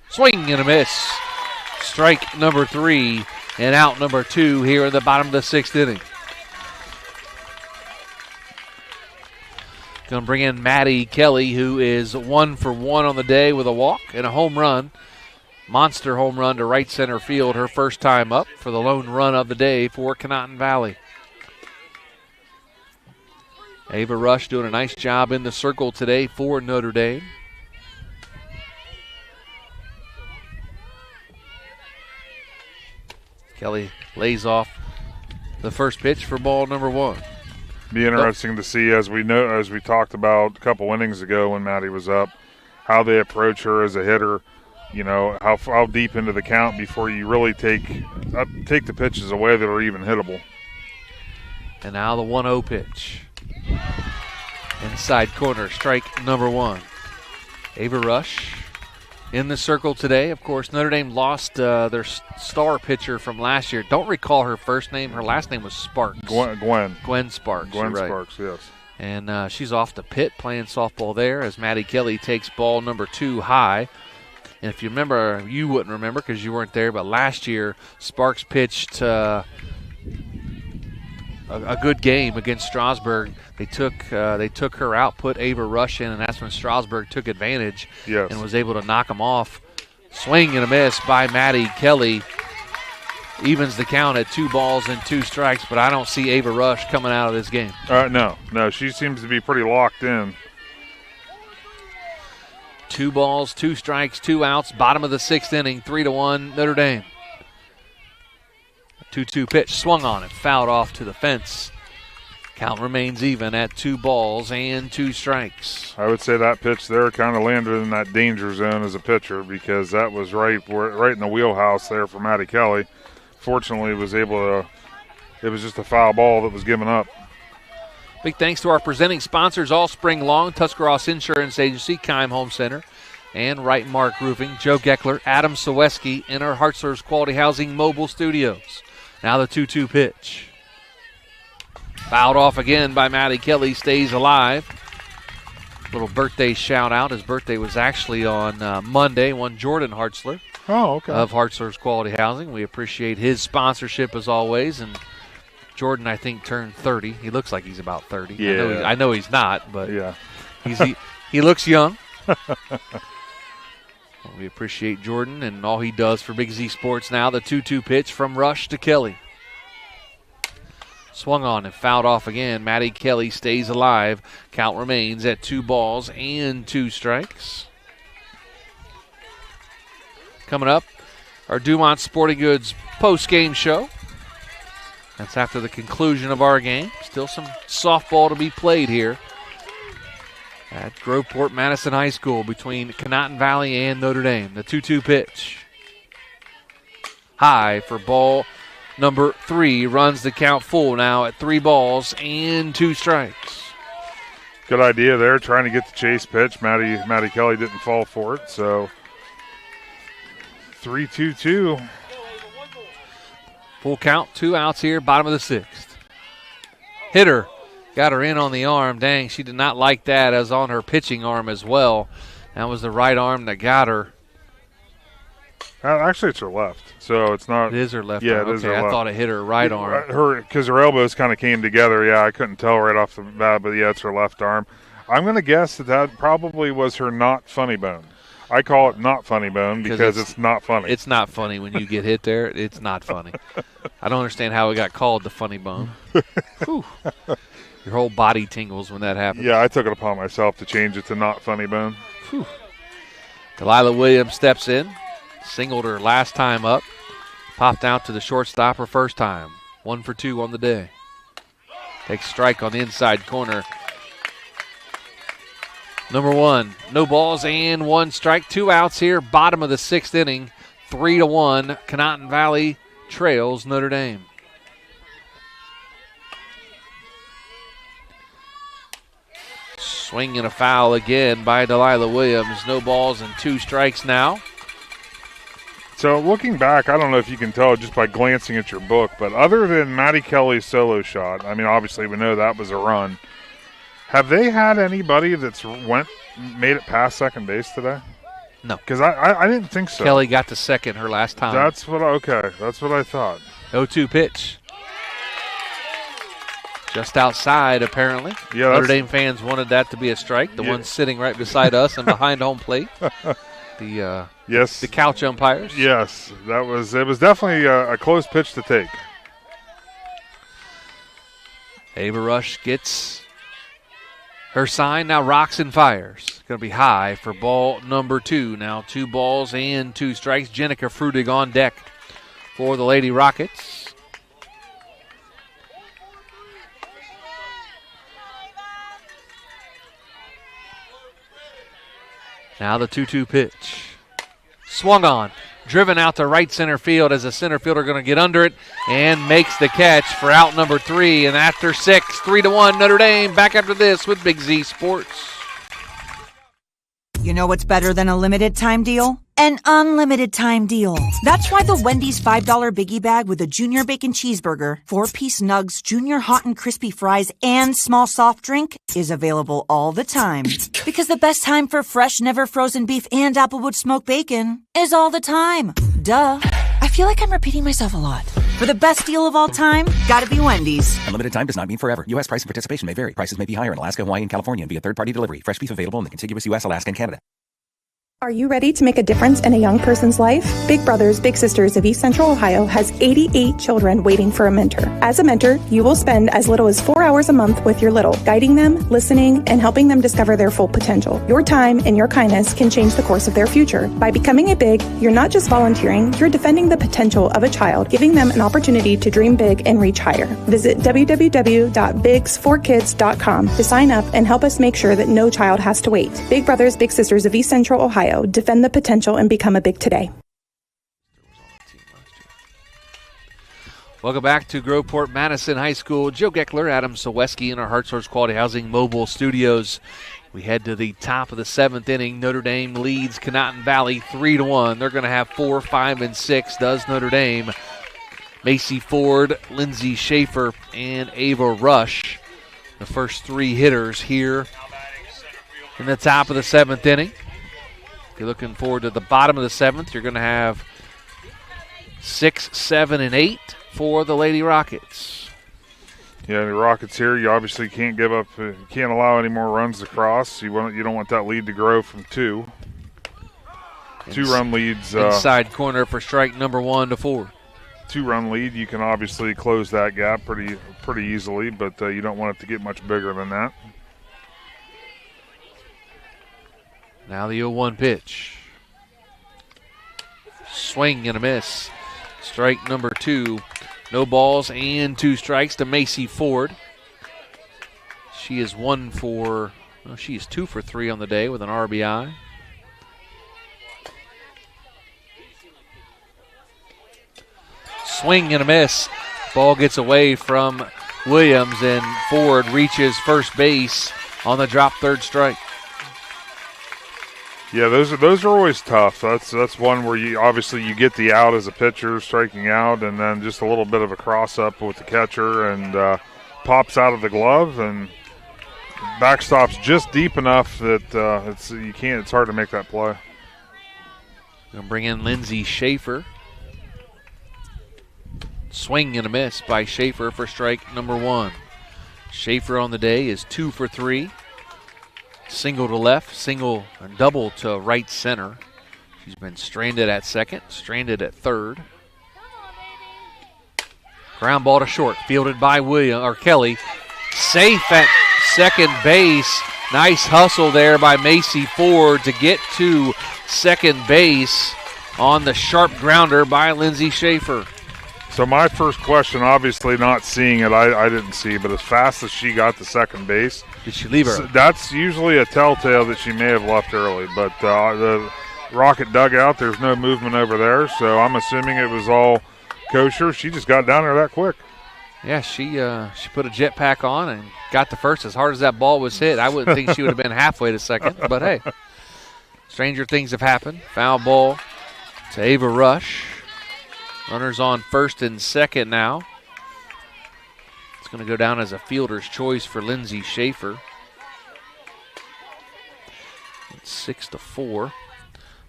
Swing and a miss. Strike number 3 and out number 2 here in the bottom of the 6th inning. Going to bring in Maddie Kelly, who is 1 for 1 on the day with a walk and a home run. Monster home run to right center field, her first time up for the lone run of the day for Conotton Valley. Ava Rush doing a nice job in the circle today for Notre Dame. Kelly lays off the first pitch for ball number 1. Be interesting to see, as we talked about a couple innings ago when Maddie was up, how they approach her as a hitter. You know, how deep into the count before you really take the pitches away that are even hittable. And now the 1-0 pitch. Inside corner, strike number 1. Ava Rush in the circle today. Of course, Notre Dame lost their star pitcher from last year. Don't recall her first name. Her last name was Sparks. Gwen Sparks. Gwen right. Sparks, yes. And she's off the pit playing softball there as Maddie Kelly takes ball number 2 high. And if you remember, you wouldn't remember because you weren't there, but last year Sparks pitched a good game against Strasburg. They took her out, put Ava Rush in, and that's when Strasburg took advantage and was able to knock them off. Swing and a miss by Maddie Kelly. Evens the count at 2 balls and 2 strikes, but I don't see Ava Rush coming out of this game. No, she seems to be pretty locked in. 2 balls, 2 strikes, 2 outs. Bottom of the 6th inning, 3-1 Notre Dame. 2-2 pitch swung on it, fouled off to the fence. Count remains even at 2 balls and 2 strikes. I would say that pitch there kind of landed in that danger zone as a pitcher because that was right in the wheelhouse there for Maddie Kelly. Fortunately, it was just a foul ball that was given up. Big thanks to our presenting sponsors all spring long, Tuscarawas Insurance Agency, Keim Home Center, and Right Mark Roofing, Joe Geckler, Adam Ciereszewski, and our Hartzler's Quality Housing Mobile Studios. Now the 2-2 pitch. Fouled off again by Maddie Kelly, stays alive. Little birthday shout out. His birthday was actually on Monday, one Jordan Hartzler of Hartzler's Quality Housing. We appreciate his sponsorship as always, and Jordan, I think, turned 30. He looks like he's about 30. Yeah. I know he's not, but yeah. he looks young. We appreciate Jordan and all he does for Big Z Sports. Now the 2-2 pitch from Rush to Kelly. Swung on and fouled off again. Maddie Kelly stays alive. Count remains at 2 balls and 2 strikes. Coming up, our Dumont Sporting Goods post-game show. That's after the conclusion of our game. Still some softball to be played here at Groveport Madison High School between Conotton Valley and Notre Dame. The 2-2 pitch. High for ball number 3. Runs the count full now at 3 balls and 2 strikes. Good idea there, trying to get the chase pitch. Maddie Kelly didn't fall for it, so 3-2-2. Full count, 2 outs here, bottom of the 6th. Hitter got her in on the arm. Dang, she did not like that, as on her pitching arm as well. That was the right arm that got her. Actually, it's her left, so it's not. It is her left arm. Okay, it is her left. I thought it hit her right arm. Because her elbows kind of came together. Yeah, I couldn't tell right off the bat, but yeah, it's her left arm. I'm going to guess that probably was her not funny bone. I call it not funny bone because it's not funny. It's not funny when you get hit there. It's not funny. I don't understand how it got called the funny bone. Whew. Your whole body tingles when that happens. Yeah, I took it upon myself to change it to not funny bone. Whew. Delilah Williams steps in, singled her last time up, popped out to the shortstop her first time. 1 for 2 on the day. Takes strike on the inside corner. Number 1, no balls and 1 strike. 2 outs here, bottom of the 6th inning. 3-1, Conotton Valley trails Notre Dame. Swing and a foul again by Delilah Williams. No balls and 2 strikes now. So looking back, I don't know if you can tell just by glancing at your book, but other than Maddie Kelly's solo shot, I mean, obviously we know that was a run. Have they had anybody that's made it past second base today? No. Because I didn't think so. Kelly got to second her last time. That's what I thought. 0-2 pitch. Just outside, apparently. Yeah, Notre Dame fans wanted that to be a strike. The one sitting right beside us and behind home plate. The couch umpires. Yes, it was definitely a close pitch to take. Ava Rush gets her sign, now rocks and fires. Going to be high for ball number 2. Now 2 balls and 2 strikes. Jenica Frutig on deck for the Lady Rockets. Now the 2-2 pitch. Swung on. Driven out to right center field as a center fielder going to get under it and makes the catch for out number 3. And after 6, 3-1 Notre Dame. Back after this with Big Z Sports. You know what's better than a limited time deal? An unlimited time deal. That's why the Wendy's $5 Biggie Bag with a Junior Bacon Cheeseburger, 4-piece nugs, Junior Hot and Crispy Fries, and small soft drink is available all the time. Because the best time for fresh, never frozen beef and Applewood smoked bacon is all the time. Duh. I feel like I'm repeating myself a lot. For the best deal of all time, gotta be Wendy's. Unlimited time does not mean forever. U.S. price and participation may vary. Prices may be higher in Alaska, Hawaii, and California via third-party delivery. Fresh beef available in the contiguous U.S., Alaska, and Canada. Are you ready to make a difference in a young person's life? Big Brothers Big Sisters of East Central Ohio has 88 children waiting for a mentor. As a mentor, you will spend as little as 4 hours a month with your little, guiding them, listening, and helping them discover their full potential. Your time and your kindness can change the course of their future. By becoming a Big, you're not just volunteering, you're defending the potential of a child, giving them an opportunity to dream big and reach higher. Visit www.bigs4kids.com to sign up and help us make sure that no child has to wait. Big Brothers Big Sisters of East Central Ohio. Defend the potential and become a Big today. Welcome back to Groveport Madison High School. Joe Geckler, Adam Ciereszewski in our Heart Quality Housing mobile studios. We head to the top of the 7th inning. Notre Dame leads Conotton Valley 3-1. They're going to have 4, 5, and 6, does Notre Dame. Macy Ford, Lindsay Schaefer, and Ava Rush, the first 3 hitters here in the top of the 7th inning. If you're looking forward to the bottom of the 7th, you're going to have 6, 7, and 8 for the Lady Rockets. Yeah, the Rockets here, you obviously can't give up, you can't allow any more runs to cross. You don't want that lead to grow from 2. 2-run leads. Inside corner for strike number 1 to 4. 2-run lead, you can obviously close that gap pretty easily, but you don't want it to get much bigger than that. Now the 0-1 pitch. Swing and a miss. Strike number 2. No balls and 2 strikes to Macy Ford. She is 2 for 3 on the day with an RBI. Swing and a miss. Ball gets away from Williams, and Ford reaches first base on the drop third strike. Yeah, those are always tough. That's one where you obviously get the out as a pitcher, striking out, and then just a little bit of a cross up with the catcher, and pops out of the glove, and backstops just deep enough that it's hard to make that play. Gonna bring in Lindsay Schaefer. Swing and a miss by Schaefer for strike number 1. Schaefer on the day is 2 for 3. Single to left, single and double to right center. She's been stranded at second, stranded at third. Ground ball to short, fielded by Kelly. Safe at second base. Nice hustle there by Macy Ford to get to second base on the sharp grounder by Lindsay Schaefer. So my first question, obviously not seeing it, I didn't see, but as fast as she got to second base. Did she leave her? That's usually a telltale that she may have left early, but the Rocket dugout, there's no movement over there, so I'm assuming it was all kosher. She just got down there that quick. Yeah, she put a jetpack on and got to first. As hard as that ball was hit, I wouldn't think she would have been halfway to second. But, hey, stranger things have happened. Foul ball to Ava Rush. Runners on first and second now. It's going to go down as a fielder's choice for Lindsay Schaefer. It's 6-4.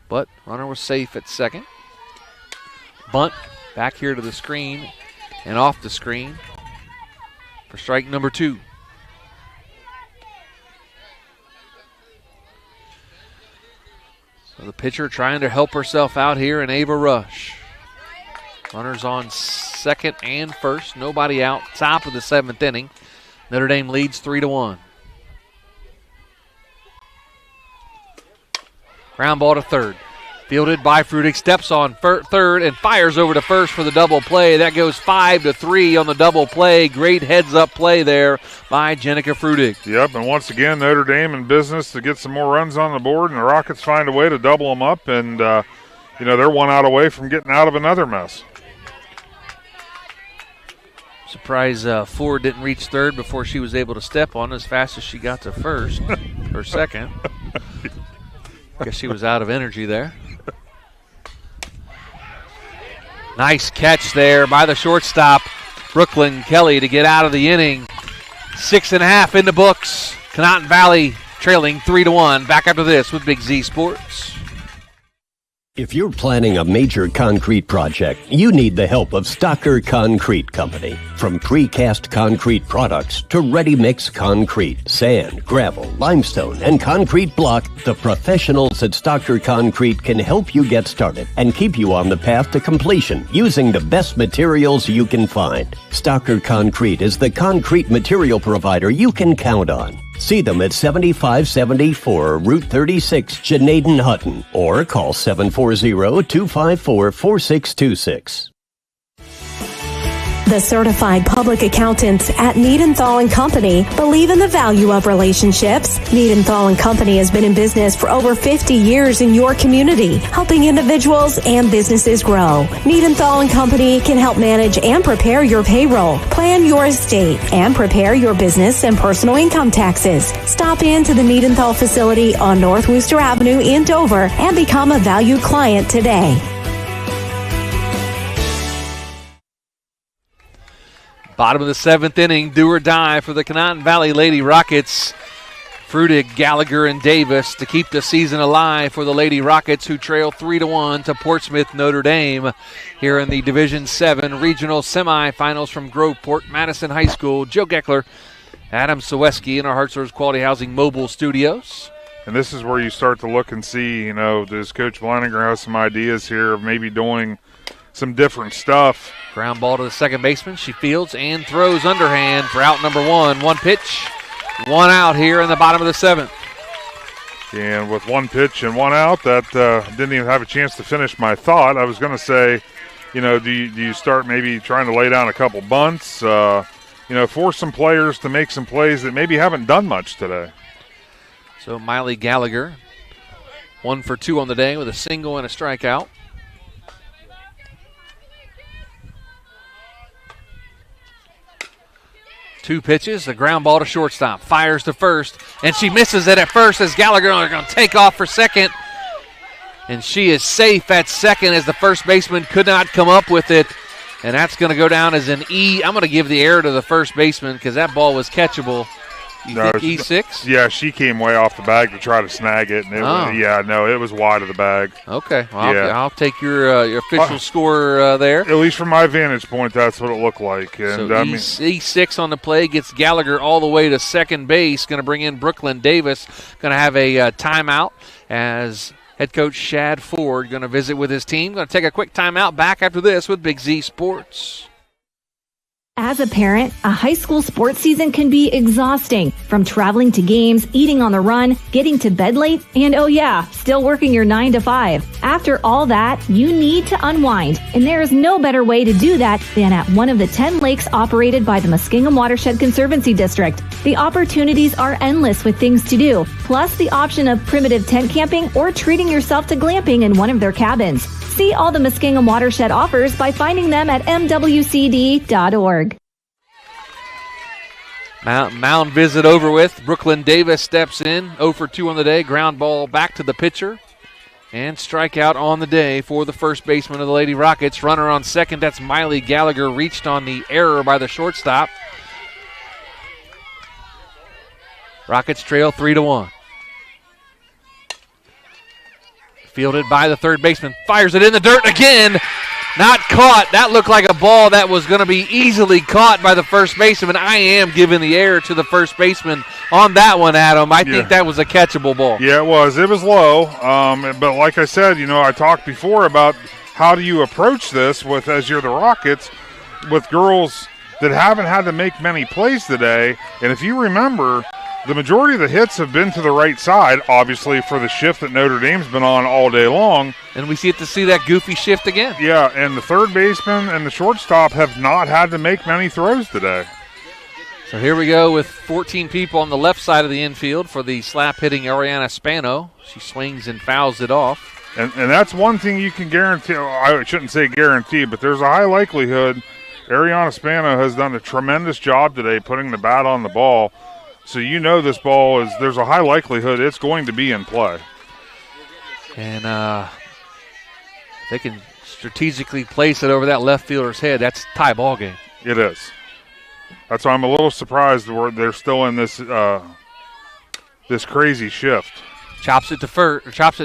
But runner was safe at second. Bunt back here to the screen and off the screen for strike number 2. So the pitcher trying to help herself out here in Ava Rush. Runners on second and first. Nobody out. Top of the 7th inning. Notre Dame leads 3-1. Ground ball to third. Fielded by Frudig. Steps on third and fires over to first for the double play. That goes 5-3 on the double play. Great heads-up play there by Jenica Frudig. Yep, and once again, Notre Dame in business to get some more runs on the board, and the Rockets find a way to double them up, and, they're one out away from getting out of another mess. Surprise Ford didn't reach third before she was able to step on as fast as she got to first or second. Guess she was out of energy there. Nice catch there by the shortstop, Brooklyn Kelly, to get out of the inning. 6.5 in the books. Conotton Valley trailing 3-1. Back after this with Big Z Sports. If you're planning a major concrete project, you need the help of Stocker Concrete Company. From precast concrete products to ready-mix concrete, sand, gravel, limestone, and concrete block, the professionals at Stocker Concrete can help you get started and keep you on the path to completion using the best materials you can find. Stocker Concrete is the concrete material provider you can count on. See them at 7574 Route 36, Genaden-Hutton, or call 740-254-4626. The certified public accountants at Niedenthal & Company believe in the value of relationships. Niedenthal & Company has been in business for over 50 years in your community, helping individuals and businesses grow. Niedenthal & Company can help manage and prepare your payroll, plan your estate, and prepare your business and personal income taxes. Stop into the Niedenthal facility on North Worcester Avenue in Dover and become a valued client today. Bottom of the 7th inning, do or die for the Conotton Valley Lady Rockets. Frudig, Gallagher, and Davis to keep the season alive for the Lady Rockets, who trail 3-1 to Portsmouth Notre Dame here in the Division 7 regional semifinals from Groveport, Madison High School. Joe Geckler, Adam Ciereszewski in our Hartzler's Quality Housing mobile studios. And this is where you start to look and see, does Coach Bleininger have some ideas here of maybe doing some different stuff. Ground ball to the second baseman. She fields and throws underhand for out number 1. One pitch, one out here in the bottom of the 7th. And with one pitch and one out, that didn't even have a chance to finish my thought. I was going to say, do you start maybe trying to lay down a couple bunts, force some players to make some plays that maybe haven't done much today. So Miley Gallagher, 1 for 2 on the day with a single and a strikeout. Two pitches, a ground ball to shortstop. Fires to first, and she misses it at first as Gallagher is going to take off for second. And she is safe at second as the first baseman could not come up with it. And that's going to go down as an E. I'm going to give the error to the first baseman because that ball was catchable. You think E6? Yeah, she came way off the bag to try to snag it. And it was wide of the bag. Okay. Well, yeah. I'll take your official score there. At least from my vantage point, that's what it looked like. And so E6 on the play gets Gallagher all the way to second base. Going to bring in Brooklyn Davis. Going to have a timeout as head coach Shad Ford going to visit with his team. Going to take a quick timeout. Back after this with Big Z Sports. As a parent, a high school sports season can be exhausting. From traveling to games, eating on the run, getting to bed late, and still working your 9 to 5. After all that, you need to unwind. And there is no better way to do that than at one of the 10 lakes operated by the Muskingum Watershed Conservancy District. The opportunities are endless with things to do, plus the option of primitive tent camping or treating yourself to glamping in one of their cabins. See all the Muskingum Watershed offers by finding them at mwcd.org. Mound visit over with. Brooklyn Davis steps in, 0 for 2 on the day. Ground ball back to the pitcher. And strikeout on the day for the first baseman of the Lady Rockets. Runner on second, that's Miley Gallagher, reached on the error by the shortstop. Rockets trail 3-1. Fielded by the third baseman. Fires it in the dirt again. Not caught. That looked like a ball that was going to be easily caught by the first baseman. I am giving the error to the first baseman on that one, Adam. I think that was a catchable ball. Yeah, it was. It was low. But like I said, I talked before about how do you approach this with, as you're the Rockets, with girls that haven't had to make many plays today. And if you remember, the majority of the hits have been to the right side, obviously, for the shift that Notre Dame's been on all day long. And we get to see that goofy shift again. Yeah, and the third baseman and the shortstop have not had to make many throws today. So here we go with 14 people on the left side of the infield for the slap-hitting Ariana Spano. She swings and fouls it off. And that's one thing you can guarantee. I shouldn't say guarantee, but there's a high likelihood Ariana Spano has done a tremendous job today putting the bat on the ball. So this ball there's a high likelihood it's going to be in play. And they can strategically place it over that left fielder's head. That's a tie ball game. It is. That's why I'm a little surprised they're still in this this crazy shift. Chops it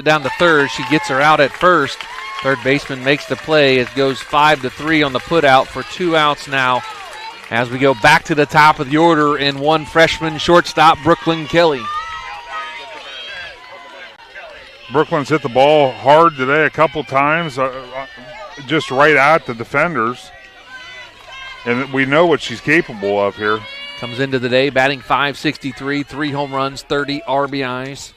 down to third. She gets her out at first. Third baseman makes the play. It goes 5-3 on the put out for 2 outs now. As we go back to the top of the order in one freshman shortstop, Brooklyn Kelly. Brooklyn's hit the ball hard today a couple times, just right at the defenders. And we know what she's capable of here. Comes into the day batting .563, 3 home runs, 30 RBIs.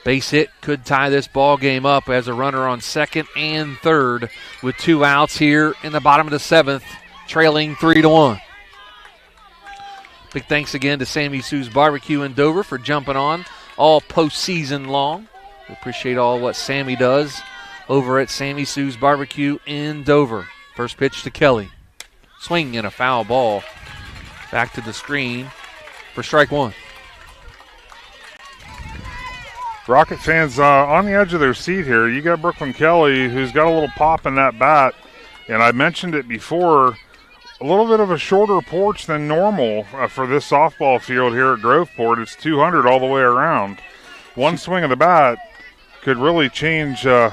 Base hit could tie this ball game up as a runner on second and third with 2 outs here in the bottom of the 7th. Trailing 3-1. Big thanks again to Sammy Sue's Barbecue in Dover for jumping on all postseason long. We appreciate all what Sammy does over at Sammy Sue's Barbecue in Dover. First pitch to Kelly. Swing and a foul ball. Back to the screen for strike one. Rocket fans on the edge of their seat here. You got Brooklyn Kelly, who's got a little pop in that bat. And I mentioned it before, a little bit of a shorter porch than normal for this softball field here at Groveport. It's 200 all the way around. One swing of the bat could really change the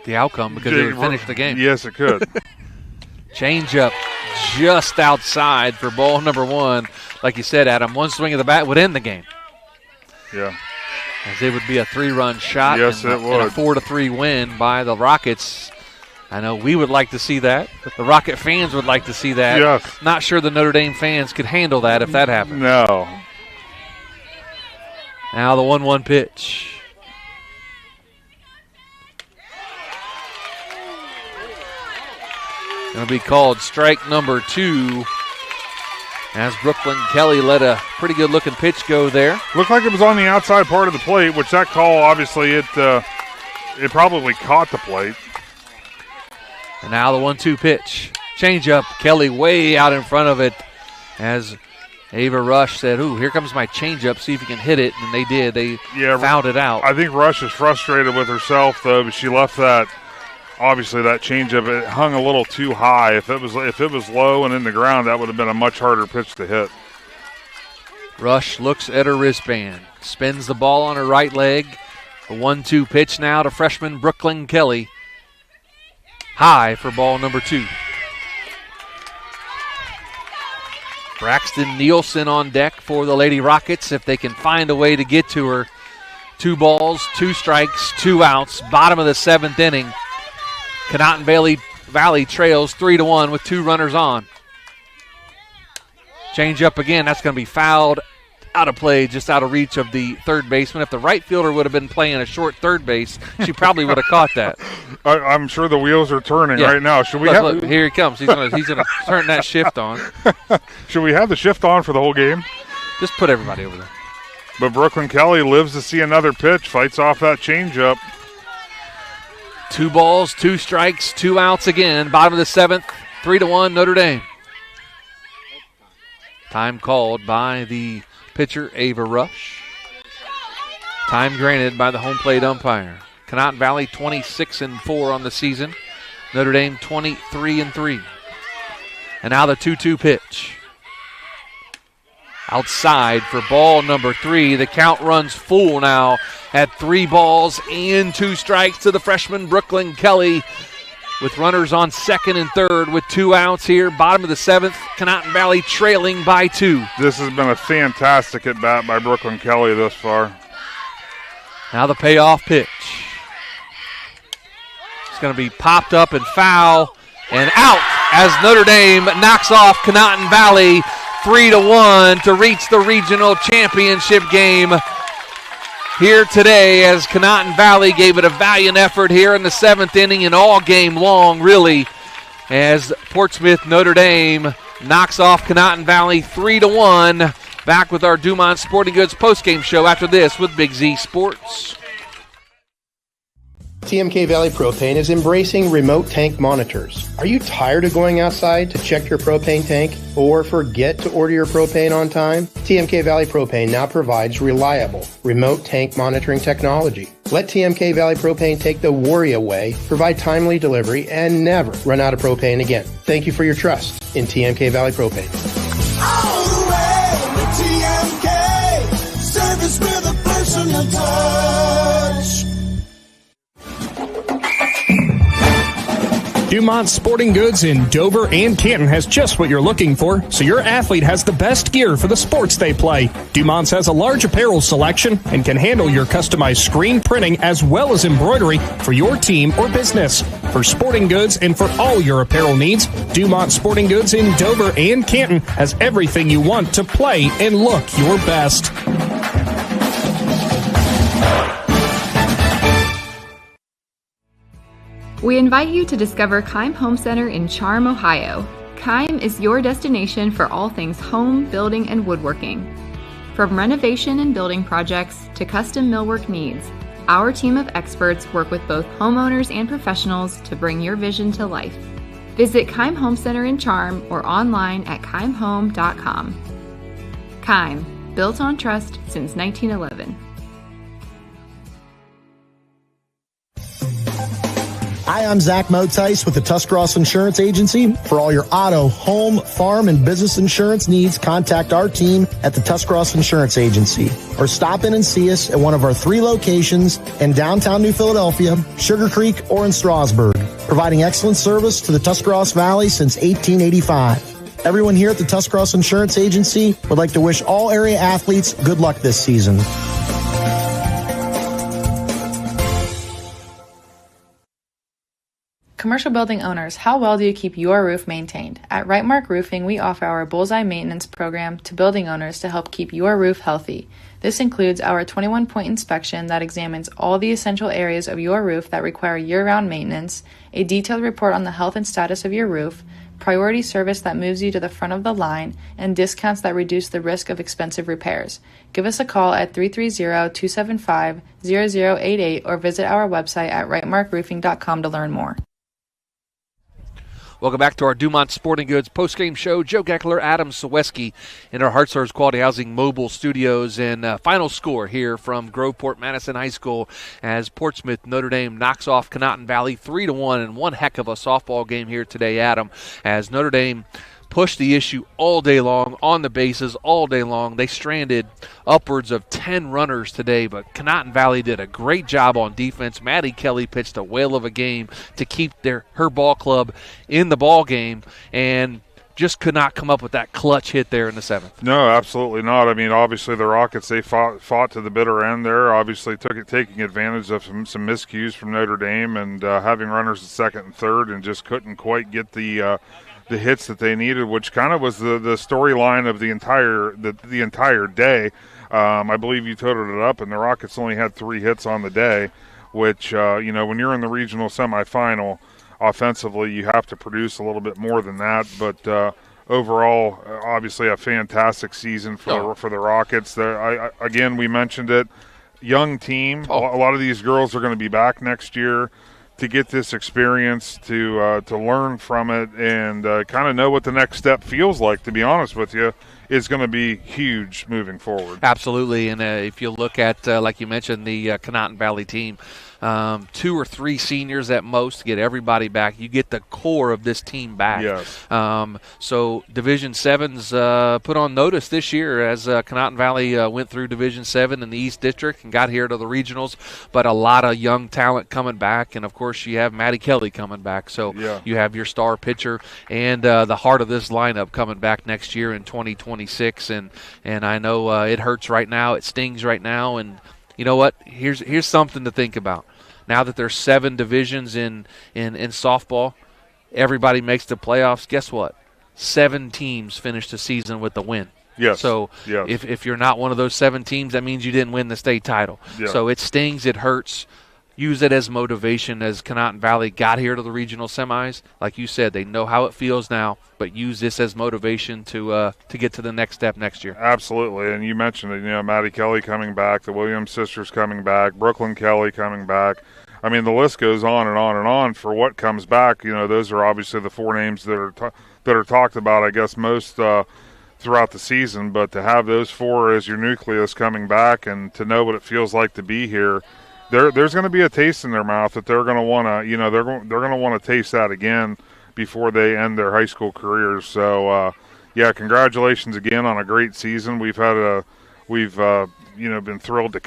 outcome because it would finish the game. Yes, it could. Changeup just outside for ball number one. Like you said, Adam, one swing of the bat would end the game. Yeah. As it would be a 3-run shot. Yes, it would. And a 4-3 win by the Rockets. I know we would like to see that. The Rocket fans would like to see that. Yes. Not sure the Notre Dame fans could handle that if that happened. No. Now the 1-1 pitch. Going to be called strike number 2 as Brooklyn Kelly let a pretty good-looking pitch go there. Looked like it was on the outside part of the plate, which that call, obviously, it probably caught the plate. And now the 1-2 pitch. Changeup. Kelly way out in front of it as Ava Rush said, ooh, here comes my changeup. See if you can hit it. And they did. They fouled it out. I think Rush is frustrated with herself, though, but she left that, obviously, that changeup. It hung a little too high. If it was low and in the ground, that would have been a much harder pitch to hit. Rush looks at her wristband. Spins the ball on her right leg. The 1-2 pitch now to freshman Brooklyn Kelly. High for ball number 2. Braxton Nielsen on deck for the Lady Rockets if they can find a way to get to her. 2 balls, 2 strikes, 2 outs. Bottom of the 7th inning. Conotton Valley trails 3-1 with 2 runners on. Change up again. That's going to be fouled out of play, just out of reach of the third baseman. If the right fielder would have been playing a short third base, she probably would have caught that. I'm sure the wheels are turning right now. Should we look, here he comes. He's gonna turn that shift on. Should we have the shift on for the whole game? Just put everybody over there. But Brooklyn Kelly lives to see another pitch, fights off that changeup. 2 balls, 2 strikes, 2 outs again. Bottom of the 7th, 3-1 Notre Dame. Time called by the pitcher, Ava Rush. Time granted by the home plate umpire. Conotton Valley 26-4 on the season. Notre Dame 23-3. And now the 2-2 pitch. Outside for ball number 3. The count runs full now at 3 balls and 2 strikes to the freshman Brooklyn Kelly, with runners on second and third with 2 outs here. Bottom of the 7th, Conotton Valley trailing by 2. This has been a fantastic at-bat by Brooklyn Kelly thus far. Now the payoff pitch. It's going to be popped up and foul and out as Notre Dame knocks off Conotton Valley 3-1 to reach the regional championship game here today, as Conotton Valley gave it a valiant effort here in the 7th inning and all game long, really, as Portsmouth Notre Dame knocks off Conotton Valley 3-1. Back with our Dumont Sporting Goods postgame show after this with Big Z Sports. TMK Valley Propane is embracing remote tank monitors. Are you tired of going outside to check your propane tank or forget to order your propane on time? TMK Valley Propane now provides reliable remote tank monitoring technology. Let TMK Valley Propane take the worry away, provide timely delivery, and never run out of propane again. Thank you for your trust in TMK Valley Propane. All the way with TMK, service with a personal touch. Dumont Sporting Goods in Dover and Canton has just what you're looking for, so your athlete has the best gear for the sports they play. Dumont's has a large apparel selection and can handle your customized screen printing as well as embroidery for your team or business. For sporting goods and for all your apparel needs, Dumont Sporting Goods in Dover and Canton has everything you want to play and look your best. We invite you to discover Keim Home Center in Charm, Ohio. Keim is your destination for all things home, building, and woodworking. From renovation and building projects to custom millwork needs, our team of experts work with both homeowners and professionals to bring your vision to life. Visit Keim Home Center in Charm or online at keimhome.com. Keim, built on trust since 1911. Hi, I'm Zach Motice with the Tuscarawas Insurance Agency. For all your auto, home, farm, and business insurance needs, contact our team at the Tuscarawas Insurance Agency or stop in and see us at one of our 3 locations in downtown New Philadelphia, Sugar Creek, or in Strasburg, providing excellent service to the Tuscarawas Valley since 1885. Everyone here at the Tuscarawas Insurance Agency would like to wish all area athletes good luck this season. Commercial building owners, how well do you keep your roof maintained? At Rightmark Roofing, we offer our Bullseye Maintenance Program to building owners to help keep your roof healthy. This includes our 21-point inspection that examines all the essential areas of your roof that require year-round maintenance, a detailed report on the health and status of your roof, priority service that moves you to the front of the line, and discounts that reduce the risk of expensive repairs. Give us a call at 330-275-0088 or visit our website at rightmarkroofing.com to learn more. Welcome back to our Dumont Sporting Goods postgame show. Joe Geckler, Adam Ciereszewski in our Heart Stars Quality Housing mobile studios. And final score here from Groveport Madison High School as Portsmouth Notre Dame knocks off Conotton Valley 3-1. And one heck of a softball game here today, Adam, as Notre Dame pushed the issue all day long, on the bases all day long. They stranded upwards of 10 runners today, but Conotton Valley did a great job on defense. Maddie Kelly pitched a whale of a game to keep her ball club in the ball game, and just could not come up with that clutch hit there in the 7th. No, absolutely not. I mean, obviously the Rockets, they fought to the bitter end there. Obviously taking advantage of some miscues from Notre Dame and having runners at second and third, and just couldn't quite get the hits that they needed, which kind of was the storyline of the entire day. I believe you totaled it up, and the Rockets only had 3 hits on the day, which when you're in the regional semifinal, offensively you have to produce a little bit more than that. But overall, obviously a fantastic season for the Rockets. Again, we mentioned it, young team. A lot of these girls are going to be back next year. to get this experience, to learn from it, and kind of know what the next step feels like, to be honest with you, is going to be huge moving forward. Absolutely, and if you look at, like you mentioned, the Conotton Valley team, 2 or 3 seniors at most to get everybody back. You get the core of this team back. Yes. So Division 7's put on notice this year as Conotton Valley went through Division 7 in the East District and got here to the regionals, but a lot of young talent coming back, and of course you have Maddie Kelly coming back. So you have your star pitcher and the heart of this lineup coming back next year in 2026, and I know it hurts right now, it stings right now, and you know what? Here's something to think about. Now that there's 7 divisions in softball, everybody makes the playoffs. Guess what? 7 teams finish the season with the win. Yes. So if you're not one of those 7 teams, that means you didn't win the state title. Yeah. So it stings, it hurts. Use it as motivation as Conotton Valley got here to the regional semis. Like you said, they know how it feels now, but use this as motivation to get to the next step next year. Absolutely, and you mentioned it. Maddie Kelly coming back, the Williams sisters coming back, Brooklyn Kelly coming back. I mean, the list goes on and on and on for what comes back. Those are obviously the 4 names that are talked about, I guess, most throughout the season. But to have those 4 as your nucleus coming back, and to know what it feels like to be here. There's going to be a taste in their mouth that they're going to want to, they're going to want to taste that again before they end their high school careers. So, congratulations again on a great season. We've been thrilled to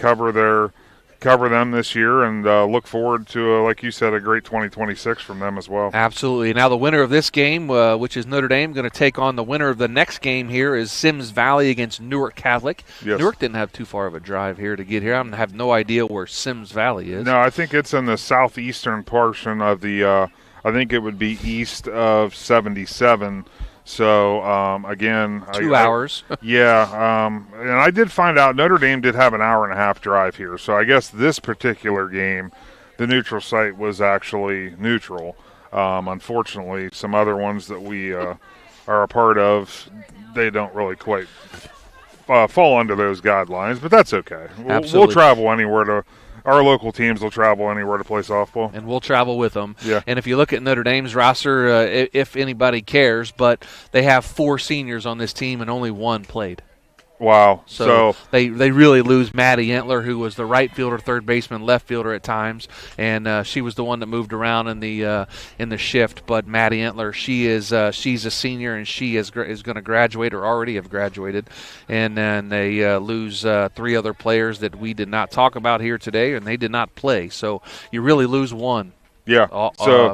cover them this year, and look forward to, like you said, a great 2026 from them as well. Absolutely. Now the winner of this game, which is Notre Dame, going to take on the winner of the next game here is Sims Valley against Newark Catholic. Yes. Newark didn't have too far of a drive here to get here. I have no idea where Sims Valley is. No, I think it's in the southeastern portion of the I think it would be east of 77. So, again, 2 hours. And I did find out Notre Dame did have an hour-and-a-half drive here. So I guess this particular game, the neutral site was actually neutral. Unfortunately, some other ones that we are a part of, they don't really quite fall under those guidelines, but that's okay. We'll travel anywhere our local teams will travel anywhere to play softball. And we'll travel with them. Yeah. And if you look at Notre Dame's roster, if anybody cares, but they have 4 seniors on this team and only 1 played. Wow. So they really lose Maddie Entler, who was the right fielder, third baseman, left fielder at times, and she was the one that moved around in the shift. But Maddie Entler, she's a senior, and she is going to graduate or already have graduated. And then they lose 3 other players that we did not talk about here today, and they did not play. So you really lose 1. Yeah,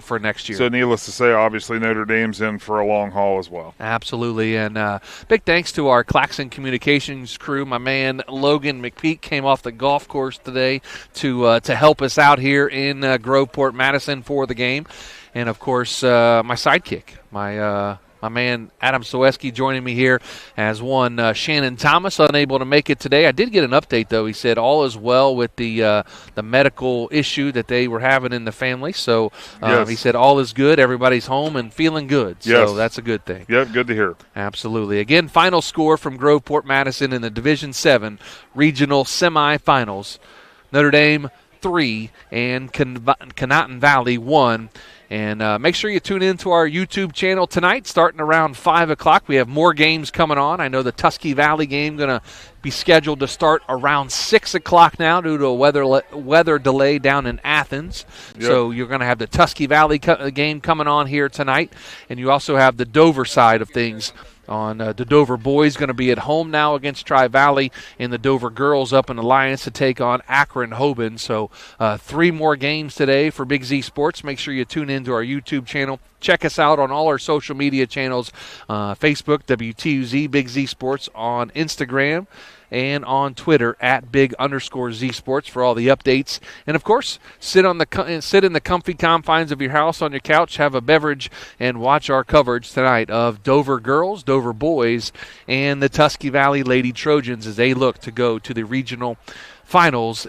for next year. So needless to say, obviously Notre Dame's in for a long haul as well. Absolutely, and big thanks to our Claxon Communications crew. My man Logan McPeek came off the golf course today to help us out here in Groveport, Madison for the game. And, of course, my sidekick, my man Adam Ciereszewski joining me here as one. Shannon Thomas unable to make it today. I did get an update, though. He said all is well with the medical issue that they were having in the family. So he said all is good. Everybody's home and feeling good. So that's a good thing. Yep, good to hear. Absolutely. Again, final score from Groveport Madison in the Division 7 regional semifinals. Notre Dame 3 and Conotton Valley 1. And make sure you tune in to our YouTube channel tonight, starting around 5 o'clock. We have more games coming on. I know the Tusky Valley game going to be scheduled to start around 6 o'clock now due to a weather delay down in Athens. Yep. So you're going to have the Tusky Valley game coming on here tonight. And you also have the Dover side of things. The Dover boys going to be at home now against Tri-Valley, and the Dover girls up in Alliance to take on Akron-Hoban. So 3 more games today for Big Z Sports. Make sure you tune into our YouTube channel. Check us out on all our social media channels, Facebook, WTUZ, Big Z Sports, on Instagram, and on Twitter at @Big_Z Sports for all the updates. And, of course, sit in the comfy confines of your house on your couch, have a beverage, and watch our coverage tonight of Dover girls, Dover boys, and the Tusky Valley Lady Trojans as they look to go to the regional finals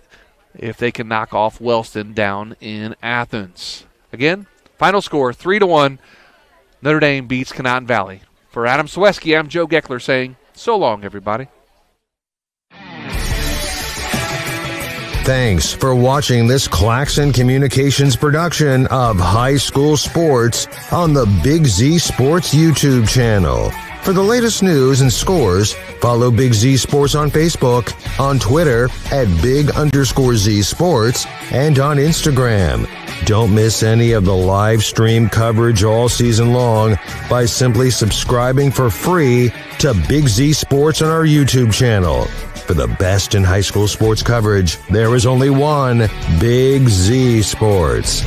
if they can knock off Wellston down in Athens. Again, final score 3-1. Notre Dame beats Conotton Valley. For Adam Ciereszewski, I'm Joe Geckler saying so long, everybody. Thanks for watching this Claxon Communications production of high school sports on the Big Z Sports YouTube channel. For the latest news and scores, follow Big Z Sports on Facebook, on Twitter at @Big_Z Sports, and on Instagram. Don't miss any of the live stream coverage all season long by simply subscribing for free to Big Z Sports on our YouTube channel. For the best in high school sports coverage, there is only one Big Z Sports.